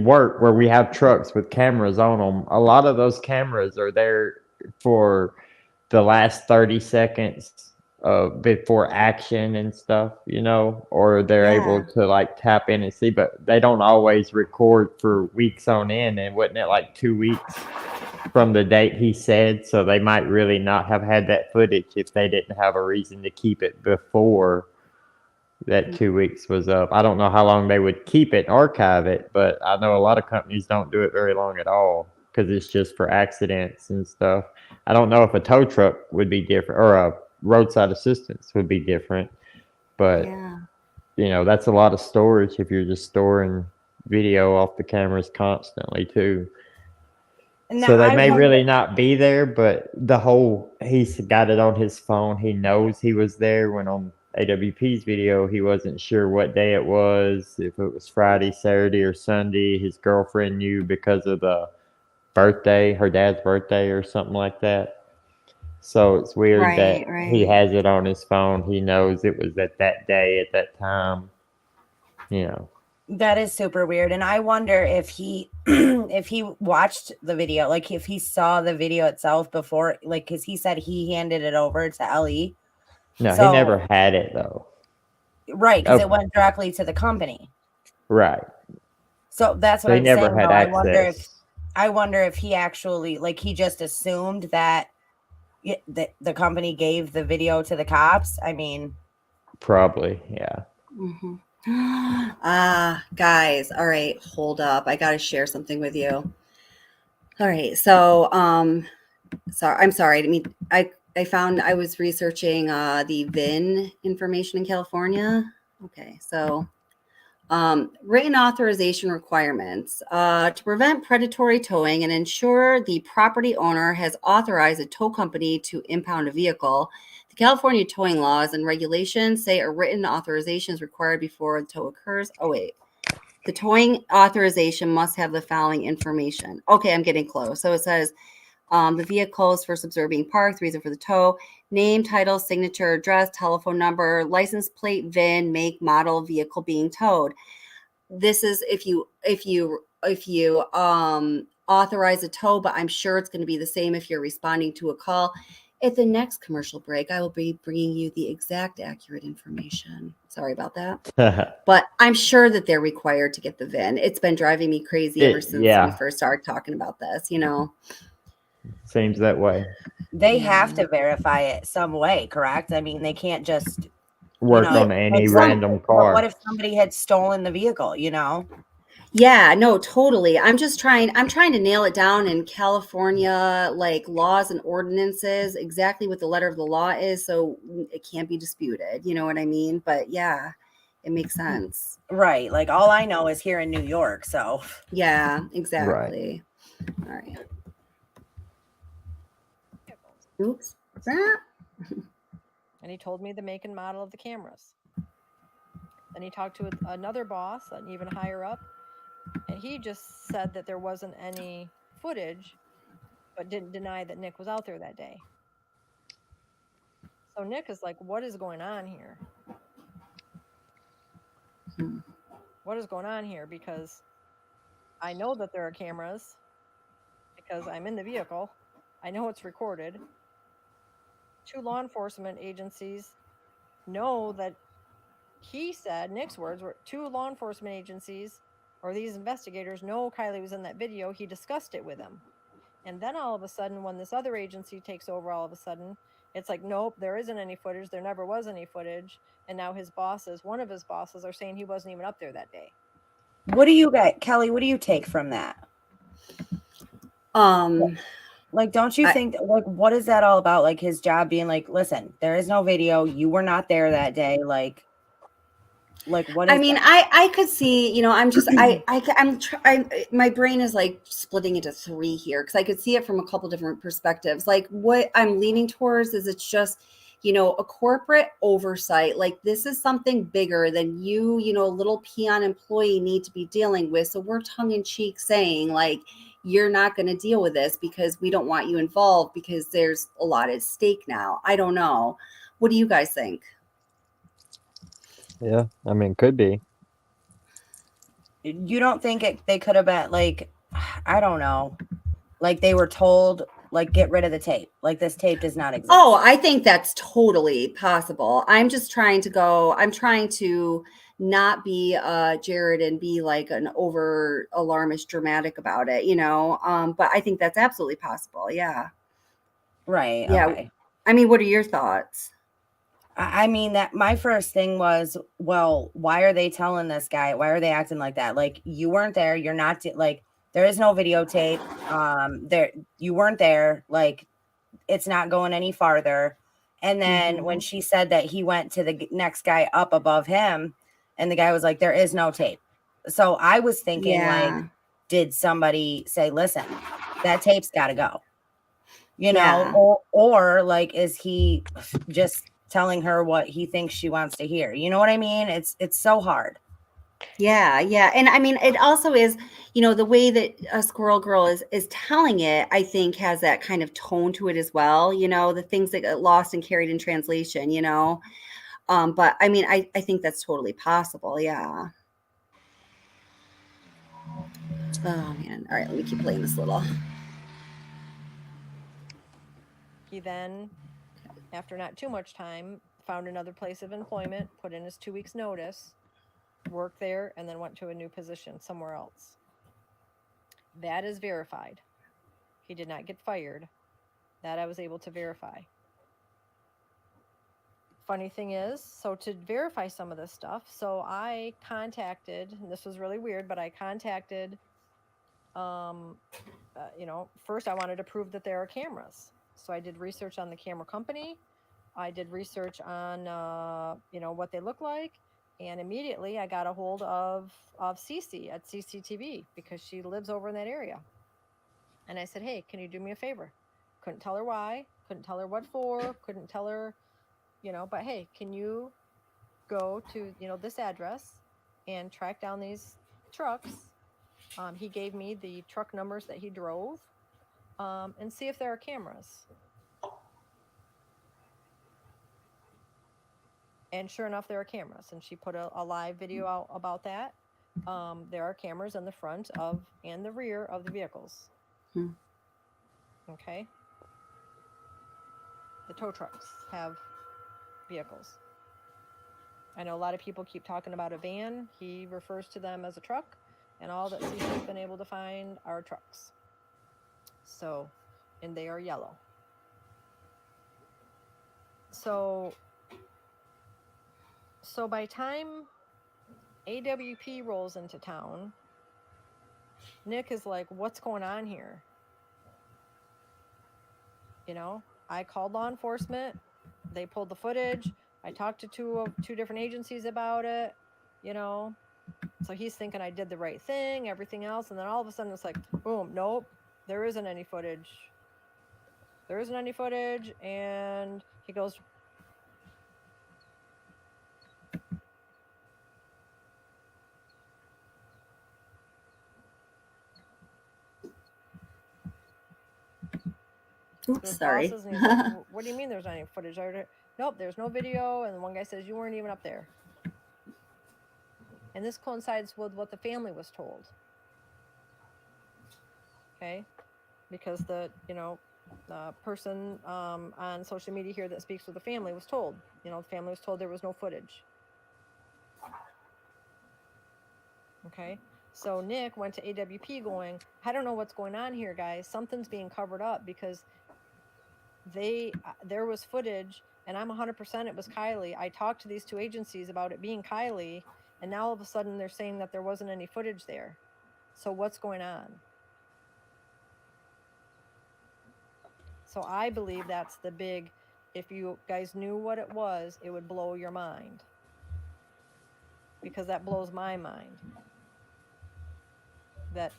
work where we have trucks with cameras on them, a lot of those cameras are there for the last 30 seconds before action and stuff, you know, or they're able Yeah. to like tap in and see, but they don't always record for weeks on end. And wasn't it like 2 weeks from the date he said? So they might really not have had that footage if they didn't have a reason to keep it before that 2 weeks was up. I don't know how long they would keep it, archive it, but I know a lot of companies don't do it very long at all because it's just for accidents and stuff. I don't know if a tow truck would be different or a roadside assistance would be different, but Yeah. you know, that's a lot of storage if you're just storing video off the cameras constantly too. And So now they I may wonder, really not be there, but he's got it on his phone. He knows he was there when on AWP's video, he wasn't sure what day it was, if it was Friday, Saturday, or Sunday. His girlfriend knew because of the birthday, her dad's birthday, or something like that. So it's weird that Right, he right. has it on his phone. He knows it was at that day, at that time. You know. that is super weird. And I wonder if he if he watched the video, like if he saw the video itself before, like because he said he handed it over to Ellie. No, he So never had it though. right, because it Oh, went directly to the company. right. So that's what So he I'm never saying had though. access. I wonder if he actually like he just assumed that the company gave the video to the cops. I mean, Probably, yeah. Mm-hmm. Guys, all right, hold up. I got to share something with you. All right, so sorry, I'm sorry. I mean, I found I was researching the VIN information in California. Okay, so written authorization requirements to prevent predatory towing and ensure the property owner has authorized a tow company to impound a vehicle. The California towing laws and regulations say a written authorization is required before the tow occurs. Oh, wait. The towing authorization must have the following information. Okay, I'm getting close. So it says the vehicle is first observed being parked, the reason for the tow, name, title, signature, address, telephone number, license plate, VIN, make, model, vehicle being towed. This is if you authorize a tow, but I'm sure it's going to be the same if you're responding to a call. At the next commercial break, I will be bringing you the exact accurate information. Sorry about that. But I'm sure that they're required to get the VIN. It's been driving me crazy ever since we Yeah, first started talking about this, you know. seems that way. they have to verify it some way, correct? I mean, they can't just Work on any random but what car. if somebody had stolen the vehicle, you know? Yeah, no, totally. I'm trying to nail it down in California, like laws and ordinances, exactly what the letter of the law is, so it can't be disputed. You know what I mean? But yeah, it makes sense. Right. Like all I know is here in New York. So yeah, exactly. All right. Oops. What's that? And he told me the make and model of the cameras. Then he talked to another boss, an even higher up, and he just said that there wasn't any footage, but didn't deny that Nick was out there that day. So Nick is like, what is going on here? What is going on here? Because I know that there are cameras because I'm in the vehicle. I know it's recorded. 2 law enforcement agencies know that he said, Nick's words were 2 law enforcement agencies or these investigators know Kylie was in that video. He discussed it with them. And then all of a sudden, when this other agency takes over, all of a sudden, it's like, nope, there isn't any footage. There never was any footage. And now one of his bosses are saying he wasn't even up there that day. what do you get, Kelly? What do you take from that? Like, don't you think like what is that all about? Like his job being like, listen, there is no video. You were not there that day. Like what is I mean, that? I could see, you know, I'm just, my brain is like splitting into 3 here because I could see it from a couple different perspectives. Like what I'm leaning towards is it's just, you know, a corporate oversight. Like this is something bigger than you know, a little peon employee need to be dealing with. So we're tongue in cheek saying like, you're not going to deal with this because we don't want you involved because there's a lot at stake now. I don't know. What do you guys think? Yeah, I mean, could be. You don't think they could have been like, I don't know, like they were told Like, get rid of the tape. Like, this tape does not exist. Oh, I think that's totally possible. I'm trying to not be Jared and be like an over alarmist dramatic about it, but I think that's absolutely possible. Yeah. Right. Yeah. Okay. I mean, what are your thoughts? I mean, that my first thing was, well, why are they telling this guy? Why are they acting like that? Like, you weren't there. You're not like, there is no videotape. You weren't there. Like, it's not going any farther. And then when she said that he went to the next guy up above him, and the guy was like, there is no tape. So I was thinking, like, did somebody say, listen, that tape's got to go, or like, is he just telling her what he thinks she wants to hear? You know what I mean? It's so hard. Yeah. And I mean, it also is, the way that a Squirrel Girl is telling it, I think has that kind of tone to it as well. The things that get lost and carried in translation, but I mean, I think that's totally possible. Yeah. Oh man. All right. Let me keep playing this little. He then, after not too much time, found another place of employment, put in his 2 weeks notice, worked there, and then went to a new position somewhere else. That is verified. He did not get fired. That I was able to verify. Funny thing is, so to verify some of this stuff, so I contacted, and this was really weird, but I contacted, first I wanted to prove that there are cameras. So I did research on the camera company. I did research on, what they look like. And immediately I got a hold of Cece at CCTV because she lives over in that area. And I said, hey, can you do me a favor? Couldn't tell her why, couldn't tell her what for, couldn't tell her, but hey, can you go to, this address and track down these trucks? He gave me the truck numbers that he drove, and see if there are cameras. And sure enough, there are cameras. And she put a live video out about that. There are cameras in the front of and the rear of the vehicles. Okay. The tow trucks have vehicles. I know a lot of people keep talking about a van. He refers to them as a truck, and all that Cece's been able to find are trucks. So, and they are yellow. So by time AWP rolls into town, Nick is like, what's going on here? I called law enforcement. They pulled the footage. I talked to two different agencies about it, So he's thinking I did the right thing, everything else. And then all of a sudden it's like, boom, nope, there isn't any footage. There isn't any footage. And he goes, oops, sorry. Bosses, and he's like, what do you mean there's not any footage? Nope, there's no video. And the one guy says, you weren't even up there. And this coincides with what the family was told. Okay, because the person on social media here that speaks with the family was told, the family was told there was no footage. Okay, so Nick went to AWP going, I don't know what's going on here, guys. Something's being covered up because there was footage, and I'm 100% it was Kylie. I talked to these two agencies about it being Kylie, and now all of a sudden they're saying that there wasn't any footage there. So what's going on? So I believe that's the big, if you guys knew what it was, it would blow your mind. Because that blows my mind. That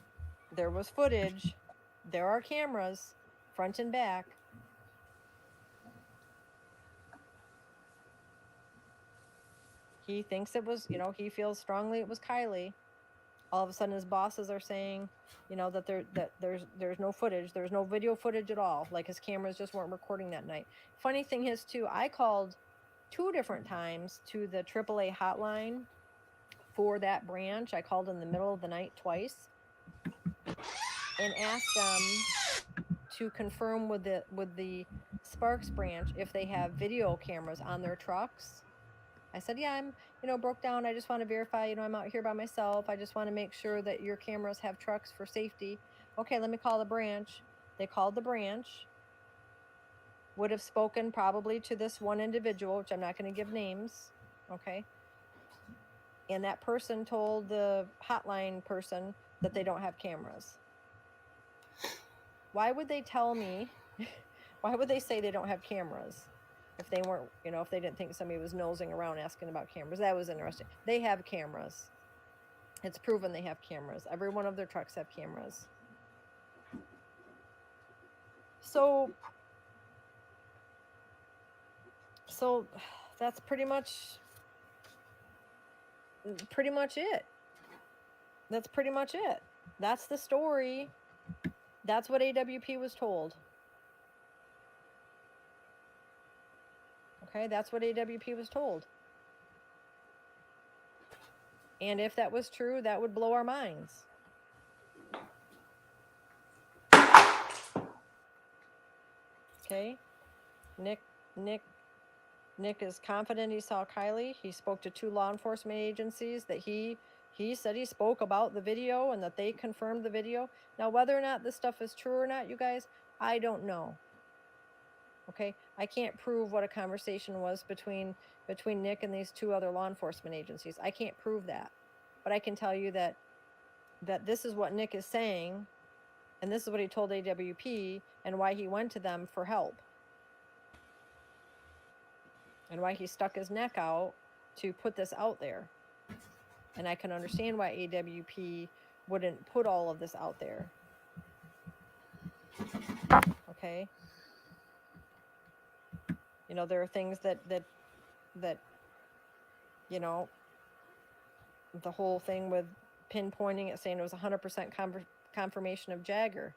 there was footage, there are cameras, front and back. He thinks it was, he feels strongly it was Kylie. All of a sudden his bosses are saying, that there's no footage, there's no video footage at all. Like his cameras just weren't recording that night. Funny thing is too, I called 2 different times to the AAA hotline for that branch. I called in the middle of the night twice and asked them to confirm with the Sparks branch if they have video cameras on their trucks. I said, yeah, I'm, broke down. I just want to verify, I'm out here by myself. I just want to make sure that your cameras have trucks for safety. Okay, let me call the branch. They called the branch. Would have spoken probably to this one individual, which I'm not going to give names. Okay. And that person told the hotline person that they don't have cameras. Why would they tell me? Why would they say they don't have cameras if they weren't, if they didn't think somebody was nosing around asking about cameras? That was interesting. They have cameras. It's proven they have cameras. Every one of their trucks have cameras. So that's pretty much it. That's pretty much it. That's the story. That's what AWP was told. Okay, that's what AWP was told. And if that was true, that would blow our minds. Okay, Nick is confident he saw Kylie. He spoke to 2 law enforcement agencies that he said he spoke about the video and that they confirmed the video. Now, whether or not this stuff is true or not, you guys, I don't know. Okay, I can't prove what a conversation was between Nick and these 2 other law enforcement agencies. I can't prove that, but I can tell you that this is what Nick is saying, and this is what he told AWP, and why he went to them for help, and why he stuck his neck out to put this out there. And I can understand why AWP wouldn't put all of this out there. Okay. There are things that the whole thing with pinpointing it, saying it was 100% confirmation of Jagger.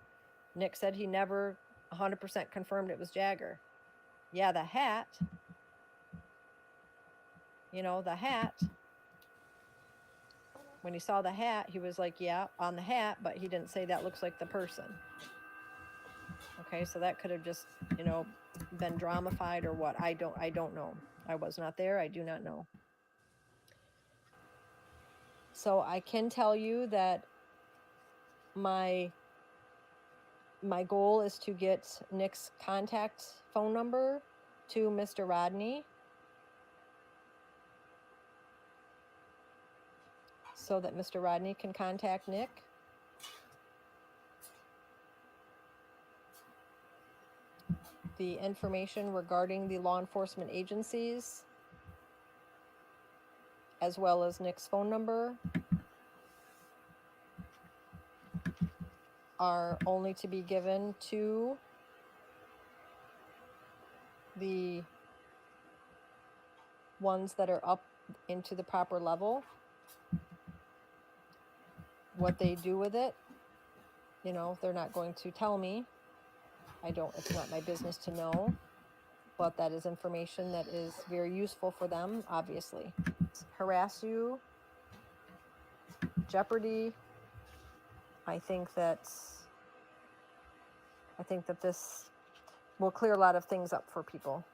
Nick said he never 100% confirmed it was Jagger. Yeah, the hat. The hat. When he saw the hat, he was like, yeah, on the hat, but he didn't say that looks like the person. Okay, so that could have just, been dramatified or what. I don't know. I was not there. I do not know. So I can tell you that my goal is to get Nick's contact phone number to Mr. Rodney so that Mr. Rodney can contact Nick. The information regarding the law enforcement agencies, as well as Nick's phone number, are only to be given to the ones that are up into the proper level. What they do with it, they're not going to tell me. It's not my business to know, but that is information that is very useful for them, obviously. Harass you, jeopardy. I think that this will clear a lot of things up for people.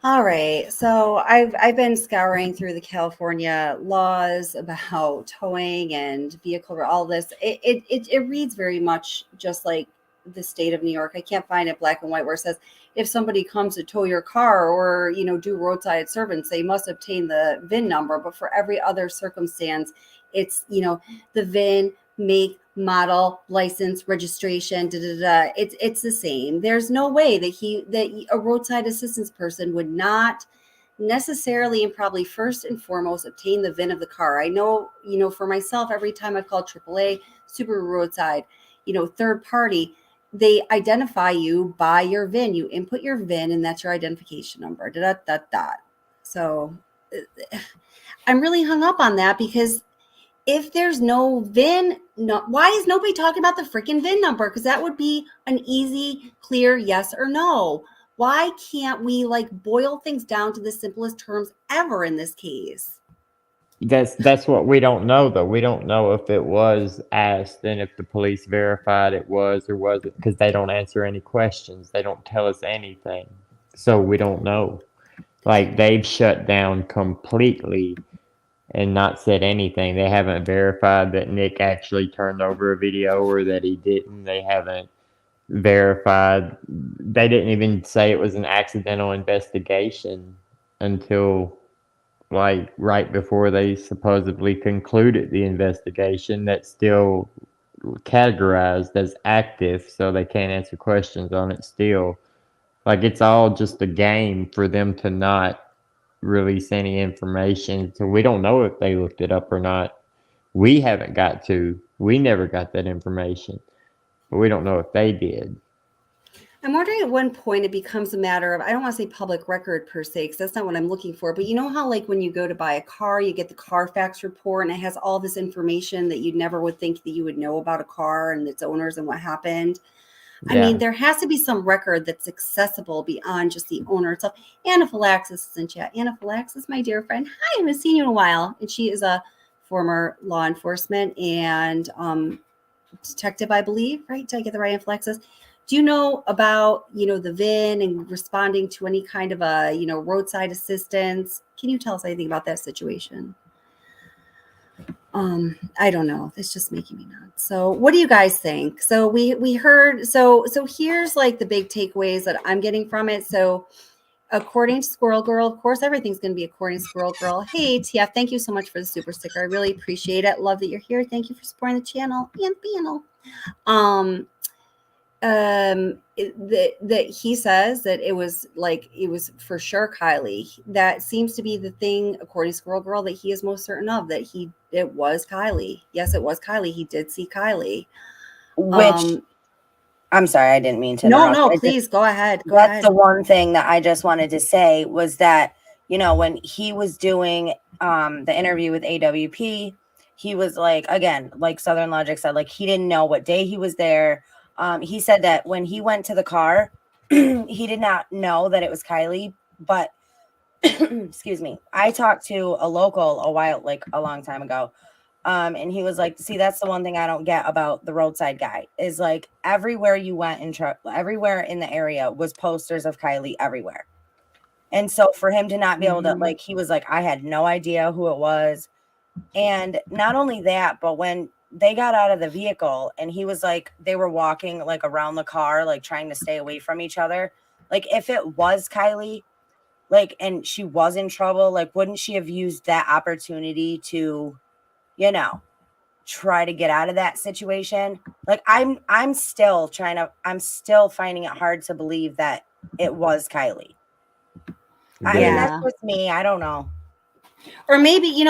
All right. So I've been scouring through the California laws about towing and vehicle, all this. It reads very much just like the state of New York. I can't find it black and white where it says if somebody comes to tow your car or, do roadside service, they must obtain the VIN number. But for every other circumstance, it's, the VIN, make, model, license, registration, It's the same. There's no way that a roadside assistance person would not necessarily and probably first and foremost obtain the VIN of the car. I know, for myself, every time I've called AAA, Subaru roadside, third party, they identify you by your VIN. You input your VIN and that's your identification number. So I'm really hung up on that because if there's no VIN, why is nobody talking about the freaking VIN number? Because that would be an easy, clear yes or no. Why can't we boil things down to the simplest terms ever in this case? That's what we don't know though. We don't know if it was asked and if the police verified it was or wasn't, because they don't answer any questions. They don't tell us anything. So we don't know. Like they've shut down completely and not said anything. They haven't verified that Nick actually turned over a video or that he didn't. They haven't verified. They didn't even say it was an accidental investigation until like right before they supposedly concluded the investigation. That's still categorized as active, so they can't answer questions on it still. Like it's all just a game for them to not release any information. So we don't know if they looked it up or not. We haven't got to. We never got that information. But we don't know if they did. I'm wondering at one point it becomes a matter of, I don't want to say public record per se, because that's not what I'm looking for. But you know how like when you go to buy a car, you get the Carfax report and it has all this information that you never would think that you would know about a car and its owners and what happened. I mean, there has to be some record that's accessible beyond just the owner itself. Anaphylaxis is in chat. Anaphylaxis, my dear friend. Hi, I haven't seen you in a while. And she is a former law enforcement and detective, I believe, right? Did I get the right Anaphylaxis? Do you know about, the VIN and responding to any kind of a, roadside assistance? Can you tell us anything about that situation? I don't know. It's just making me nuts. So what do you guys think? So we heard, so here's like the big takeaways that I'm getting from it. So according to Squirrel Girl, of course, everything's going to be according to Squirrel Girl. Hey, TF, thank you so much for the super sticker. I really appreciate it. Love that you're here. Thank you for supporting the channel and panel. That he says that it was for sure Kylie. That seems to be the thing, according to Squirrel Girl, that he is most certain of, that it was Kylie. Yes, it was Kylie. He did see Kylie. Which I'm sorry, I didn't mean to interrupt. No, please go ahead. That's the one thing that I just wanted to say was that, when he was doing the interview with AWP, he was like, again, like Southern Logic said, like he didn't know what day he was there. He said that when he went to the car, he did not know that it was Kylie, but excuse me, I talked to a local a long time ago. And he was like, see, that's the one thing I don't get about the roadside guy is like everywhere you went everywhere in the area was posters of Kylie everywhere. And so for him to not be able to, he was like, I had no idea who it was. And not only that, but when they got out of the vehicle and he was like, they were walking like around the car, like trying to stay away from each other. Like if it was Kylie, and she was in trouble, wouldn't she have used that opportunity to, try to get out of that situation? I'm still finding it hard to believe that it was Kylie. I mean, that's just me. I don't know. Or maybe,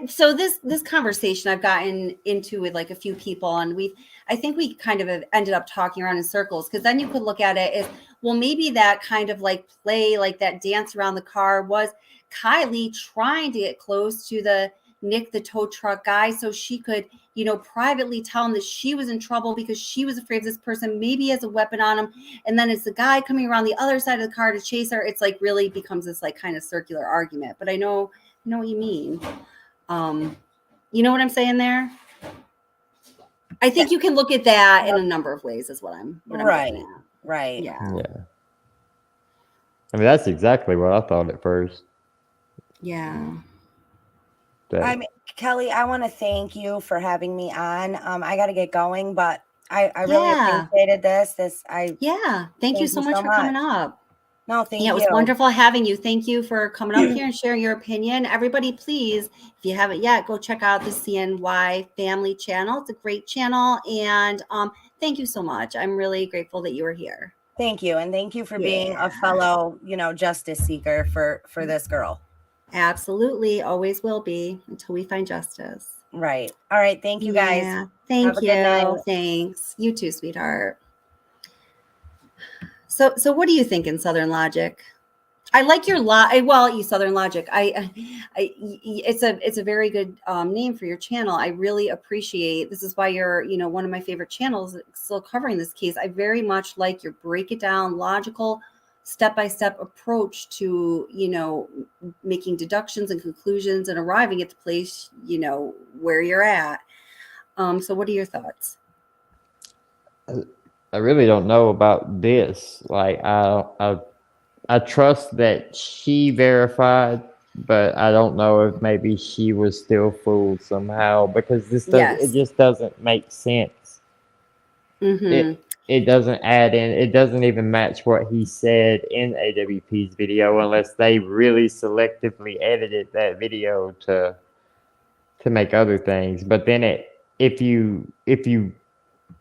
so this conversation I've gotten into with like a few people, and I think we kind of have ended up talking around in circles, because then you could look at it as, well, maybe that kind of like play, like that dance around the car was Kylie trying to get close to the Nick, the tow truck guy, so she could, privately tell him that she was in trouble because she was afraid of this person, maybe has a weapon on him. And then it's the guy coming around the other side of the car to chase her. It's like really becomes this like kind of circular argument. But I know what you mean. You know what I'm saying there? I think you can look at that in a number of ways, is what I'm right. getting at. Right. Yeah. I mean, that's exactly what I thought at first. Yeah. Kelly, I want to thank you for having me on. I got to get going, but I really appreciated this. Thank you so much for coming up. No, thank you. It was wonderful having you. Thank you for coming up here and sharing your opinion. Everybody, please, if you haven't yet, go check out the CNY Family channel. It's a great channel. And thank you so much. I'm really grateful that you were here. Thank you. And thank you for being a fellow, justice seeker for this girl. Absolutely. Always will be until we find justice. Right. All right. Thank you guys. Thank Have you. A good night. Thanks. You too, sweetheart. So what do you think in Southern Logic? I like your you Southern Logic. It's a very good name for your channel. I really appreciate. This is why you're one of my favorite channels still covering this case. I very much like your break it down, logical step-by-step approach to, making deductions and conclusions and arriving at the place, where you're at. So what are your thoughts? I really don't know about this. Like I trust that she verified, but I don't know if maybe she was still fooled somehow because it Yes. just doesn't make sense. Mm-hmm. It doesn't add in. It doesn't even match what he said in AWP's video unless they really selectively edited that video to make other things. But then if you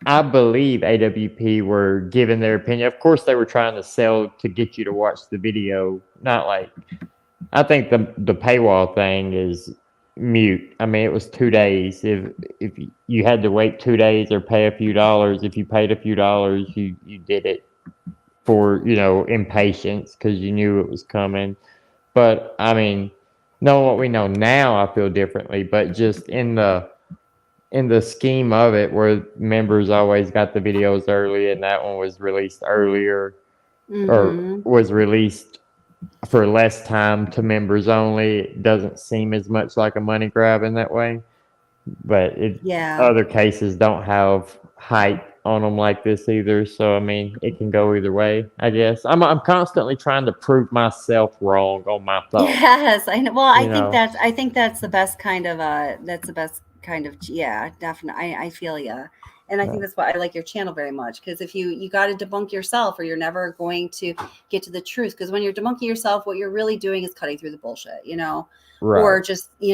I believe AWP were giving their opinion. Of course, they were trying to sell to get you to watch the video. Not like I think the paywall thing is mute. I mean, it was 2 days. If you had to wait 2 days or pay a few dollars, if you paid a few dollars, you did it for impatience because you knew it was coming. But I mean, knowing what we know now, I feel differently. But just in the scheme of it, where members always got the videos early, and that one was released earlier, or was released for less time to members only, it doesn't seem as much like a money grab in that way. But other cases don't have hype on them like this either. So I mean, it can go either way. I guess I'm constantly trying to prove myself wrong on my thoughts. Yes, I know. Well, I think that's the best kind of yeah, definitely. I feel ya. And I think that's why I like your channel very much, because if you got to debunk yourself, or you're never going to get to the truth. Because when you're debunking yourself, what you're really doing is cutting through the bullshit, or just, I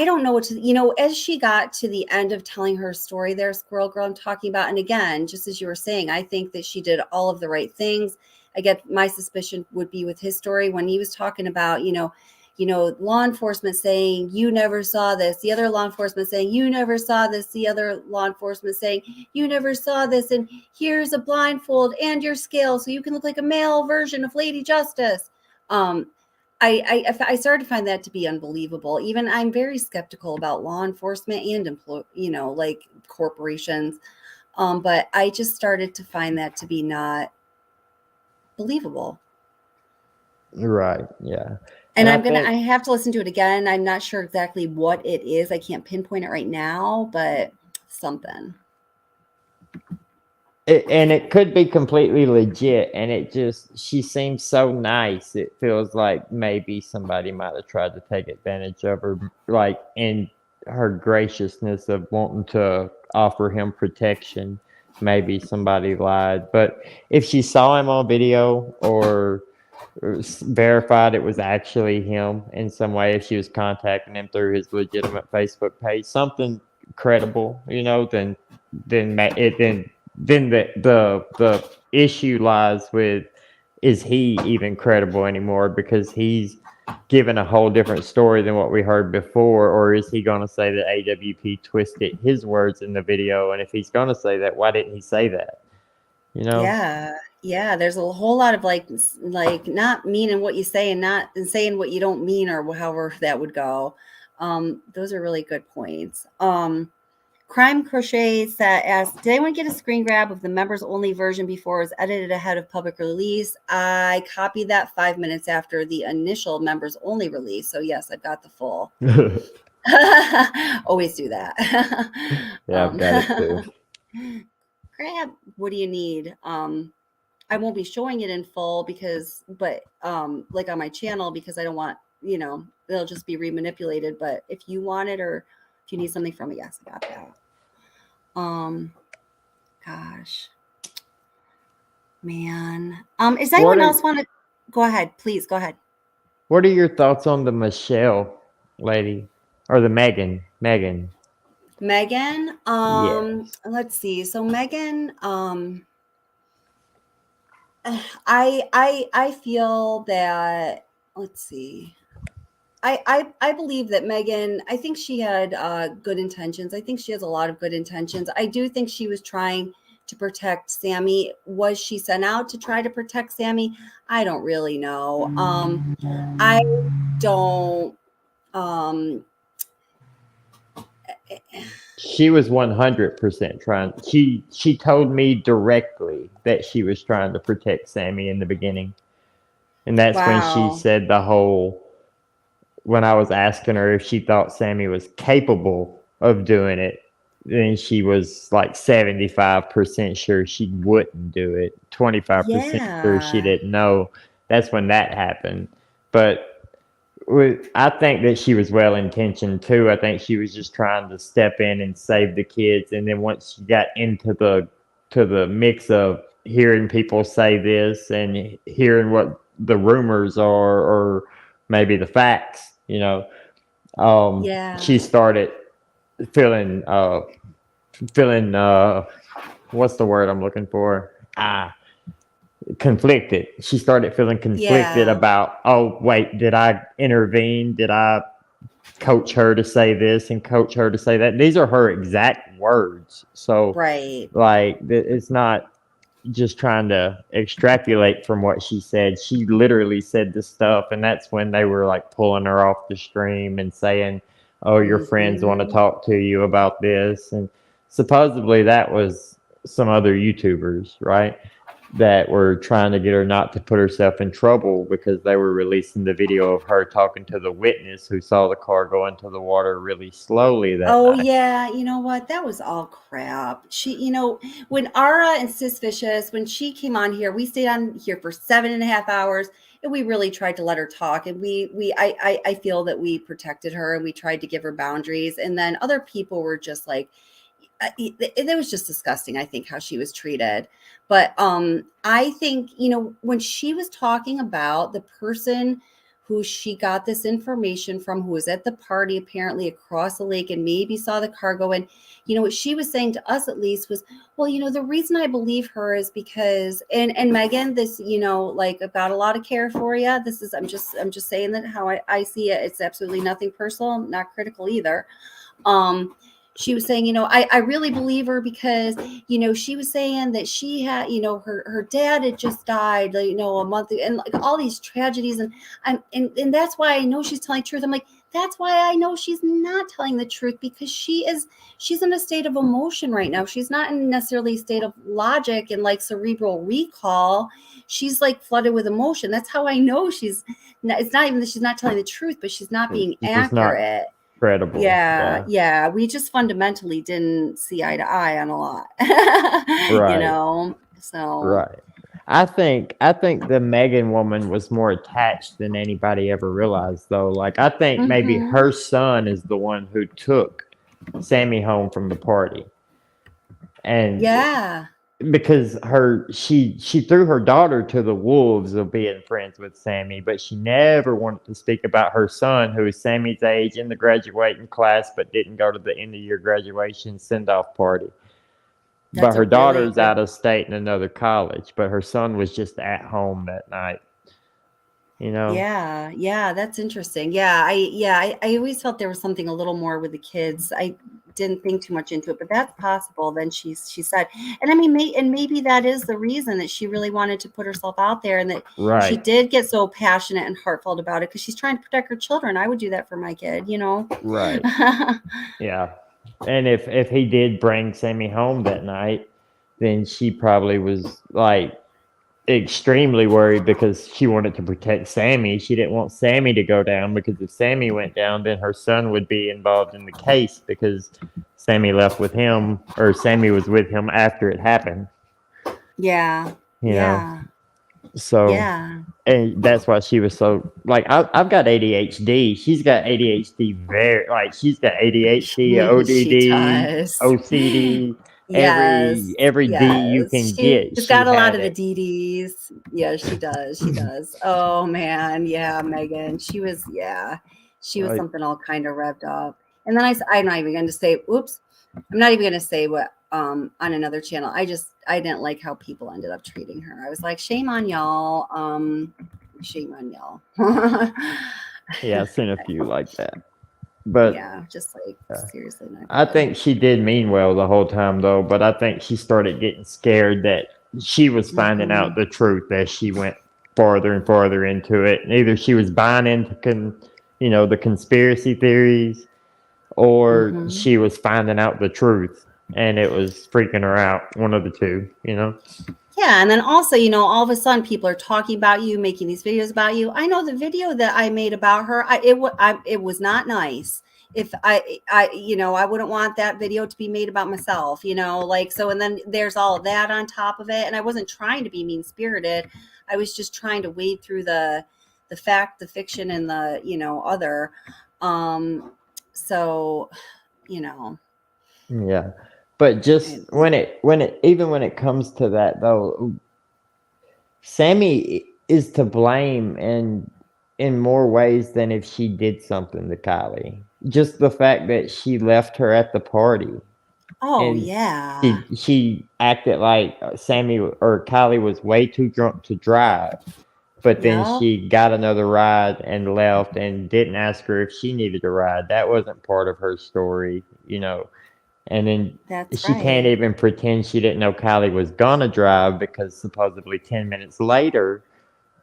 don't know what to, as she got to the end of telling her story there, Squirrel Girl, I'm talking about. And again, just as you were saying, I think that she did all of the right things. I get my suspicion would be with his story when he was talking about, law enforcement saying, you never saw this. The other law enforcement saying, you never saw this. The other law enforcement saying, you never saw this. And here's a blindfold and your scale so you can look like a male version of Lady Justice. I started to find that to be unbelievable. Even I'm very skeptical about law enforcement and like corporations. But I just started to find that to be not believable. Right. Yeah. And I have to listen to it again. I'm not sure exactly what it is. I can't pinpoint it right now, but something. And it could be completely legit, and she seems so nice. It feels like maybe somebody might have tried to take advantage of her, like in her graciousness of wanting to offer him protection. Maybe somebody lied. But if she saw him on video or verified it was actually him in some way, if she was contacting him through his legitimate Facebook page, something credible, then the issue lies with, is he even credible anymore, because he's given a whole different story than what we heard before, or is he going to say that AWP twisted his words in the video? And if he's going to say that, why didn't he say that? Yeah, there's a whole lot of like not meaning what you say and saying what you don't mean, or however that would go. Those are really good points. Crime Crochet asked, did anyone get a screen grab of the members only version before it was edited ahead of public release? I copied that 5 minutes after the initial members only release. So yes, I've got the full. Always do that. Yeah, I've got it too. Grab, what do you need? I won't be showing it in full but like on my channel, because I don't want, they'll just be remanipulated. But if you want it, or if you need something from me, yes, I got that. Gosh, man. Is anyone else want to go ahead? Please go ahead. What are your thoughts on the Michelle lady, or the Megan? Megan. Yes. Let's see. So Megan, I feel that, let's see. I believe that Megan, I think she had good intentions. I think she has a lot of good intentions. I do think she was trying to protect Sammy. Was she sent out to try to protect Sammy? I don't really know. I don't She was 100% trying. She told me directly that she was trying to protect Sammy in the beginning, and that's when she Wow. said when I was asking her if she thought Sammy was capable of doing it, then she was like 75% sure she wouldn't do it, 25% sure she Yeah. didn't know. That's when that happened. But I think that she was well intentioned too. I think she was just trying to step in and save the kids. And then once she got into the mix of hearing people say this and hearing what the rumors are, or maybe the facts, Yeah. she started feeling what's the word I'm looking for? Conflicted. She started feeling conflicted Yeah. about, oh wait, did I intervene? Did I coach her to say this and coach her to say that? These are her exact words. So Right. like it's not just trying to extrapolate from what she said. She literally said this stuff, and that's when they were like pulling her off the stream and saying, oh, your friends want to Mhm. talk to you about this. And supposedly that was some other YouTubers, right, that were trying to get her not to put herself in trouble because they were releasing the video of her talking to the witness who saw the car go into the water really slowly that Oh night. yeah, you know what? That was all crap. When Ara and Sis Vicious, when she came on here, we stayed on here for 7.5 hours, and we really tried to let her talk. And I feel that we protected her and we tried to give her boundaries. And then other people were just like, it was just disgusting. I think how she was treated. But I think when she was talking about the person who she got this information from, who was at the party apparently across the lake and maybe saw the car go in, what she was saying to us at least was, well, the reason I believe her is because, and Megan, this, like, I've got a lot of care for you. This is, I'm just saying that how I see it. It's absolutely nothing personal, not critical either. She was saying, I really believe her because, she was saying that she had, her dad had just died, like, a month ago, and like all these tragedies. And that's why I know she's telling the truth. I'm like, that's why I know she's not telling the truth, because she's in a state of emotion right now. She's not in necessarily a state of logic and like cerebral recall. She's like flooded with emotion. That's how I know it's not even that she's not telling the truth, but she's not being It's just not accurate. credible. Yeah. We just fundamentally didn't see eye to eye on a lot. Right. So Right. I think the Megan woman was more attached than anybody ever realized, though. Like, I think maybe Mhm. her son is the one who took Sammy home from the party, and Yeah. because she threw her daughter to the wolves of being friends with Sammy, but she never wanted to speak about her son, who is Sammy's age, in the graduating class, but didn't go to the end of year graduation send off party. But That's a her really daughter's good. out of state in another college, but her son was just at home that night. Yeah, that's interesting. I always felt there was something a little more with the kids. I didn't think too much into it, but that's possible. Then she said, and I mean, maybe that is the reason that she really wanted to put herself out there, and that she Right. did get so passionate and heartfelt about it because she's trying to protect her children. I would do that for my kid. Right. Yeah. And if he did bring Sammy home that night, then she probably was like extremely worried because she wanted to protect Sammy. She didn't want Sammy to go down, because if Sammy went down, then her son would be involved in the case because Sammy left with him, or Sammy was with him after it happened. Yeah. You know. Yeah. So, Yeah. and that's why she was so like, I've got ADHD. She's got ADHD, she's got ADHD, She ODD, does. OCD, Yes. every D you Yes. can get. She's She got a lot had of the it. DDs. Yeah, she does. She does. Oh man. Yeah, Megan. She was Like, something all kind of revved up. And then I'm not even going to say, oops. I'm not even going to say what on another channel. I didn't like how people ended up treating her. I was like, shame on y'all. Shame on y'all. yeah, I've seen a few like that. But Yeah, just like seriously not I good. think she did mean well the whole time, though. But I think she started getting scared that she was finding out the truth as she went farther and farther into it. And either she was buying into the conspiracy theories, or Mhm. she was finding out the truth and it was freaking her out. One of the two, you know? Yeah, and then also, all of a sudden people are talking about you, making these videos about you. I know the video that I made about her, it was not nice. If I wouldn't want that video to be made about myself, so, and then there's all of that on top of it. And I wasn't trying to be mean spirited. I was just trying to wade through the fact, the fiction, and the, other. So, Yeah. But just when it comes to that though, Sammy is to blame in more ways than if she did something to Kylie. Just the fact that she left her at the party oh and yeah. she acted like Sammy or Kylie was way too drunk to drive. But then Yep. she got another ride and left and didn't ask her if she needed a ride. That wasn't part of her story, you know. And then That's she can't right. even pretend she didn't know Kylie was gonna drive because supposedly 10 minutes later,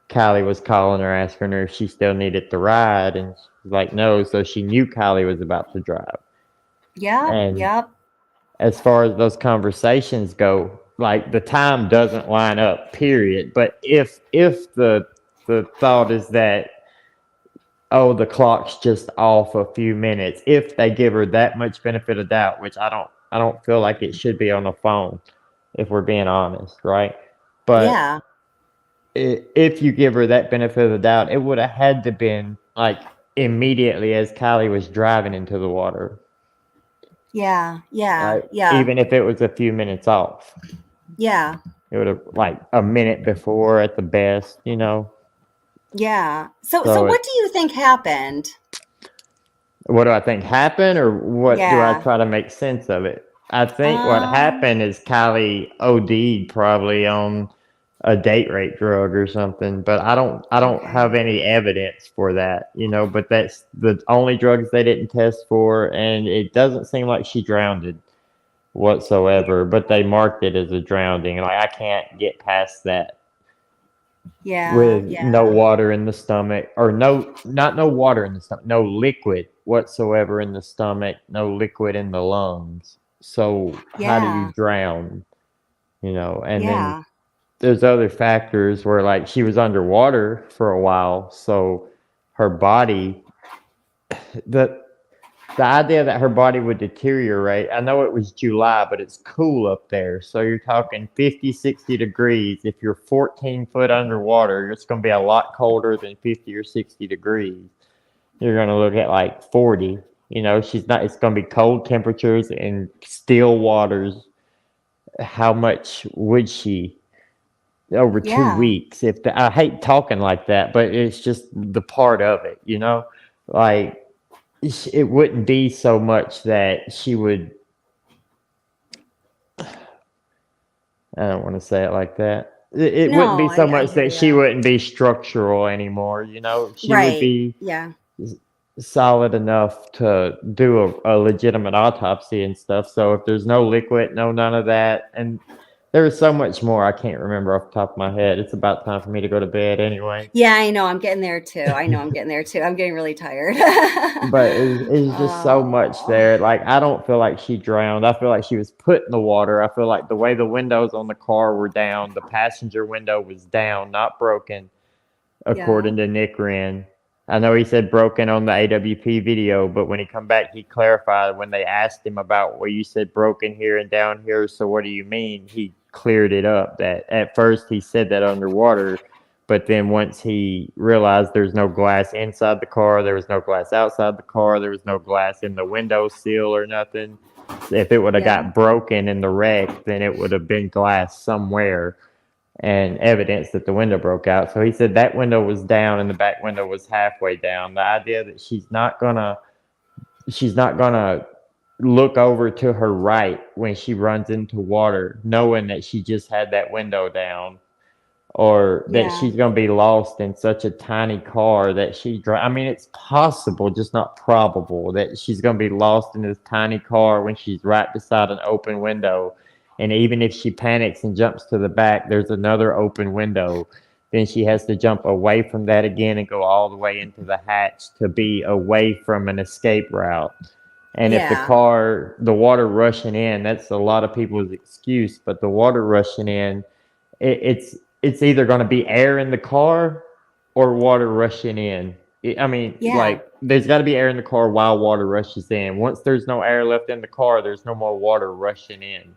Kylie was calling her, asking her if she still needed the ride, and she was like, no. So she knew Kylie was about to drive. Yep. And Yep. as far as those conversations go, like the time doesn't line up, period. But if the thought is that, oh, the clock's just off a few minutes, if they give her that much benefit of doubt, which I don't feel like it should be on the phone, if we're being honest, right? But Yeah. if you give her that benefit of the doubt, it would have had to been like immediately as Kylie was driving into the water, Yeah. Yeah. right? Yeah. Even if it was a few minutes off. Yeah. It would have like a minute before at the best, you know. Yeah. So So what do you think happened? what do I think happened, or what do I Yeah. try to make sense of it? I think what Um, happened is Kylie OD'd probably on a date rape drug or something, but I don't have okay. any evidence for that, you know, but that's the only drugs they didn't test for, and it doesn't seem like she drowned whatsoever, but they marked it as a drowning. Like I can't get past that Yeah. with no Yeah. water in the stomach, or not no water in the stomach, no liquid whatsoever in the stomach, no liquid in the lungs. So how do you Yeah. drown? You know, and then Yeah. there's other factors where like she was underwater for a while, so her body, the the idea that her body would deteriorate, I know it was July, but it's cool up there. So you're talking 50, 60 degrees. If you're 14 foot underwater, it's going to be a lot colder than 50 or 60 degrees. You're going to look at like 40. You know, it's going to be cold temperatures and still waters. How much would she over two Yeah. weeks? I hate talking like that, but it's just the part of it, you know? Like, it wouldn't be so much that she would, I don't want to say it like that. It wouldn't No, be so I much hear that she you. wouldn't be structural anymore, you know? She would Right. be Yeah. solid enough to do a legitimate autopsy and stuff. So if there's no liquid, no none of that, and there's so much more I can't remember off the top of my head. It's about time for me to go to bed anyway. Yeah, I know. I'm getting there too. I know I'm getting there too. I'm getting really tired. But it's just so much Oh. there. Like I don't feel like she drowned. I feel like she was put in the water. I feel like the way the windows on the car were down, the passenger window was down, not broken, Yeah. according to Nick Wren. I know he said broken on the AWP video, but when he come back, he clarified when they asked him about, well, you said broken here and down here, so what do you mean? He cleared it up that at first he said that underwater, but then once he realized there's no glass inside the car, there was no glass outside the car, there was no glass in the window sill or nothing. If it would have Yeah. got broken in the wreck, then it would have been glass somewhere and evidence that the window broke out. So he said that window was down and the back window was halfway down. The idea that she's not gonna look over to her right when she runs into water, knowing that she just had that window down, or that Yeah. she's gonna be lost in such a tiny car that I mean, it's possible, just not probable, that she's gonna be lost in this tiny car when she's right beside an open window. And even if she panics and jumps to the back, there's another open window. Then she has to jump away from that again and go all the way into the hatch to be away from an escape route. And if Yeah. the water rushing in, that's a lot of people's excuse, but the water rushing in, it's either going to be air in the car or water rushing in. I mean, Yeah. like there's got to be air in the car while water rushes in. Once there's no air left in the car, there's no more water rushing in.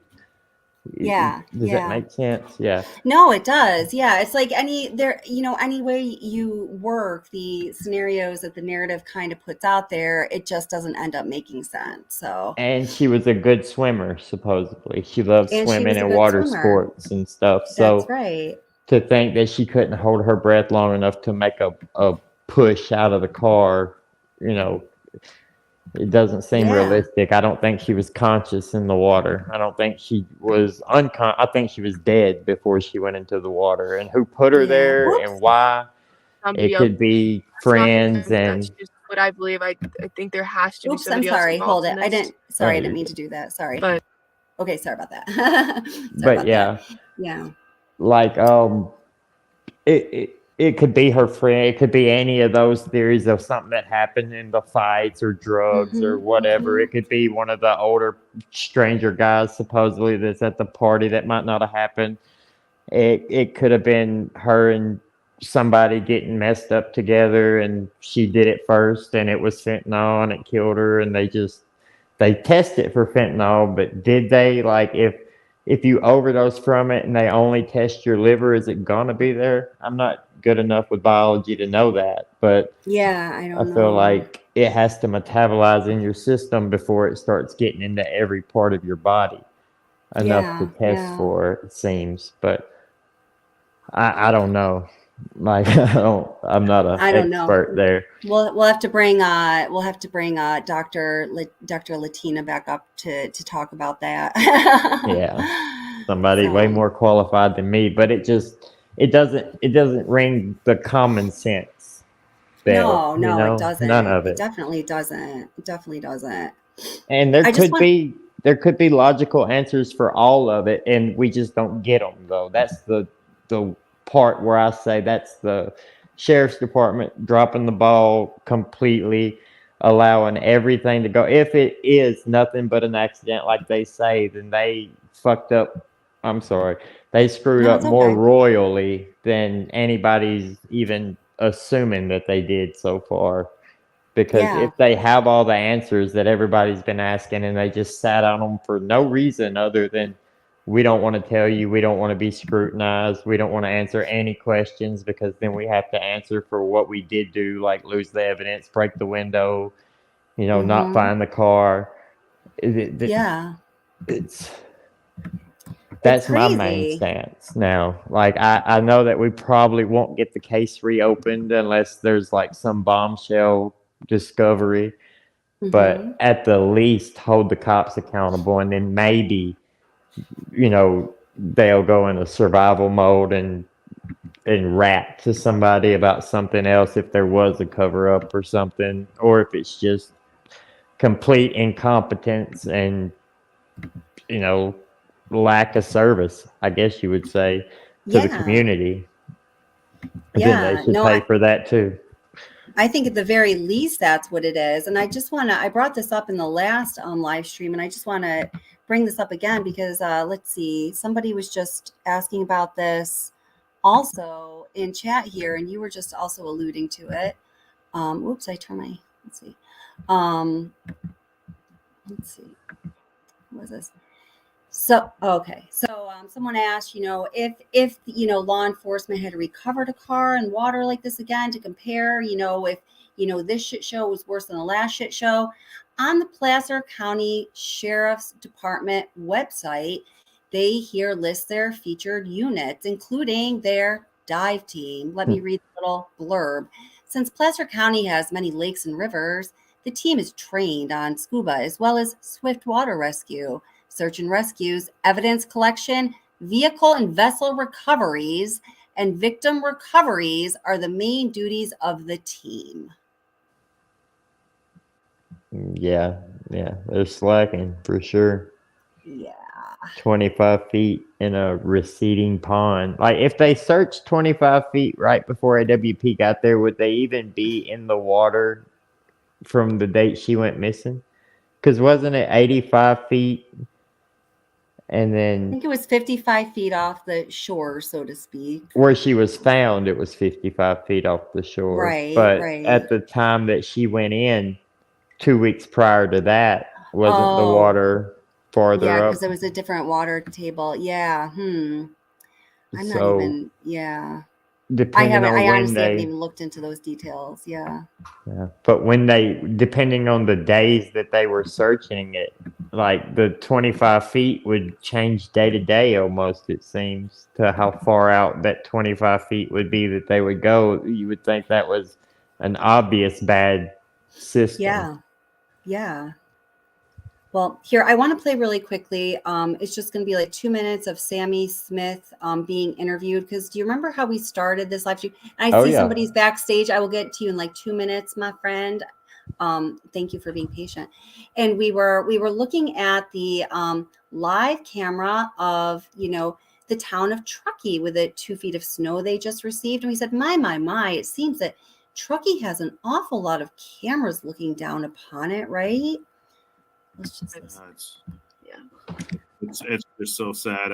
Yeah. Does that make sense? Yeah. No, it does. Yeah. It's like any way you work the scenarios that the narrative kind of puts out there, it just doesn't end up making sense. So, And she was a good swimmer, supposedly. She loved and she swimming was a and good water swimmer. sports and stuff. That's So right. to think that she couldn't hold her breath long enough to make a push out of the car, you know, it doesn't seem Yeah. realistic. I don't think she was conscious in the water. I don't think she was I think she was dead before she went into the water. And who put her Yeah. there Whoops. and why? Somebody It else. could be That's not friends convinced. and That's just what I believe. I think there has to be Oops, I'm somebody else sorry. Hold involved it. in I this. didn't. Sorry, I you're didn't mean good. to do that. Sorry. But Okay, sorry about that. Sorry But about yeah, that. Yeah. like it could be her friend. It could be any of those theories of something that happened in the fights or drugs or whatever. It could be one of the older stranger guys supposedly that's at the party that might not have happened. It could have been her and somebody getting messed up together, and she did it first, and it was fentanyl, and it killed her, and they test it for fentanyl, but did they, like, if you overdose from it and they only test your liver, is it gonna be there? I'm not good enough with biology to know that, but Yeah, I I don't feel know. like it has to metabolize in your system before it starts getting into every part of your body enough to Yeah, test yeah. for, it seems. But I don't know. Like I'm not an I don't know. expert there. We'll have to bring Dr. Latina back up to talk about that. Yeah. Somebody way So more qualified than me, but it doesn't ring the common sense bell, no, it None doesn't. of It it. definitely doesn't. It definitely doesn't. And there I just could want be logical answers for all of it, and we just don't get them though. That's the part where I say that's the sheriff's department dropping the ball completely, allowing everything to go. If it is nothing but an accident, like they say, then they fucked up. I'm sorry, they screwed No, up it's more okay. royally than anybody's even assuming that they did so far. Because Yeah. if they have all the answers that everybody's been asking and they just sat on them for no reason other than we don't want to tell you, we don't want to be scrutinized, we don't want to answer any questions because then we have to answer for what we did do, like lose the evidence, break the window, not find the car. Yeah. It's It's that's my main crazy. stance now. Like I know that we probably won't get the case reopened unless there's like some bombshell discovery, but at the least hold the cops accountable, and then maybe they'll go into survival mode and rap to somebody about something else if there was a cover up or something, or if it's just complete incompetence and lack of service, I guess you would say, to the Yeah. community. Then they Yeah. should No, pay for that too. I think at the very least that's what it is. And I brought this up in the last live stream, and I just want to bring this up again because let's see, somebody was just asking about this also in chat here, and you were just also alluding to it. Oops, I turned my, let's see. What was this? So, okay. So someone asked, if law enforcement had recovered a car in water like this again to compare, if, this shit show was worse than the last shit show. On the Placer County Sheriff's Department website, they here list their featured units, including their dive team. Let me read the little blurb. Since Placer County has many lakes and rivers, the team is trained on scuba as well as swift water rescue, search and rescues, evidence collection, vehicle and vessel recoveries, and victim recoveries are the main duties of the team. Yeah, they're slacking for sure. Yeah. 25 feet in a receding pond. Like, if they searched 25 feet right before AWP got there, would they even be in the water from the date she went missing? Because wasn't it 85 feet? And I then think it was 55 feet off the shore, so to speak. where she was found, it was 55 feet off the shore. Right, But right. at the time that she went in, 2 weeks prior to that, wasn't the Oh, water farther yeah, up? because there was a different water table. Yeah. I'm not So even, yeah. depending on I when honestly haven't they, even looked into those details. Yeah. yeah. But when they, depending on the days that they were searching it, like the 25 feet would change day to day almost, it seems, to how far out that 25 feet would be that they would go. You would think that was an obvious bad system. Yeah. Yeah. Well, here, I want to play really quickly. It's just going to be like 2 minutes of Sammy Smith being interviewed. Because do you remember how we started this live stream? I Oh, see yeah. somebody's backstage. I will get to you in like 2 minutes, my friend. Thank you for being patient. And we were looking at the live camera of, the town of Truckee with the 2 feet of snow they just received. And we said, my, it seems that Truckee has an awful lot of cameras looking down upon it, right? Let's just listen. It's just so sad.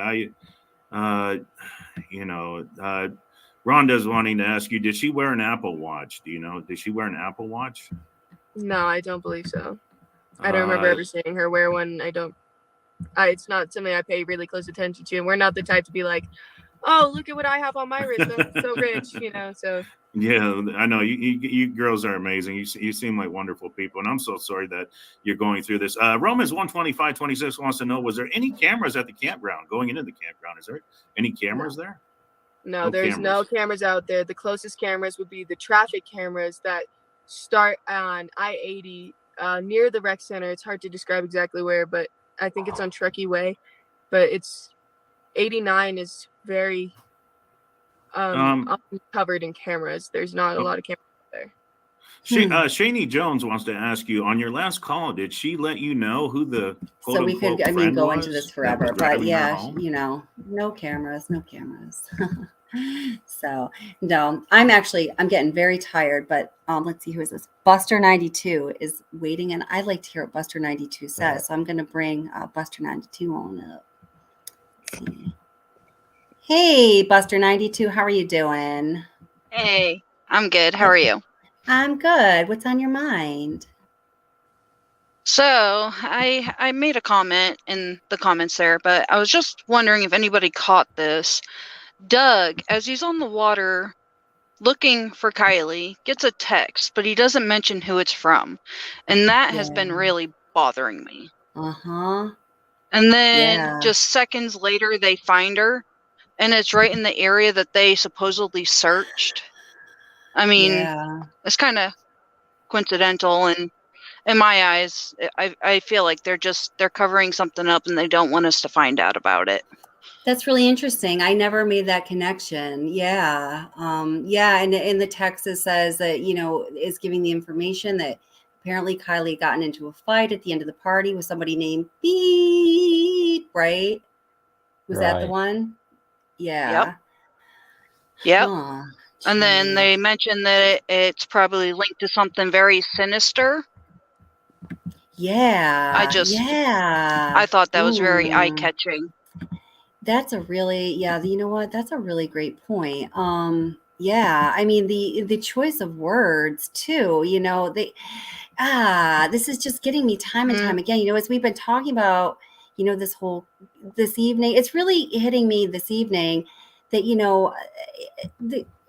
Rhonda's wanting to ask you, did she wear an Apple Watch? Do you know? Did she wear an Apple Watch? No, I don't believe so. I don't remember ever seeing her wear one. It's not something I pay really close attention to. And we're not the type to be like, oh, look at what I have on my wrist. I'm so rich, so. Yeah, I know you girls are amazing. You seem like wonderful people, and I'm so sorry that you're going through this. Romans 125:26 wants to know: was there any cameras at the campground going into the campground? Is there any cameras there? No, there's no cameras out there. The closest cameras would be the traffic cameras that start on I-80 near the rec center. It's hard to describe exactly where, but I think it's on Truckee Way. But it's 89 is very covered in cameras. There's not a lot of cameras there. Shani Jones wants to ask you, on your last call, did she let you know who the quote So we unquote could, friend go was into this that forever, was but driving her yeah, home? no cameras. So no, I'm getting very tired, but let's see, who is this? Buster 92 is waiting, and I'd like to hear what Buster 92 says. So I'm going to bring Buster 92 on up. Let's see. Hey, Buster 92, how are you doing? Hey, I'm good. How are you? I'm good. What's on your mind? So I made a comment in the comments there, but I was just wondering if anybody caught this. Doug, as he's on the water looking for Kylie, gets a text, but he doesn't mention who it's from. And that has been really bothering me. Uh-huh. And then just seconds later, they find her, and it's right in the area that they supposedly searched. I mean, it's kind of coincidental, and in my eyes, I feel like they're covering something up, and they don't want us to find out about it. That's really interesting. I never made that connection. Yeah. And in the text it says that, is giving the information that apparently Kylie gotten into a fight at the end of the party with somebody named Beep, right? Was that the one? Yeah. Yep. Huh. And then they mentioned that it's probably linked to something very sinister. Yeah. I thought that was very eye-catching. That's a really, you know what? That's a really great point. I mean, the choice of words too, this is just getting me time and time again, as we've been talking about, this evening, it's really hitting me this evening that,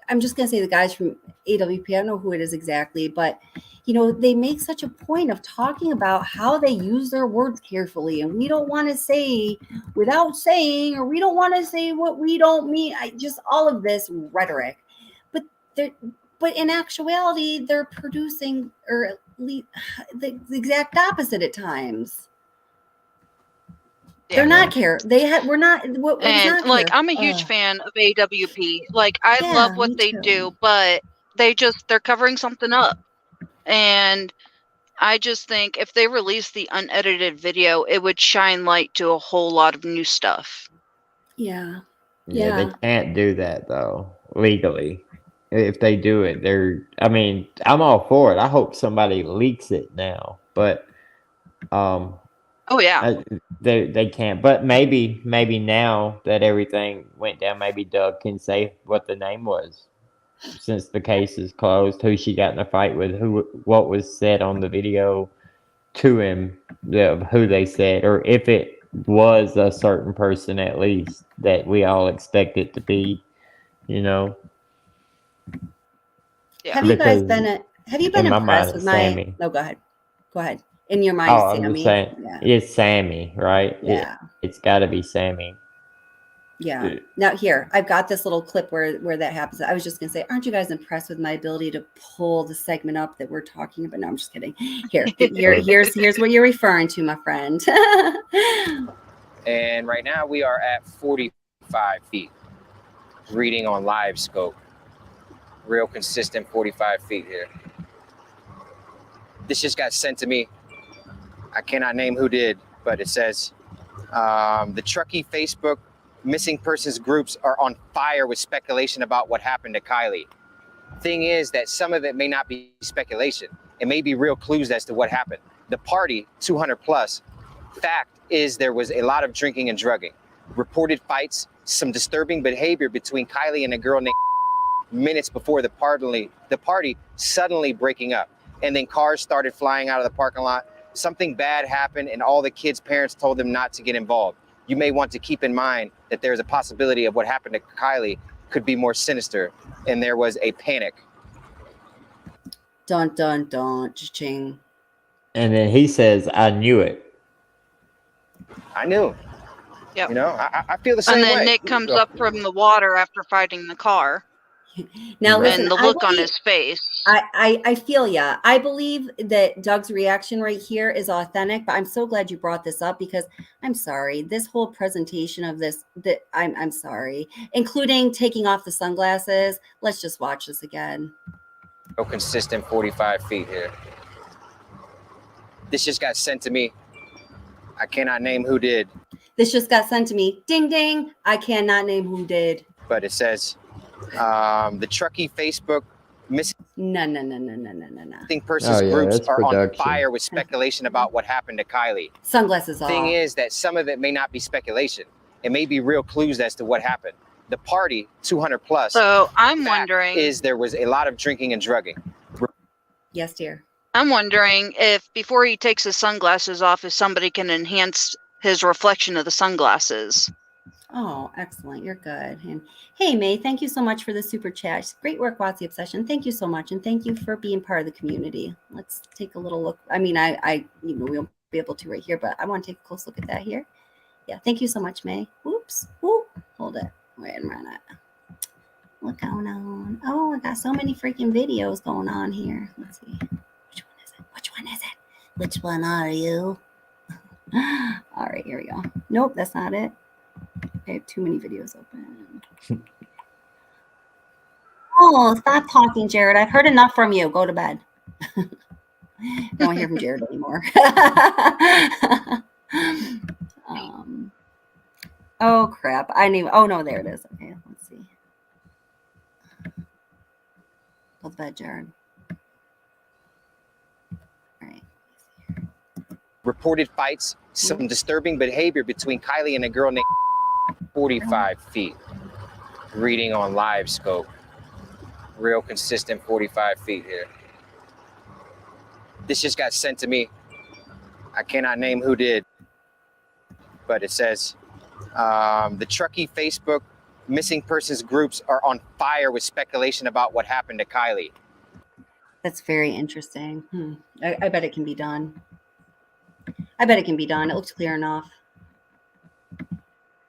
I'm just going to say the guys from AWP, I don't know who it is exactly, but, they make such a point of talking about how they use their words carefully. And we don't want to say without saying, or we don't want to say what we don't mean. Just all of this rhetoric. But in actuality, they're producing, or at least the exact opposite at times. They're not care. We're not. And like, I'm a huge fan of AWP. Like, I love what they do, but they're covering something up. And I just think if they release the unedited video, it would shine light to a whole lot of new stuff. Yeah. They can't do that though, legally. If they do it, I'm all for it. I hope somebody leaks it now, but Oh yeah. They can't. But maybe now that everything went down, maybe Doug can say what the name was, since the case is closed. Who she got in a fight with? What was said on the video to him? Of who they said, or if it was a certain person at least that we all expect it to be. You know. Yeah. Have you guys Because been in my mind, impressed with it's my? Sammy. No, go ahead. Go ahead. In your mind, Oh, I'm just Sammy. saying, Yeah. it's Sammy, right? Yeah. It's got to be Sammy. Yeah. Now here, I've got this little clip where that happens. I was just gonna say, aren't you guys impressed with my ability to pull the segment up that we're talking about? No, I'm just kidding. Here's what you're referring to, my friend. And right now we are at 45 feet. Reading on live scope. Real consistent 45 feet here. This just got sent to me. I cannot name who did, but it says the Truckee Facebook missing persons groups are on fire with speculation about what happened to Kylie. Thing is that some of it may not be speculation. It may be real clues as to what happened. The party, 200 plus, fact is there was a lot of drinking and drugging. Reported fights, some disturbing behavior between Kylie and a girl named minutes before the party suddenly breaking up. And then cars started flying out of the parking lot. Something bad happened and all the kids' parents told them not to get involved. You may want to keep in mind that there's a possibility of what happened to Kylie could be more sinister, and there was a panic. Dun, dun, dun, ching. And then he says, I knew it. I knew. Yep. You know, I feel the same way. And then Nick comes up from the water after fighting the car. Now listen, and the look on his face. I feel ya. I believe that Doug's reaction right here is authentic, but I'm so glad you brought this up because I'm sorry. This whole presentation of this, I'm sorry, including taking off the sunglasses. Let's just watch this again. No consistent 45 feet here. This just got sent to me. I cannot name who did. This just got sent to me. Ding, ding. I cannot name who did. But it says the Truckee Facebook missing persons groups are on fire with speculation about what happened to Kylie. Sunglasses off. Thing is that some of it may not be speculation. It may be real clues as to what happened. The party, 200 plus. So I'm wondering, is there was a lot of drinking and drugging. Yes, dear. I'm wondering if before he takes his sunglasses off, if somebody can enhance his reflection of the sunglasses. Oh, excellent. You're good. And hey, May, thank you so much for the super chat. Great work, What's the Obsession. Thank you so much. And thank you for being part of the community. Let's take a little look. I mean, we won't be able to right here, but I want to take a close look at that here. Yeah. Thank you so much, May. Whoops. Whoop. Hold it. Wait a minute. What's going on? Oh, I got so many freaking videos going on here. Let's see. Which one is it? Which one is it? Which one are you? All right, here we go. Nope, that's not it. I have too many videos open. Oh, stop talking, Jared. I've heard enough from you. Go to bed. Don't want to hear from Jared anymore. Oh, crap. Oh, no, there it is. Okay, let's see. Go to bed, Jared. All right. Reported fights, some disturbing behavior between Kylie and a girl named 45 feet. Reading on live scope. Real consistent 45 feet here. This just got sent to me. I cannot name who did, but it says the Truckee Facebook missing persons groups are on fire with speculation about what happened to Kylie. That's very interesting. I bet it can be done. I bet it can be done. It looks clear enough.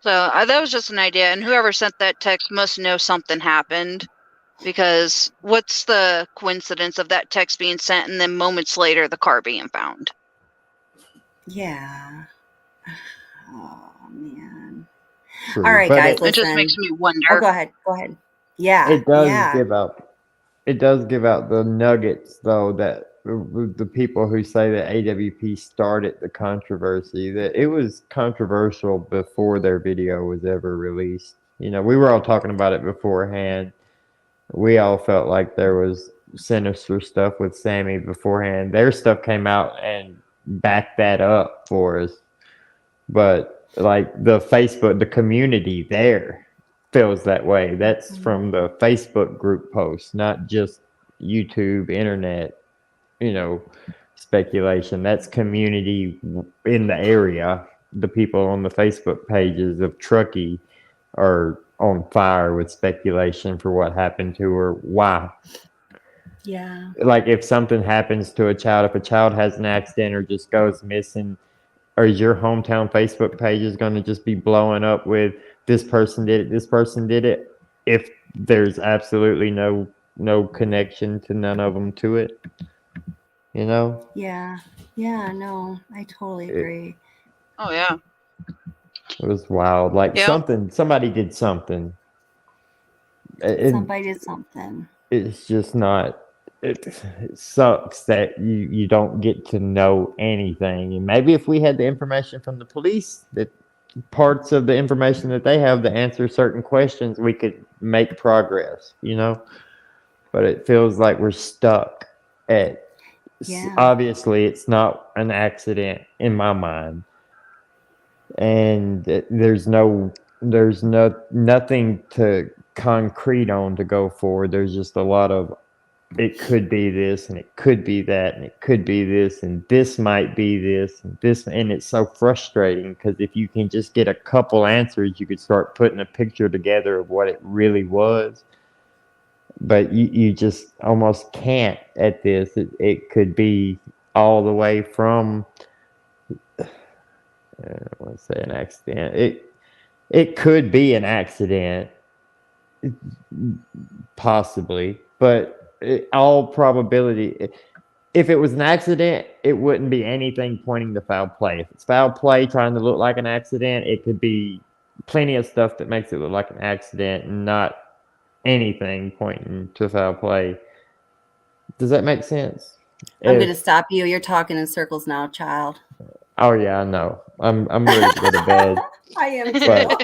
So that was just an idea, and whoever sent that text must know something happened, because what's the coincidence of that text being sent and then moments later the car being found? Yeah. Oh man. True, all right, but guys. It just makes me wonder. Oh, go ahead. Go ahead. Yeah. It does yeah. give out. It does give out the nuggets, though, that the people who say that AWP started the controversy, that it was controversial before their video was ever released. You know, we were all talking about it beforehand. We all felt like there was sinister stuff with Sammy beforehand. Their stuff came out, and back that up for us. But like the Facebook, the community there feels that way. That's from the Facebook group posts, not just YouTube, internet, speculation. That's community in the area. The people on the Facebook pages of Truckee are on fire with speculation for what happened to her. Why? Yeah. Like if something happens to a child, if a child has an accident or just goes missing, or is your hometown Facebook page is going to just be blowing up with this person did it, this person did it, if there's absolutely no connection to none of them to it? Yeah. Yeah. No, I totally agree. Oh yeah. It was wild. Like Yep. somebody did something. Somebody did something. It's just not. It sucks that you don't get to know anything. And maybe if we had the information from the police, that parts of the information that they have to answer certain questions, we could make progress. But it feels like we're stuck at. Yeah. Obviously, it's not an accident in my mind, and there's nothing to concrete on to go forward. There's just a lot of it could be this and it could be that and it could be this and this might be this and this, and it's so frustrating because if you can just get a couple answers, you could start putting a picture together of what it really was. But you just almost can't at this. It could be all the way from I don't want to say an accident. It could be an accident, possibly, but all probability, if it was an accident, it wouldn't be anything pointing to foul play. If it's foul play trying to look like an accident, it could be plenty of stuff that makes it look like an accident and not anything pointing to foul play. Does that make sense? I'm going to stop you. You're talking in circles now, child. Oh yeah, I know. I'm ready to go to bed. I am too.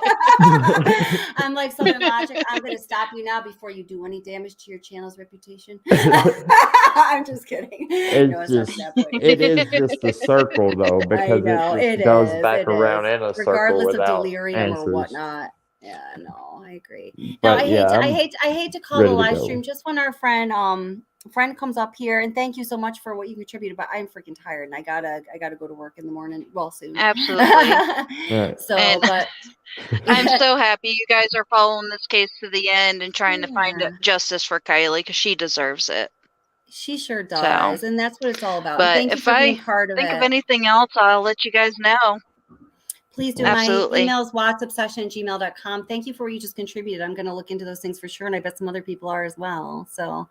I'm like Southern Logic. I'm going to stop you now before you do any damage to your channel's reputation. I'm just kidding. It is just a circle though, because it goes back around in a circle regardless of without delirium answers. or whatnot. Yeah, no, I agree. But I hate to call the ready to live go. stream just when our friend comes up here, and thank you so much for what you contributed, but I'm freaking tired and I gotta go to work in the morning, well, soon. Absolutely. Right. So And but I'm so happy you guys are following this case to the end and trying to find justice for Kylie because she deserves it. she sure does, and that's what it's all about. And But thank you if for being I part of think it. of anything else, I'll let you guys know. Please do. Absolutely. My email is whatsobsession@gmail.com. Thank you for what you just contributed. I'm going to look into those things for sure, and I bet some other people are as well. So,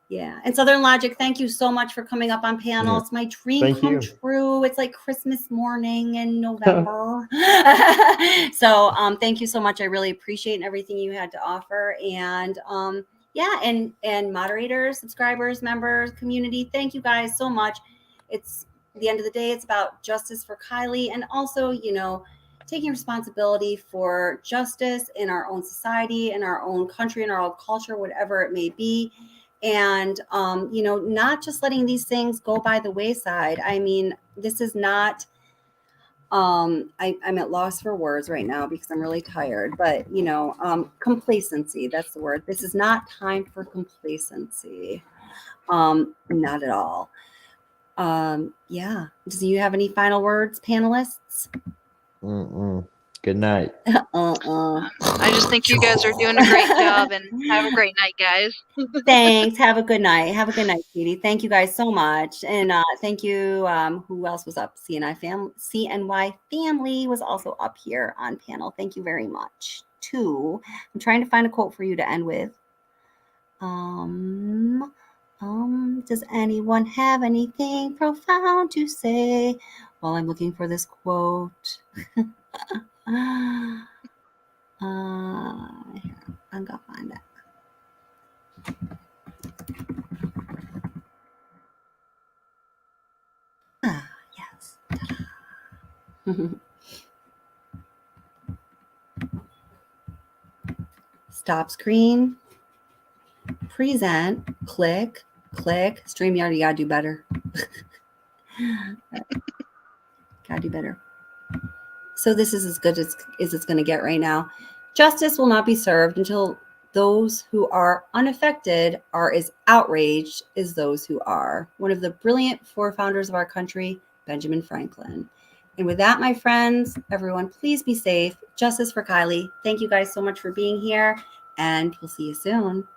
yeah. And Southern Logic, thank you so much for coming up on panel. It's my dream come true. It's like Christmas morning in November. So, thank you so much. I really appreciate everything you had to offer. And yeah, and moderators, subscribers, members, community, thank you guys so much. It's the end of the day, it's about justice for Kylie, and also, taking responsibility for justice in our own society, in our own country, in our own culture, whatever it may be. And, not just letting these things go by the wayside. I mean, this is not, I'm at loss for words right now because I'm really tired, but, complacency, that's the word. This is not time for complacency. Not at all. Yeah. Do you have any final words, panelists? Good night. I just think you guys are doing a great job, and have a great night, guys. Thanks. Have a good night. Have a good night, Katie. Thank you guys so much. And thank you. Who else was up? CNY family was also up here on panel. Thank you very much. Too. I'm trying to find a quote for you to end with. Does anyone have anything profound to say while I'm looking for this quote? I'm gonna find it. Yes. Stop screen. Present. Click. StreamYard, you gotta do better. already bitter. So this is as good as it's going to get right now. Justice will not be served until those who are unaffected are as outraged as those who are. One of the brilliant forefounders of our country, Benjamin Franklin. And with that, my friends, everyone, please be safe. Justice for Kylie. Thank you guys so much for being here, and we'll see you soon.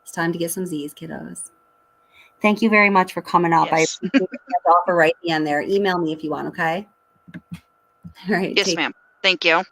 It's time to get some Z's, kiddos. Thank you very much for coming out. Yes. I appreciate the offer right at the end there. Email me if you want, okay? All right. Yes, ma'am. Thank you.